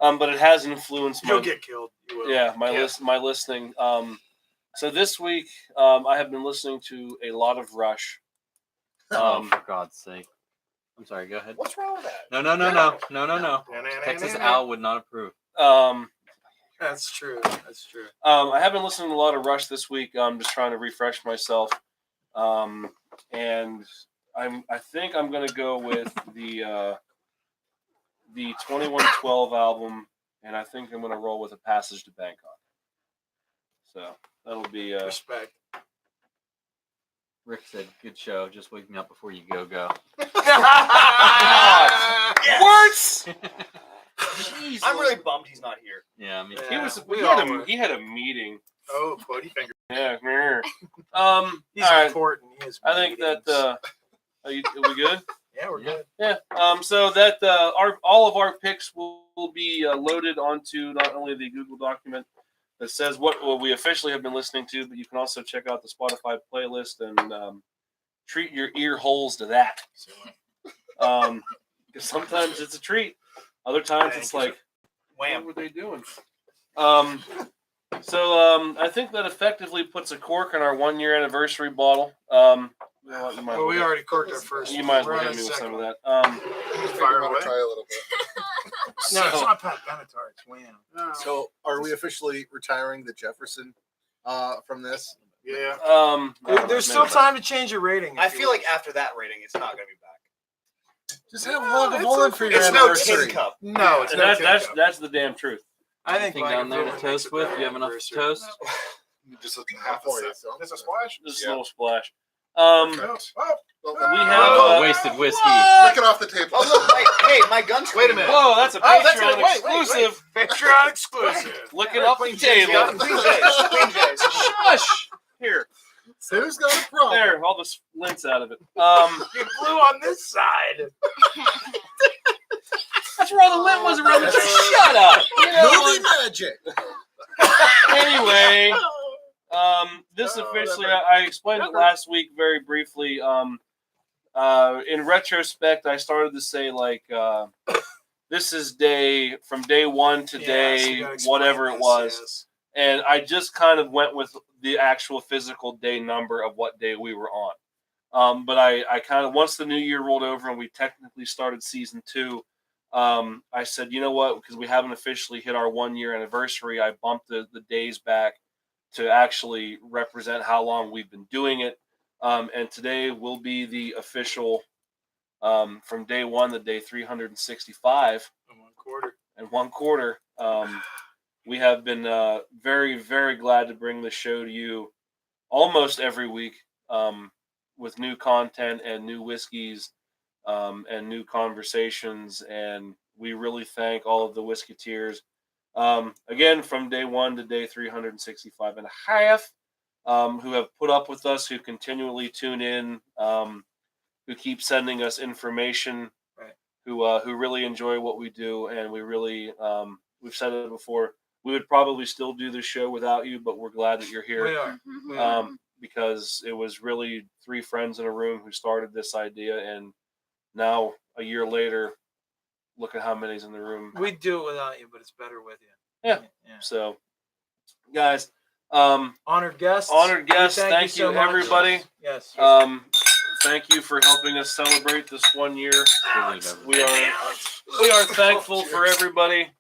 But it has influenced
You'll
my
get killed. You will.
yeah my listening. So this week I have been listening to a lot of Rush.
Oh, for God's sake! I'm sorry. Go ahead.
What's wrong with that?
No. Texas Al would not approve.
That's true. That's true.
I have been listening to a lot of Rush this week. I'm just trying to refresh myself, and I think I'm gonna go with the 2112 album, and I think I'm gonna roll with A Passage to Bangkok. So that'll be
Respect.
Rick said, "Good show. Just wake me up before you go."
words.
I'm really bummed he's not here.
Yeah, I mean,
He had a meeting.
Oh, Bodie finger.
Yeah.
He's
All right.
important. He has
I think
meetings.
that are we good?
Yeah, we're good.
Yeah. So that all of our picks will be loaded onto not only the Google document that says what we officially have been listening to, but you can also check out the Spotify playlist and treat your ear holes to that. Because sometimes it's a treat, other times it's like,
Wham.
what were they doing? I think that effectively puts a cork in our 1-year anniversary bottle. You might as
Well, we
well
already corked our first.
you
one.
might as
We're
well
on
hit
the
me with some
second
of
one.
that.
Fire
I want
away.
to try a little bit.
No, it's
So-
not Pat Benatar. It's Wham.
So, are we officially retiring the Jefferson from this?
Yeah.
There's still time to change your rating.
I
if you
feel
wish.
like after that rating, it's not gonna be back.
Just have
it's
one for your
It's no
anniversary.
tin cup.
No, it's not.
That's the damn truth.
I think
anything down there to
Lagerfeld
toast
makes a
with?
better
Do you have enough to
anniversary.
toast?
Just a
Half
half for you.
a There's a splash.
Just
Yeah.
a little splash.
Oh,
We
We
have
Wasted whiskey.
Lick it off the table.
Oh look, hey, my gun's
Wait a
clean.
minute.
whoa, that's a
Oh, that's
Patreon
it. Wait.
exclusive.
Patreon exclusive.
Looking up the
Clean J's,
table.
Clean J's. Clean J's.
Shush. Here.
Who's got a problem?
There, all the splints out of it.
You blew on this side.
That's where all the lint was around the Shut up. You know
Movie
what?
magic.
Anyway, this
Oh,
officially,
that
I explained it last week very briefly. In retrospect, I started to say like, this is from day one to day whatever it was, and I just kind of went with the actual physical day number of what day we were on. But I kind of, once the new year rolled over and we technically started season 2, I said, you know what, because we haven't officially hit our 1 year anniversary, I bumped the days back to actually represent how long we've been doing it. And today will be the official from day 1 to day 365 and 1/4. We have been very, very glad to bring the show to you almost every week with new content and new whiskeys and new conversations. And we really thank all of the Whisketeers. Again, from day 1 to day 365 and a half, who have put up with us, who continually tune in, who keep sending us information,
Right.
who really enjoy what we do. And we really, we've said it before, we would probably still do the show without you, but we're glad that you're here.
We are. We are.
Because it was really 3 friends in a room who started this idea, and now a year later, look at how many's in the room.
We'd do it without you, but it's better with you.
Yeah.
Yeah.
So, guys,
Honored guests.
honored guests,
We
thank
so
you,
much.
everybody.
Yes.
Thank you for helping us celebrate this 1 year.
Alex.
We are thankful for everybody.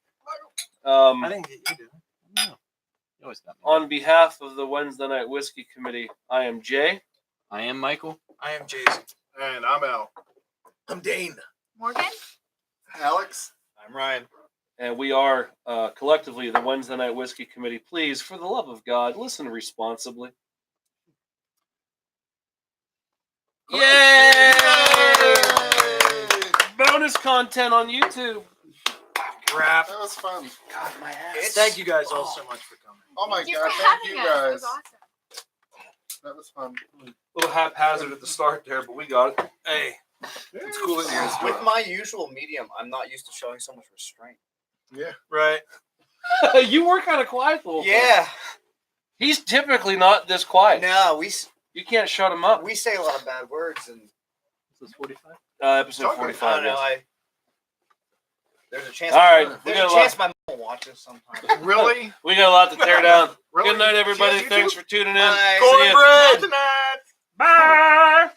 I think you do.
You always got me.
On behalf of the Wednesday Night Whiskey Committee, I am Jay.
I am Michael.
I am Jason.
And I'm Al.
I'm Dane.
Morgan?
Alex.
I'm Ryan.
And we are collectively the Wednesday Night Whiskey Committee. Please, for the love of God, listen responsibly. Yay! Bonus content on YouTube.
Crap.
That was fun.
God, my ass.
Thank you guys all so much for coming.
Oh my
Thank you
god,
for
thank you
having us. It was
guys.
awesome.
That was fun.
A little haphazard at the start there, but we got it.
Hey,
It's cool that you're as
With my usual medium, I'm not used to showing so much restraint.
right.
well. You were kind of quiet the whole time.
Yeah.
He's typically not this quiet.
No,
You can't shut him up.
we say a lot of bad words and
This is 45.
Episode
Talk about-
45.
I don't know.
yes.
There's a chance.
All right, we
There's
got
a
a
chance
lot.
my mom will watch this sometime.
Really?
We got a lot to tear down.
Really?
Good night, everybody.
She has
Thanks
YouTube?
for tuning in.
Bye.
See ya.
Cornbread.
Bye.